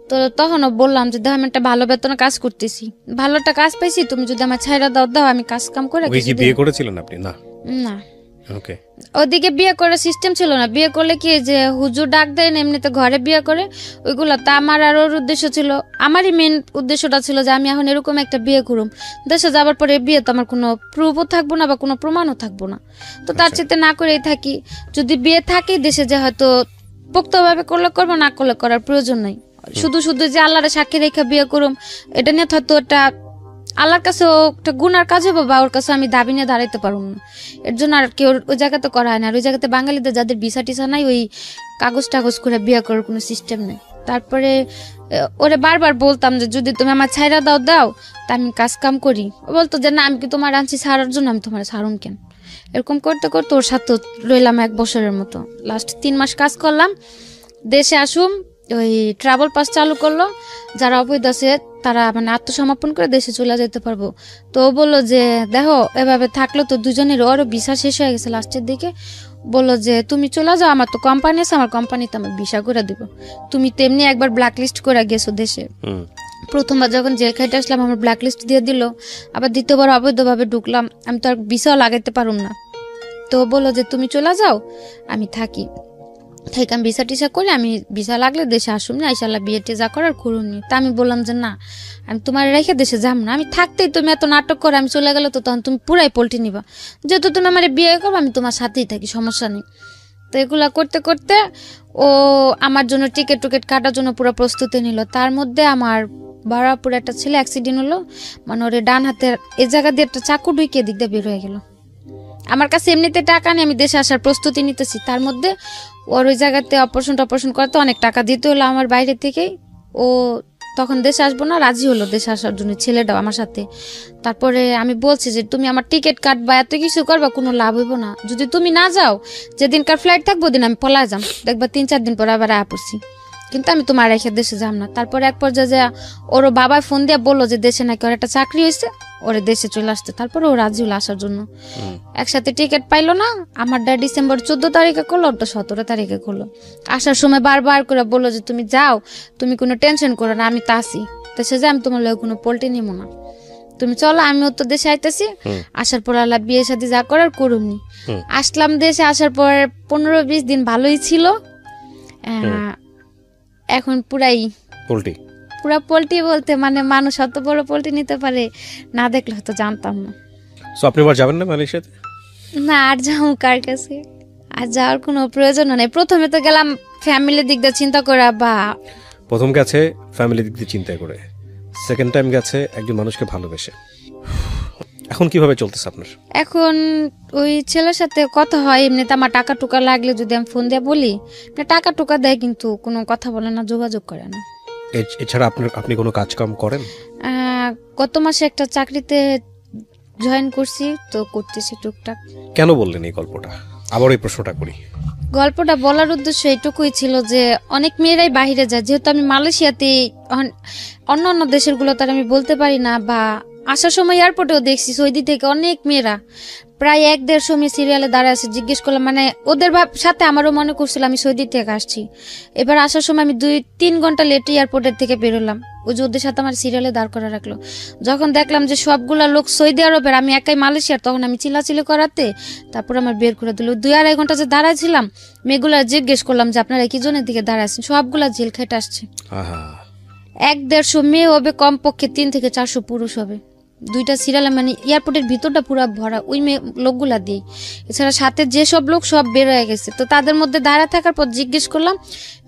তো তখনও বললাম যে দেখো আমি একটা ভালো বেতনে কাজ করতেছি, ভালো একটা কাজ পাইছি, তুমি যদি আমার ছাইরা দাও আমি কাজ কাম করে। বিয়ে করেছিলেন আপনি? না না, ওকে। ওদিকে বিয়ে করার সিস্টেম ছিল না। বিয়ে করলে কি যে হুজুর ডাক দেয়, এমনিতে ঘরে বিয়ে করে ওইগুলো। তা আমার আর ওর উদ্দেশ্য ছিল, আমারই মেন উদ্দেশ্যটা ছিল যে আমি এখন এরকম একটা বিয়ে করুম, দেশে যাবার পরে বিয়ে তো আমার কোনো প্রুফও থাকবো না বা কোনো প্রমাণও থাকবো না, তো তার চেয়ে না করেই থাকি। যদি বিয়ে থাকে দেশে যে হয়তো পোক্তভাবে করলে করবো, না করলে করার প্রয়োজন নাই। শুধু শুধু যে আল্লাহরে সাক্ষী রেখে বিয়ে করুম, এটা নিয়ে হয়তো একটা আল্লাহর কাছে একটা গুনার কাজ হবে, বা ওর কাছে আমি দাবি নিয়ে দাঁড়াইতে পারবো না। এর জন্য আর কেউ ওই জায়গাতে করা হয় না। আর ওই জায়গাতে বাঙালিদের যাদের ভিসা টিসা নাই, ওই কাগজ টাগজ করে বিয়ে করার কোনো সিস্টেম নেই। তারপরে ওরে বারবার বলতাম যে যদি তুমি আমার ছাইরা দাও তা আমি কাজ কাম করি। ও বলতো যে না, আমি কি তোমার আনছি ছাড়ার জন্য, আমি তোমার ছাড়ুন কেন। এরকম করতে করতে ওর সাথে রইলাম 1 বছরের মতো। লাস্ট 3 মাস কাজ করলাম, দেশে আসুম। ওই ট্রাভেল পাস চালু করলো, যারা অবৈধ আছে তারা মানে আত্মসমর্পণ করে দেশে চলে যেতে পারবো। তো ও বললো যে দেখো এভাবে থাকলো তো দুজনের, ওরও ভিসা শেষ হয়ে গেছে লাস্টের দিকে। বললো যে তুমি চলে যাও, আমার তো কোম্পানি আছে, আমার কোম্পানিতে আমার ভিসা করে দিব। তুমি তেমনি একবার ব্ল্যাক লিস্ট করে গেছো দেশে, প্রথমবার যখন জেল খাইতে আসলাম আমার ব্ল্যাক লিস্ট দিয়ে দিল, আবার দ্বিতীয়বার অবৈধভাবে ঢুকলাম, আমি তো আর ভিসাও লাগাইতে পারুম না। তো বললো যে তুমি চলে যাও, আমি থাকি, আমি ভিসা টিসা করে আমি ভিসা লাগলে দেশে আসুন না, ইনশাল্লাহ বিয়ে যা করার করুন। তা আমি বললাম যে না, আমি তোমার রেখে দেশে যাম না, আমি থাকতেই তুমি এত নাটক করো, আমি চলে গেলে তো তখন তুমি পুরাই পোল্ট্রি নিবা, যেহেতু তুমি আমার বিয়ে করবো আমি তোমার সাথেই থাকি, সমস্যা নেই। তো এগুলা করতে করতে ও আমার জন্য টিকিট টুকেট কাটার জন্য পুরো প্রস্তুতি নিল। তার মধ্যে আমার বারাপুর একটা ছেলে অ্যাক্সিডেন্ট হলো, মানে ওর ডান হাতের এই জায়গা দিয়ে একটা চাকু ঢুকিয়ে দিক দিয়ে বের হয়ে গেল। আমার কাছে এমনিতে টাকা নেই, আমি দেশে আসার প্রস্তুতি নিতেছি, তার মধ্যে ওর ওই জায়গাতে অপারেশন করতে অনেক টাকা দিতে হলো আমার বাইরে থেকেই। ও তখন দেশে আসবো না, রাজি হলো দেশে আসার জন্য ছেলেটাও আমার সাথে। তারপরে আমি বলছি যে তুমি আমার টিকিট কাটবা, এত কিছু করবা, কোনো লাভ হইব না, যদি তুমি না যাও যেদিনকার ফ্লাইট থাকবো দিন আমি পলা যাম, দেখবা 3-4 দিন পর আবার আয়া পড়ছি, কিন্তু আমি তোমার রেখে দেশে যাম না। তারপরে এক পর্যায়ে ওর বাবা ফোন দিয়ে বললো যে দেশে নাকি ওর একটা চাকরি হয়েছে, ওরে দেশে চলে আসতে। তারপরে ও রাজি হলো আসার জন্য। একসাথে টিকিট পাইলো না, আমারটা ডিসেম্বর 14 তারিখে করলো, ওটা 17 তারিখে করলো। আসার সময় বারবার করে বললো যে তুমি যাও, তুমি কোনো টেনশন করো না, আমি তা আসি, দেশে যাই, আমি তোমার লোক কোনো পোল্ট্রি নিব না, তুমি চলো, আমিও তো দেশে আইতেছি। আসার পর আল্লাহ বিয়ে শাদী যা করার করুমনি। আসলাম দেশে, আসার পর 15-20 দিন ভালোই ছিল। এখন পুরা পোল্ট্রি বলতে মানে মানুষ অত বড় পোল্ট্রি নিতে পারে না দেখলে হয়তো জানতাম না। সো আপনি আবার যাবেন না মালয়েশিয়াতে? না, আর যাও কার কাছে, আর যাওয়ার কোনো প্রয়োজন নেই। প্রথমে তো গেলাম ফ্যামিলির দিক দিয়ে চিন্তা করে, বা প্রথম গেছে ফ্যামিলির দিক দিয়ে চিন্তা করে, সেকেন্ড টাইম গেছে একজন মানুষকে ভালোবেসে। এখন কিভাবে চলতেছে আপনার? এখন ওই ছেলের সাথে কথা হয়, এমনিতে আমার টাকা টুকা লাগলে যদি আমি ফোন দিয়ে বলি, টাকা টুকা দেয়, কিন্তু কোনো কথা বলে না, যোগাযোগ করে না। এছাড়া আপনি কোনো কাজ কাম করেন? গত মাসে একটা চাকরিতে জয়েন করছি, তো করতেছি টুকটাক। কেন বললেন এই গল্পটা? আবার এই প্রশ্নটা করি। গল্পটা বলার উদ্দেশ্য এটুকুই ছিল যে অনেক মেয়েরাই বাইরে যায়, যেহেতু আমি মালয়েশিয়াতে, অন্য অন্য দেশের গুলো তার আমি বলতে পারি না, বা আসার সময় এয়ারপোর্টেও দেখছি সৌদি থেকে অনেক মেয়েরা প্রায় 1-1.5 মেয়ে সিরিয়ালে দাঁড়ায় আছে। জিজ্ঞেস করলাম, মানে ওদের সাথে আমারও মনে করছিল আমি সৌদি থেকে আসছি। এবার আসার সময় আমি 2-3 ঘন্টা লেটে এয়ারপোর্টের থেকে বেরোলাম, ওই যে ওদের সাথে আমার সিরিয়ালে দাঁড় করা রাখলো। যখন দেখলাম যে সবগুলা লোক সৌদি আরবের, আমি একাই মালয়েশিয়ার, তখন আমি চিল্লাচিল্লি করাতে তারপর আমার বের করে দিল। 2-2.5 ঘন্টা যে দাঁড়াইছিলাম, মেয়েগুলা জিজ্ঞেস করলাম যে আপনারা কি জনের দিকে দাঁড়ায় আছেন, সবগুলা জেল খেটে আসছে। 1-1.5 মেয়ে হবে, কমপক্ষে 3 থেকে 400 পুরুষ হবে। 2টা সিরিয়াল, মানে এয়ারপোর্টের ভিতরটা পুরো ভরা ওই মেয়ে লোকগুলা দিয়ে। এছাড়া সাথে যে সব লোক সব বের হয়ে গেছে। তো তাদের মধ্যে দাঁড়া থাকার পর জিজ্ঞেস করলাম,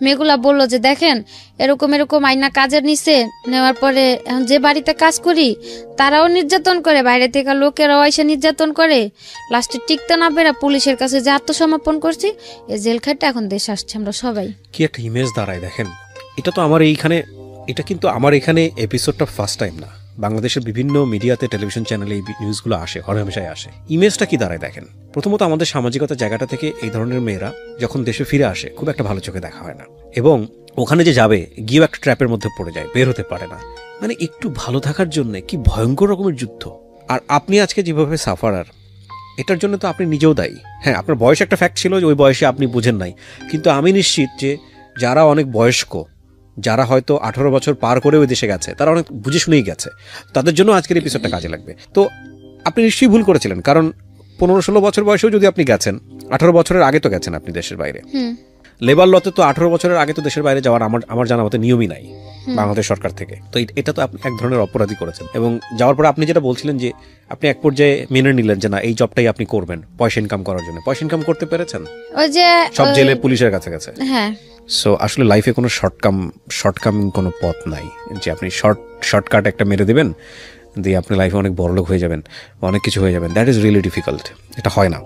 মেয়েগুলা বললো যে দেখেন এরকম এরকম আইনা কাজের নিচে নেওয়ার পরে এখন যে বাড়িতে কাজ করি তারাও নির্যাতন করে, বাইরে থেকে লোকেরাও এসে নির্যাতন করে, লাস্টে টিকতে না পেরে পুলিশের কাছে যে আত্মসমর্পণ করছি, এই জেল খাটটা এখন দেশে আসছে আমরা সবাই। কি একটা ইমেজ দাঁড়ায় দেখেন। এটা তো আমার এইখানে, এটা কিন্তু আমার এখানে এপিসোডটা ফার্স্ট টাইম না, বাংলাদেশের বিভিন্ন মিডিয়াতে, টেলিভিশন চ্যানেলে এই নিউজগুলো আসে, হরহামেশাই আসে। ইমেজটা কি দাঁড়ায় দেখেন। প্রথমত আমাদের সামাজিকতার জায়গাটা থেকে এই ধরনের মেয়েরা যখন দেশে ফিরে আসে খুব একটা ভালো চোখে দেখা হয় না, এবং ওখানে যে যাবে গিয়েও একটা ট্র্যাপের মধ্যে পড়ে যায়, বের হতে পারে না। মানে একটু ভালো থাকার জন্য কি ভয়ঙ্কর রকমের যুদ্ধ। আর আপনি আজকে যেভাবে সাফারার, এটার জন্য তো আপনি নিজেও দায়ী। হ্যাঁ, আপনার বয়স একটা ফ্যাক্ট ছিল যে ওই বয়সে আপনি বুঝেন নাই, কিন্তু আমি নিশ্চিত যে যারা অনেক বয়স্ক, যারা হয়তো 18 বছর পার করে ওই দেশে গেছে, তারা অনেক বুঝে শুনেই গেছে, তাদের জন্য আজকের এপিসোডটা কাজে লাগবে। তো আপনি নিশ্চয়ই ভুল করেছিলেন, কারণ 15-16 বছর বয়সেও যদি আপনি গেছেন, 18 বছরের আগে তো গেছেন আপনি দেশের বাইরে। লেবার লতে তো 18 বছরের আগে তো দেশের বাইরে যাওয়ার আমার জানা মতে নিয়মই নাই বাংলাদেশ সরকার থেকে। তো এটা তো আপনি এক ধরনের অপরাধী করেছেন। এবং যাওয়ার পরে আপনি যেটা বলছিলেন যে আপনি এক পর্যায়ে মেনে নিলেন যে না, এই জবটাই আপনি করবেন পয়সা ইনকাম করার জন্য। পয়সা ইনকাম করতে পেরেছেন ওই যে সব জেলে পুলিশের কাছে গেছে। হ্যাঁ, সো আসলে লাইফে কোনো শর্টকামিং কোনো পথ নাই যে আপনি শর্টকাট একটা মেরে দেবেন দিয়ে আপনি লাইফে অনেক বড়লোক হয়ে যাবেন, অনেক কিছু হয়ে যাবেন। That is really difficult. এটা হয় না।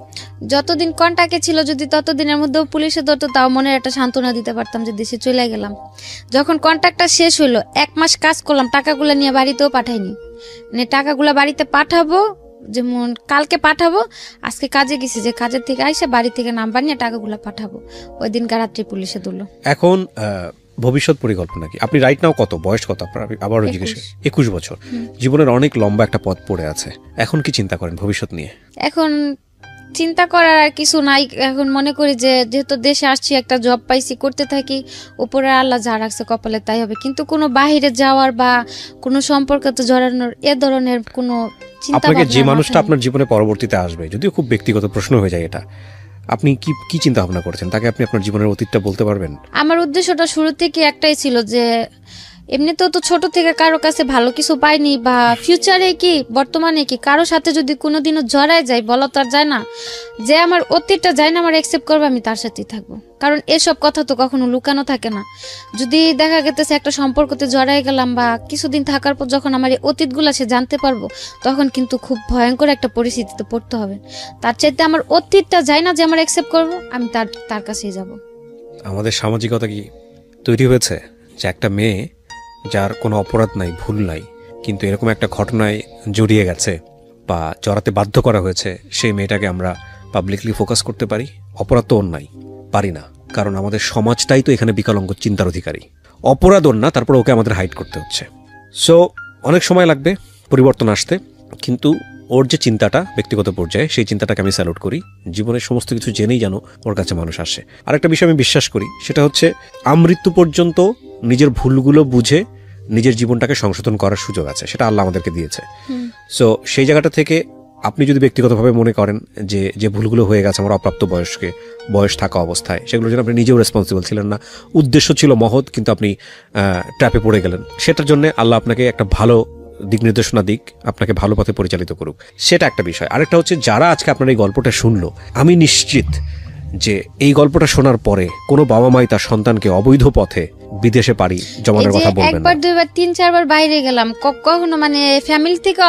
যতদিন কন্টাক্টে ছিল, যদি ততদিনের মধ্যেও পুলিশে ধরতো, তাও মনের একটা সান্ত্বনা দিতে পারতাম যে দেশে চলে গেলাম। যখন কন্ট্রাক্টটা শেষ হইলো, 1 মাস কাজ করলাম, টাকাগুলো নিয়ে বাড়িতেও পাঠাইনি। মানে টাকাগুলো বাড়িতে পাঠাবো, যেমন কালকে পাঠাবো, আজকে কাজে গেছি, যে কাজের থেকে আইসে বাড়ি থেকে নাম্বার নিয়ে টাকাগুলো পাঠাবো, ওই দিন রাত্রে পুলিশে ধরলো। এখন ভবিষ্যৎ পরিকল্পনা কি? আপনি রাইট নাও কত বয়স, কত আপনার? আবারও জিজ্ঞেস। 21 বছর। জীবনের অনেক লম্বা একটা পথ পড়ে আছে। এখন কি চিন্তা করেন ভবিষ্যৎ নিয়ে? এখন চিন্তা করার আর কিছু নাই। এখন মনে করি যে যেহেতু দেশে আসছি, একটা জব পাইছি, করতে থাকি, উপরে আল্লাহ যা রাখছে কপালে তাই হবে। কিন্তু কোনো বাহিরে যাওয়ার বা কোনো সম্পর্কতে জড়ানোর এ ধরনের কোনো চিন্তা। আপনাকে যে মানুষটা আপনার জীবনে পরবর্তীতে আসবে, যদিও খুব ব্যক্তিগত প্রশ্ন হয়ে যায় এটা, আপনি কি চিন্তা ভাবনা করেছেন? তাকে আপনি আপনার জীবনের অতীতটা বলতে পারবেন? আমার উদ্দেশ্যটা শুরু থেকে একটাই ছিল যে এমনিতেও তো ছোট থেকে কারো কাছে ভালো কিছু পাইনি, বা ফিউচারে কি বর্তমানে কি কারো সাথে যদি কোনোদিনও জড়ায় যায়, বলা তো আর যায় না যে আমার অতীতটা যায় না আমার অ্যাকসেপ্ট করবে, আমি তার সাথেই থাকবো। কারণ এসব কথা তো কখনো লুকানো থাকে না। যদি দেখা গেছে একটা সম্পর্কতে জড়াই গেলাম, বা কিছুদিন থাকার পর যখন আমার এই অতীতগুলো সে জানতে পারবো, তখন কিন্তু খুব ভয়ঙ্কর একটা পরিস্থিতিতে পড়তে হবে। তার চাইতে আমার অতীতটা যায় না যে আমার অ্যাকসেপ্ট করবো, আমি তার কাছেই যাব। আমাদের সামাজিকতা কি তৈরি হয়েছে যে একটা মেয়ে যার কোনো অপরাধ নাই, ভুল নাই, কিন্তু এরকম একটা ঘটনায় জড়িয়ে গেছে বা জড়াতে বাধ্য করা হয়েছে, সেই মেয়েটাকে আমরা পাবলিকলি ফোকাস করতে পারি? অপরাধ তো ওর নাই, পারি না, কারণ আমাদের সমাজটাই তো এখানে বিকলাঙ্গ চিন্তার অধিকারী। অপরাধ ওর না, তারপর ওকে আমাদের হাইড করতে হচ্ছে। সো অনেক সময় লাগবে পরিবর্তন আসতে, কিন্তু ওর যে চিন্তাটা ব্যক্তিগত পর্যায়ে, সেই চিন্তাটাকে আমি স্যালুট করি। জীবনের সমস্ত কিছু জেনেই যেন ওর কাছে মানুষ আসে। আরেকটা বিষয় আমি বিশ্বাস করি, সেটা হচ্ছে আমৃত্যু পর্যন্ত নিজের ভুলগুলো বুঝে নিজের জীবনটাকে সংশোধন করার সুযোগ আছে, সেটা আল্লাহ আমাদেরকে দিয়েছে। সো সেই জায়গাটা থেকে আপনি যদি ব্যক্তিগতভাবে মনে করেন যে ভুলগুলো হয়ে গেছে আমার অপ্রাপ্ত বয়স থাকা অবস্থায়, সেগুলোর জন্য আপনি নিজেও রেসপন্সিবল ছিলেন না, উদ্দেশ্য ছিল মহৎ, কিন্তু আপনি ট্র্যাপে পড়ে গেলেন, সেটার জন্য আল্লাহ আপনাকে একটা ভালো দিক নির্দেশনা দিক, আপনাকে ভালো পথে পরিচালিত করুক, সেটা একটা বিষয়। আরেকটা হচ্ছে, যারা আজকে আপনার এই গল্পটা শুনলো, আমি নিশ্চিত যে এই গল্পটা শোনার পরে কোনো বাবা মাই তার সন্তানকে অবৈধ পথে বিদেশে পাড়ি জমানোর কথা বলবেন না। একবার 2বার 3-4 বার বাইরে গেলাম, কখনো মানে ফ্যামিলি থেকে